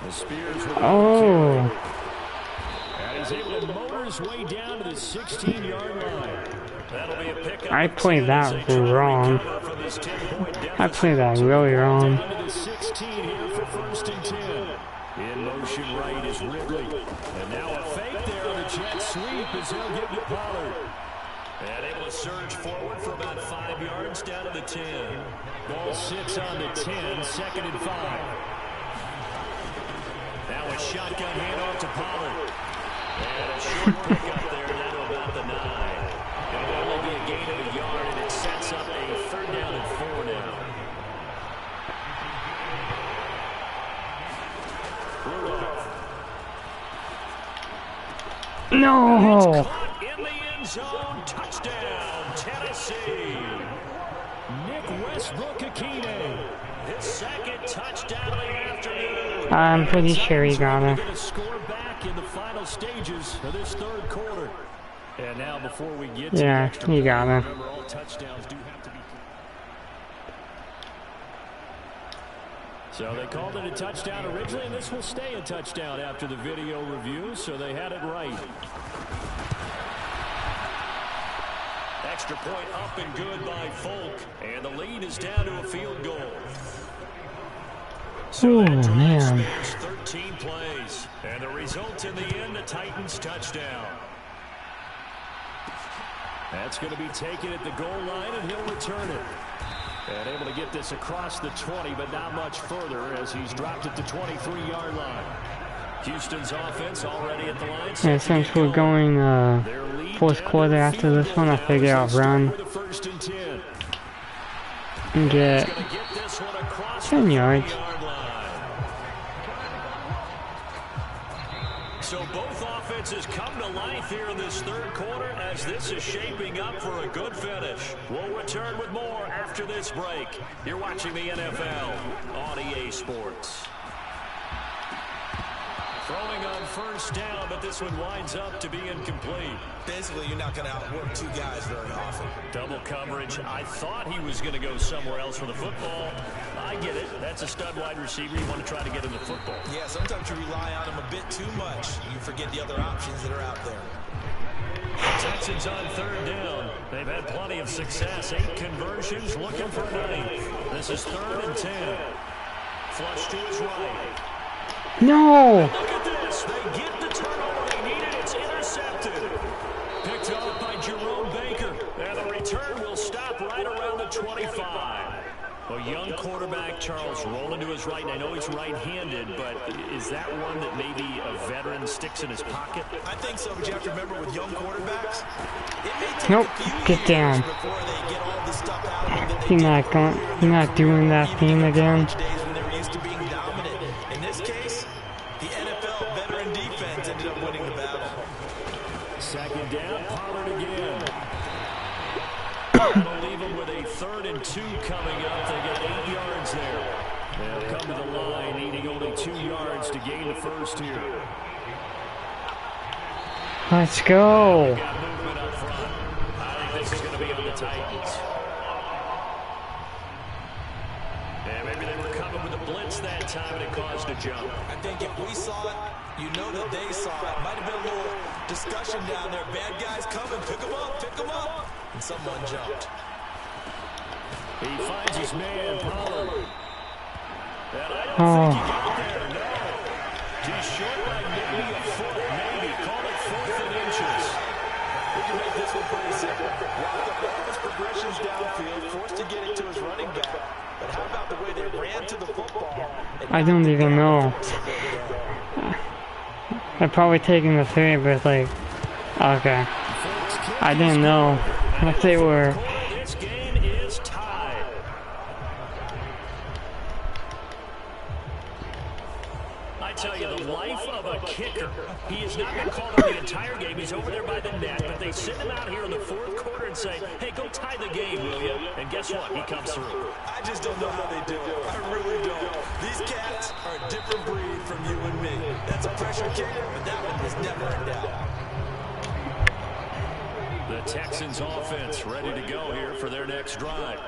Speaker 6: The Spears with
Speaker 1: Oh,
Speaker 6: and he's able to motor his way down to the 16-yard line. That'll be a pickup.
Speaker 1: I played that wrong. I played that really wrong.
Speaker 6: Down to the 16 here for 1st and 10. In motion right is Ridley. And now a fake there on the jet sweep as he'll get to Pollard. And able to surge forward for about 5 yards down to the 10. Ball sits on the 10, 2nd and 5. Now a shotgun handoff to Pollard. And a short pickup there down to about the 9. It'll only be a gain of a yard, and it sets up a 3rd down and 4 now. Rudolph.
Speaker 1: No.
Speaker 6: Caught in the end zone. Touchdown, Tennessee. Nick Westbrook-Akine. His 2nd touchdown of the afternoon.
Speaker 1: I'm pretty sure he got it.
Speaker 6: Going to score back in the final stages of this 3rd quarter. And now before we get to
Speaker 1: Yeah, he got it.
Speaker 6: remember all touchdowns do have to be. So they called it a touchdown originally, and this will stay a touchdown after the video review, so they had it right. Extra point up and good by Folk, and the lead is down to a field goal. So that drive
Speaker 1: man.
Speaker 6: spans 13 plays, and the result in the end, a Titans touchdown. That's going to be taken at the goal line, and he'll return it. And able to get this across the 20, but not much further as he's dropped at the 23-yard line. Houston's offense already at the line.
Speaker 1: Yeah, since we're going 4th quarter after this one, I figure I'll run and get 10 yards.
Speaker 6: So both offenses come to life here in this 3rd quarter as this is shaping up for a good finish. We'll return with more after this break. You're watching the NFL on EA Sports. Throwing on 1st down, but this one winds up to be incomplete.
Speaker 3: Basically, you're not going to outwork 2 guys very often.
Speaker 6: Double coverage. I thought he was going to go somewhere else for the football. I get it. That's a stud wide receiver. You want to try to get him the football.
Speaker 3: Yeah, sometimes you rely on him a bit too much. You forget the other options that are out there.
Speaker 6: Texans on 3rd down. They've had plenty of success. 8 conversions, looking for 9th. This is 3rd and 10. Flush to his right.
Speaker 1: No.
Speaker 6: Look at this. They get the turnover they needed. It's intercepted. Picked up by Jerome Baker. And the return will stop right around the 25. A young quarterback, Charles, rolling to his right. And I know he's right-handed, but is that one that maybe a veteran sticks in his pocket?
Speaker 3: I think so, but you have to remember with young quarterbacks, it may take
Speaker 1: Nope,
Speaker 3: a few
Speaker 1: get
Speaker 3: years
Speaker 1: down.
Speaker 3: before they get all the stuff out of them that they
Speaker 1: He's
Speaker 3: did
Speaker 1: not going. He's not doing that thing again.
Speaker 3: college days when they were used to being dominant. In this case, the NFL veteran defense ended up winning the battle.
Speaker 6: 2nd down, Pollard again. That'll leave them with a 3rd and 2 coming up. They get 8 yards there. They'll come to the line, needing only 2 yards to gain the first here.
Speaker 1: Let's go.
Speaker 6: Got movement up front. I think this is going to be on the Titans. Yeah, maybe they were coming with a blitz that time and it caused a jump.
Speaker 3: I think if we saw it, you know that they saw it. Might have been a little discussion down there. Bad guys coming. Pick them up. Pick them up. And someone jumped.
Speaker 6: He finds his man, Pollard. And I don't
Speaker 1: Oh.
Speaker 6: think he got there, no. He's short by maybe a foot, maybe. Call it 4th and inches.
Speaker 7: We can make this one pretty simple. While the ball was progressions downfield, forced to get it to his running back. But how about the way they ran to the football?
Speaker 1: I don't even know. They're probably taking the 3, but it's like, okay. I didn't know what they were.
Speaker 6: This game is tied. I tell you, the life of a kicker. He has not been called on the entire game. He's over there by the net, but they send him out here in the 4th quarter and say, hey, go tie the game, will you? And guess what? He comes through.
Speaker 3: I just don't know how they do it. I really don't. These cats are a different breed from you and me. That's a pressure kicker, but that one was never in doubt.
Speaker 6: The Texans offense ready to go here for their next drive.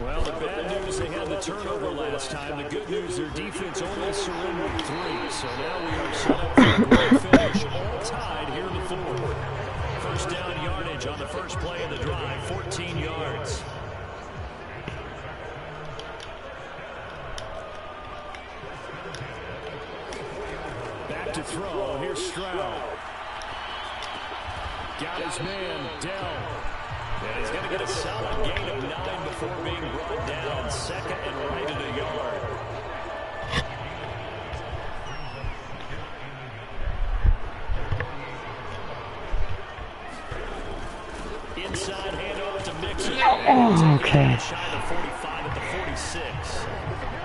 Speaker 6: Well, the bad news, they had the turnover last time. The good news, their defense only surrendered 3. So now we are set up for a great finish, all tied here in the 4th. First down yardage on the first play of the drive, 14 yards. Back to throw, here's Stroud. Got his man, Dell. And he's going to get a solid gain of 9 before being brought down. 2nd and right in the yard. Inside handoff to Mixon.
Speaker 1: Oh, okay.
Speaker 6: Shy of 45 at the 46.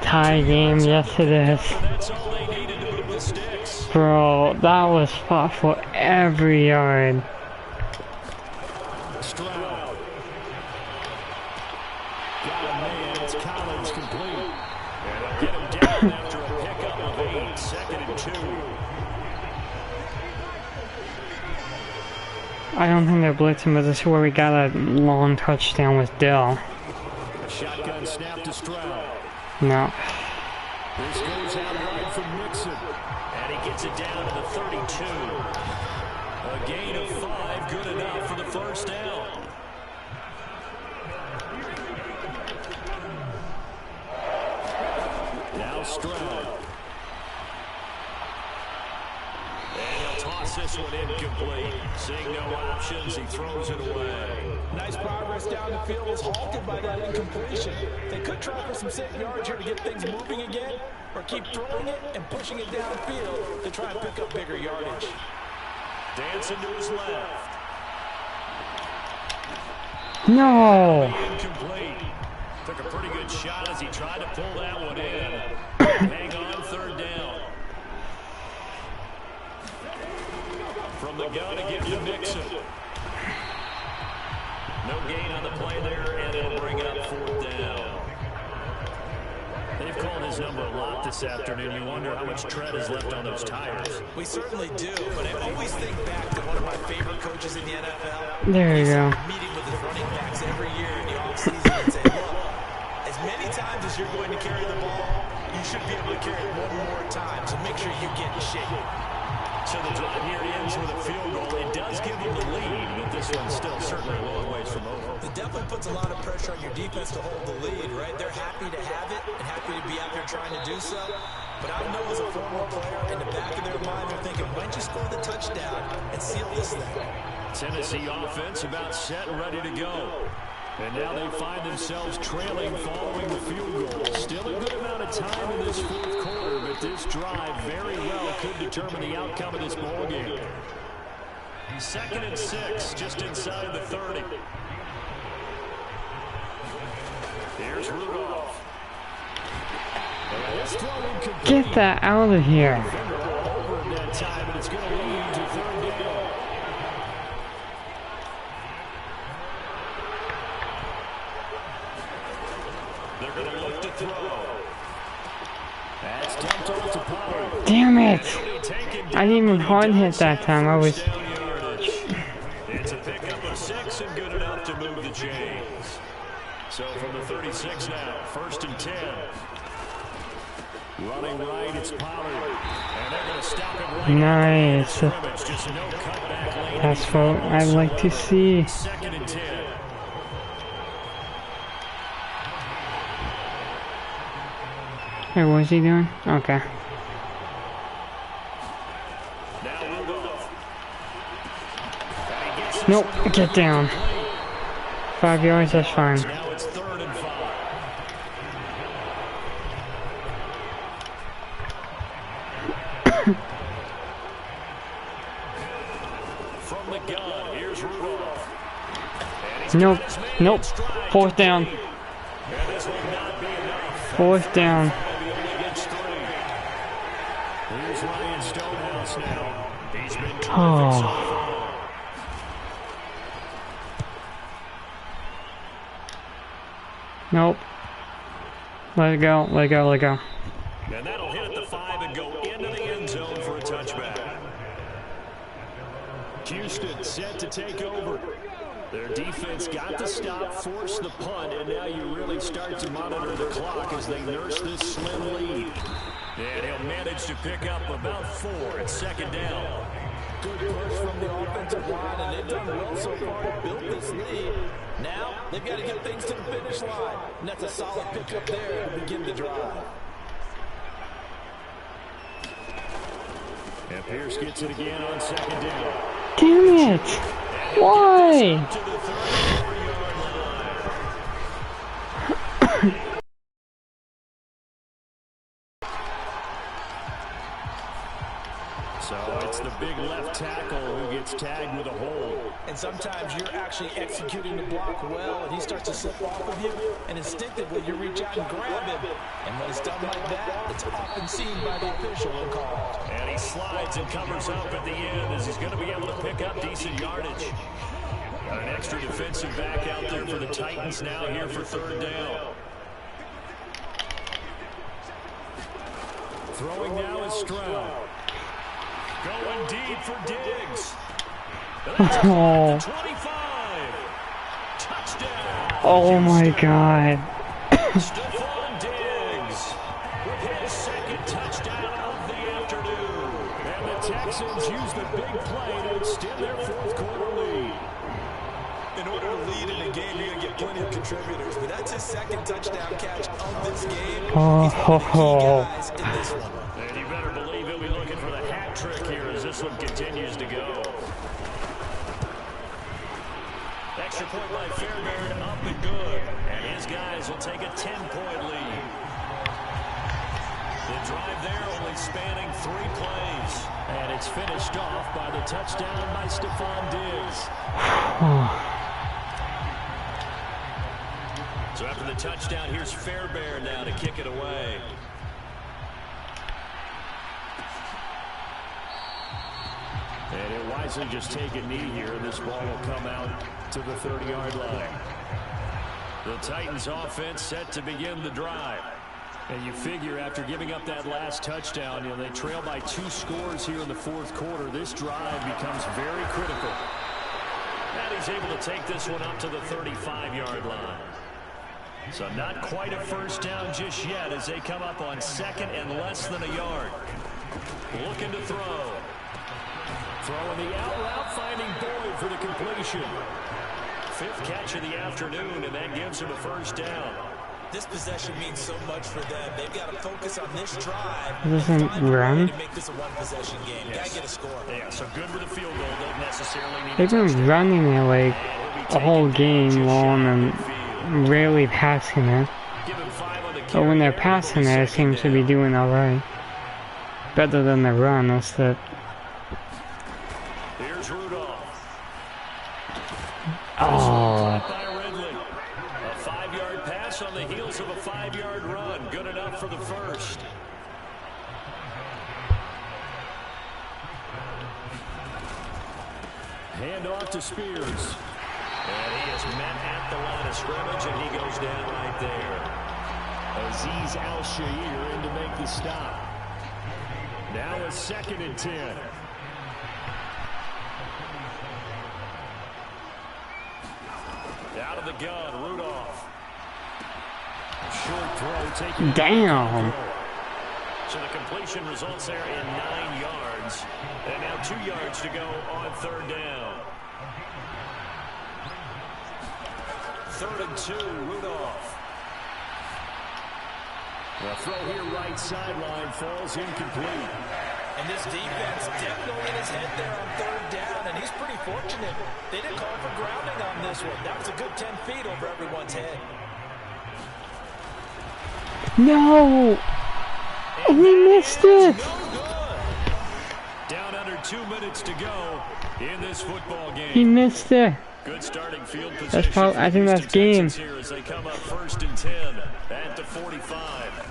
Speaker 1: Tie game, yes it is.
Speaker 6: That's all they needed to move the sticks.
Speaker 1: Bro, that was fought for every yard.
Speaker 6: Stroud. Got a man. It's Collins complete. And they'll get him down after a pickup of 8. 2nd and 2.
Speaker 1: I don't think they're blitzing, but this is where we got a long touchdown with Dell.
Speaker 6: A shotgun snap to Stroud.
Speaker 1: No.
Speaker 6: This goes out right from Mixon. And he gets it down to the 32. A gain of 5, good enough for the first down. Now Stroud. And he'll toss this one incomplete. Seeing no options, he throws it away.
Speaker 7: Nice progress down the field was halted by that incompletion. They could try for some safe yards here to get things moving again, or keep throwing it and pushing it downfield to try and pick up bigger yardage.
Speaker 6: Dancing to his left.
Speaker 1: No!
Speaker 6: Incomplete. Took a pretty good shot as he tried to pull that one in. Hang on, 3rd down. From the gun again to Mixon. No gain on the play there, and it'll bring up 4th down. They've called his number a lot this afternoon. You wonder how much tread is left on those tires.
Speaker 3: We certainly do, but I always think back to one of my favorite coaches in the NFL.
Speaker 1: There you go.
Speaker 3: Meeting with his running backs every year in the offseason and say, look, as many times as you're going to carry the ball, you should be able to carry it one more time, so make sure you get in shape.
Speaker 6: So the drive here ends with a field goal. It does give them the lead, but this one's still certainly a long ways from over.
Speaker 3: It definitely puts a lot of pressure on your defense to hold the lead, right? They're happy to have it and happy to be out there trying to do so. But I know as a former player, in the back of their mind, they're thinking, when'd you score the touchdown and seal this thing?
Speaker 6: Tennessee offense about set and ready to go. And now they find themselves trailing following the field goal. Still a good amount of time in this 4th quarter, but this drive very well could determine the outcome of this ball game. 2nd and 6, just inside the 30. Here's Rudolph.
Speaker 1: Get that out of here.
Speaker 6: Over that time, and it's going to lead to 3rd down. They're going to look to throw. That's dumped off to Pollard.
Speaker 1: Damn it! I didn't even hard hit that time. I was
Speaker 6: 36 and good enough to move the chains. So from the 36 now, 1st and 10. Running right, it's Pollard. And they're going to stop it right.
Speaker 1: Nice.
Speaker 6: Just no cutback lane.
Speaker 1: That's what I'd like to see.
Speaker 6: 2nd and 10.
Speaker 1: Hey, what is he doing? Okay.
Speaker 6: Now Rudolph.
Speaker 1: Nope, get down. 5 yards, that's fine.
Speaker 6: Now it's 3rd and 5. From the gun, here's Rudolph.
Speaker 1: Nope, nope. 4th down. 4th down.
Speaker 6: Here's Ryan Stonehouse now. He's been terrific so
Speaker 1: Oh.
Speaker 6: far.
Speaker 1: Nope. Let it go, let it go, let it go.
Speaker 6: And that'll hit at the 5 and go into the end zone for a touchback. Houston set to take over. Their defense got the stop, forced the punt, and now you really start to monitor the clock as they nurse this slim lead. And he'll manage to pick up about 4 at 2nd down.
Speaker 7: Good push from the offensive line, and they've done well so far to build this lead. Now, they've got to get things to the finish line, and that's a solid pickup there to begin the drive.
Speaker 6: And Pierce gets it again on 2nd down.
Speaker 1: Damn it! Why?
Speaker 6: To the 34-yard line. So it's the big left tackle who gets tagged with a hold.
Speaker 7: And sometimes you're actually executing the block well, and he starts to slip off of you, and instinctively you reach out and grab him. And when it's done like that, it's often seen by the official and called.
Speaker 6: And he slides and covers up at the end as he's going to be able to pick up decent yardage. Got an extra defensive back out there for the Titans now here for 3rd down. Throwing now is Stroud. Going deep for Diggs.
Speaker 1: Oh.
Speaker 6: 25. Touchdown.
Speaker 1: Oh my god.
Speaker 6: Stephon Diggs with his 2nd touchdown of the afternoon. And the Texans use the big play to extend their 4th quarter lead.
Speaker 3: In order to lead in a game, you're going to get plenty of contributors, but that's his 2nd touchdown catch of this game. He's one of the key guys in this one.
Speaker 6: And you better believe he'll be looking for the hat trick here as this one continues to go. Extra point by Fairbairn, up and good. And his guys will take a 10-point lead. The drive there only spanning 3 plays. And it's finished off by the touchdown by Stephon Diggs. So after the touchdown, here's Fairbairn now to kick it away. And he'll wisely just take a knee here, and this ball will come out to the 30-yard line. The Titans offense set to begin the drive. And you figure after giving up that last touchdown, they trail by 2 scores here in the 4th quarter. This drive becomes very critical. And he's able to take this one up to the 35-yard line. So not quite a 1st down just yet as they come up on 2nd and less than a yard. Looking to throw. Throwing the out route, finding Boyd for the completion. 5th catch of the afternoon, and that gives him a 1st down.
Speaker 3: This possession means so much for them. They've got to focus on this drive.
Speaker 1: Doesn't run.
Speaker 3: To make this a one-possession game.
Speaker 6: Yes.
Speaker 3: Got to get a score.
Speaker 6: Yeah, so good with the field goal. Don't necessarily need
Speaker 1: They've been running it like a whole game long and rarely passing it. But when they're passing it, it seems to be doing alright. Better than the run, that's it.
Speaker 6: Here's Rudolph.
Speaker 1: Oh.
Speaker 6: By Ridley. A 5-yard pass on the heels of a 5-yard run. Good enough for the 1st. Hand off to Spears. And he is met at the line of scrimmage, and he goes down right there. Azeez Al-Shaair in to make the stop. Now a 2nd and 10. Out of the gun, Rudolph. Short throw taken.
Speaker 1: Damn.
Speaker 6: So the completion results there in 9 yards. And now 2 yards to go on 3rd down. 3rd and 2, Rudolph. The throw here right sideline falls incomplete.
Speaker 7: And this defense definitely in his head there on 3rd down, and he's pretty fortunate. They didn't call for grounding on this one. That was a good 10 feet over everyone's head.
Speaker 1: No! We missed it!
Speaker 6: Down under 2 minutes to go in this football game.
Speaker 1: He missed it.
Speaker 6: Good starting field position.
Speaker 1: That's probably, I think that's game.
Speaker 6: Here as they come up 1st and 10 at the 45.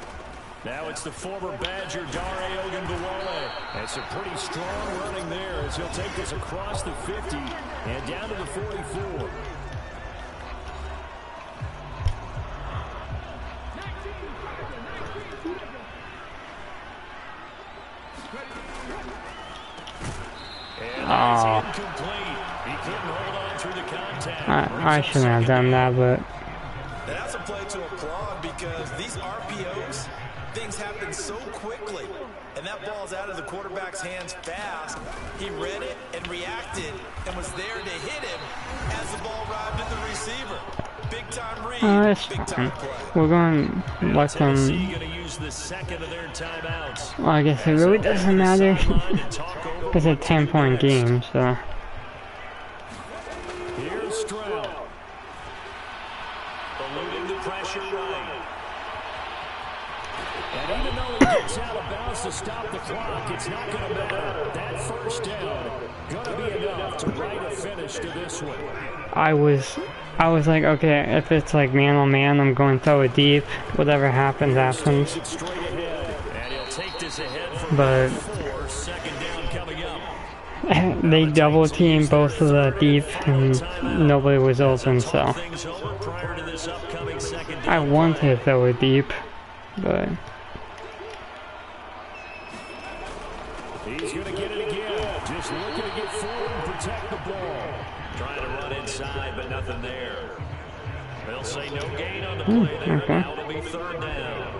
Speaker 6: Now it's the former Badger, Dare Ogunbowale. That's a pretty strong running there as he'll take this across the 50 and down to the 44.
Speaker 1: Oh. I shouldn't have done that, but
Speaker 7: That's a play to applaud because these RPOs, things happen so quickly. And that ball's out of the quarterback's hands fast. He read it and reacted and was there to hit him as the ball arrived at the receiver. Big time read, big time play.
Speaker 1: We're going to let them. Well, I guess it really doesn't matter. It's a 10-point game, so.
Speaker 6: Here's Stroud. Eluding the pressure right. And even though he gets out of bounds to stop the clock, it's not going to matter. That 1st down going to be enough to write a finish to this one.
Speaker 1: I was like, okay, if it's like man on man, I'm going to throw it deep. Whatever happens, happens. But they double teamed both of the deep, and nobody was open, so I wanted to throw it deep, but.
Speaker 6: He's going to get it again. Just looking to get forward and protect the ball. Trying to run inside, but nothing there. They'll say no gain on the play there.
Speaker 1: Okay.
Speaker 6: Now it'll be 3rd down.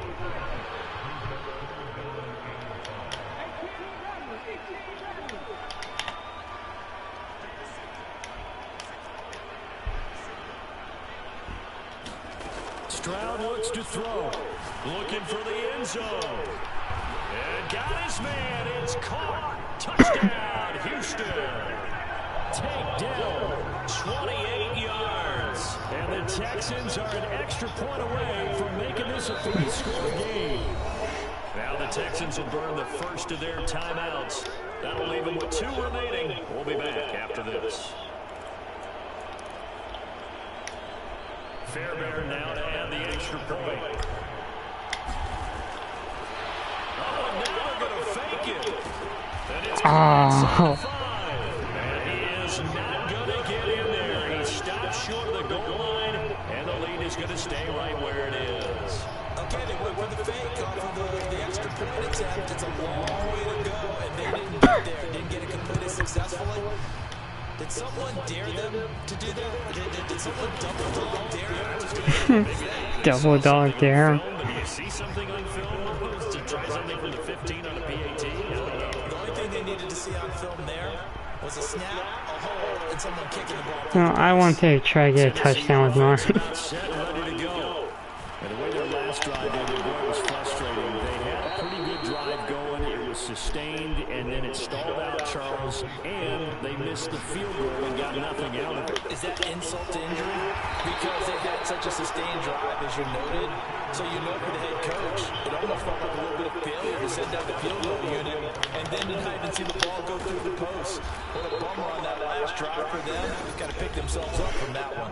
Speaker 6: Stroud looks to throw. Looking for the end zone. And got his man. It's caught. Touchdown, Houston. Takedown, 28 yards. And the Texans are an extra point away from making this a 3-score game. Now the Texans will burn the first of their timeouts. That'll leave them with 2 remaining. We'll be back after this. Fairbairn now to add the extra point. Oh, now they're going to fake it. And it's
Speaker 1: Oh.
Speaker 6: And he is not going to get in there. He stopped short of the goal line, and the lead is going to stay right where it is.
Speaker 7: Okay, they went for the fake off of the extra point attempt. It's a long way to go, and they didn't get there. Didn't get it completed successfully. Did someone dare them to do that? Did someone double dog dare them?
Speaker 1: Double dog dare.
Speaker 6: Did you see something on film? To try something from the 15 on a PAT?
Speaker 7: The only thing they needed to see on film there was a snap, a hole, and someone kicking the ball.
Speaker 1: No, I want to try to get a touchdown with mine.
Speaker 6: Set, ready to go. And the way their last drive ended, boy, was frustrating. They had a pretty good drive going. It was sustained, and then it stalled out, Charles, and they missed the field goal and got nothing out of it.
Speaker 7: Is that insult to injury? Because they had such a sustained drive, as you noted. So you know for the head coach, it almost felt like a little bit of failure to send out the field goal unit, and then to not even see the ball go through the post. What a bummer on that last drive for them. They've got to pick themselves up from that one.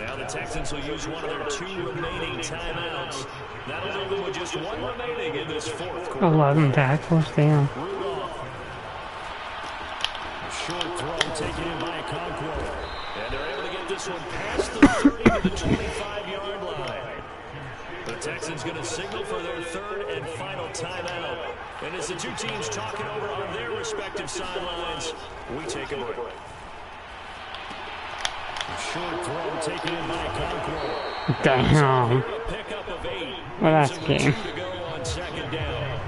Speaker 6: Now the Texans will use one of their 2 remaining timeouts. That'll leave them with just 1 remaining in this 4th quarter.
Speaker 1: 11 tackles, damn.
Speaker 6: Rudolph. A short throw taken in by Okonkwo. And they're able to get this one past the 30 to the 25-yard line. The Texans going to signal for their 3rd and final timeout. And as the 2 teams talk it over on their respective sidelines, we take a break. Short throw taken in by Conqueror.
Speaker 1: Damn.
Speaker 6: A pickup of 8.
Speaker 1: Well, that's
Speaker 6: With
Speaker 1: game.
Speaker 6: 2 to go on second down.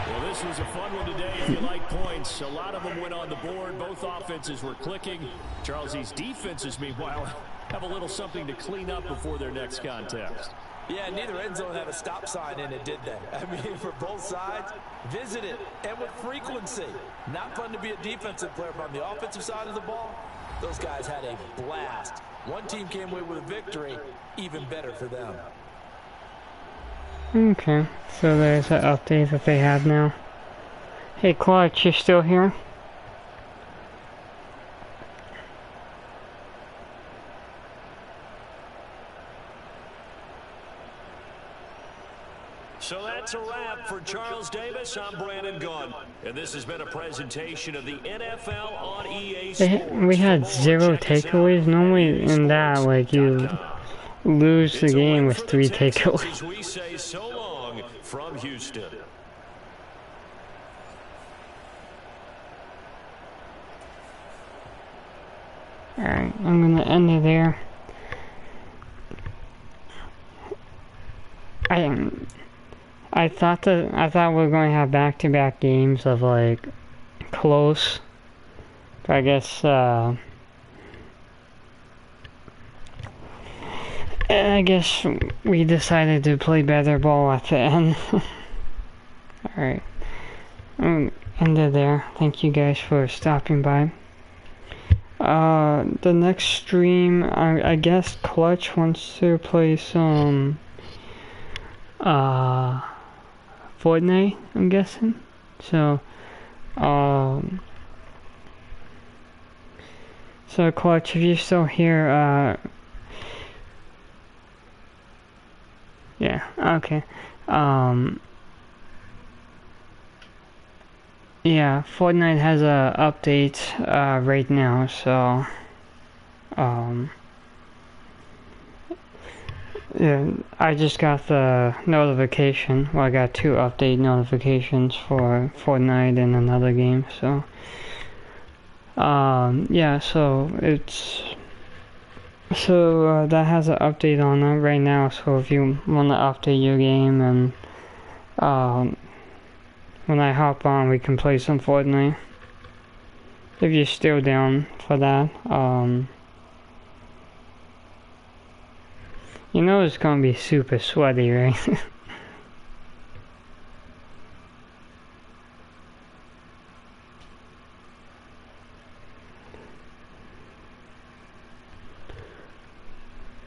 Speaker 6: Well, this was a fun one today if you like points. A lot of them went on the board. Both offenses were clicking. Charles, these defenses, meanwhile, have a little something to clean up before their next contest.
Speaker 7: Yeah, neither end zone had a stop sign in it, did they? I mean, for both sides, visit it, and with frequency. Not fun to be a defensive player, but on the offensive side of the ball, those guys had a blast. One team came away with a victory, even better for them.
Speaker 1: Okay, so there's an update that they have now. Hey Clutch, you still here?
Speaker 6: So that's a wrap for Charles Davis. I'm Brandon Gunn. And this has been a presentation of the NFL on EA Sports.
Speaker 1: We had 0 takeaways. Normally in that, like, you lose the game with 3 takeaways.
Speaker 6: We say so long from Houston.
Speaker 1: Alright, I'm gonna end it there. I thought we were going to have back-to-back games of, like, close. But I guess, we decided to play better ball at the end. Alright. End it there. Thank you guys for stopping by. The next stream, I guess Clutch wants to play some, Fortnite, I'm guessing. So Clutch, if you're still here, yeah, okay. Yeah, Fortnite has a update, right now, so, yeah, I just got the notification. Well, I got 2 update notifications for Fortnite and another game, so, yeah, so that has an update on it right now, so if you want to update your game, and, when I hop on, we can play some Fortnite. If you're still down for that, you know it's gonna be super sweaty, right?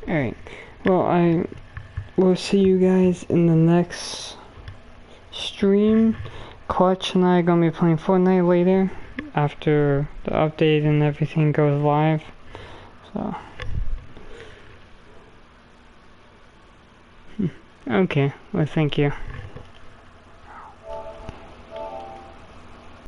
Speaker 1: Alright, well, I will see you guys in the next stream. Clutch and I are gonna be playing Fortnite later, after the update and everything goes live. So, okay, well, thank you.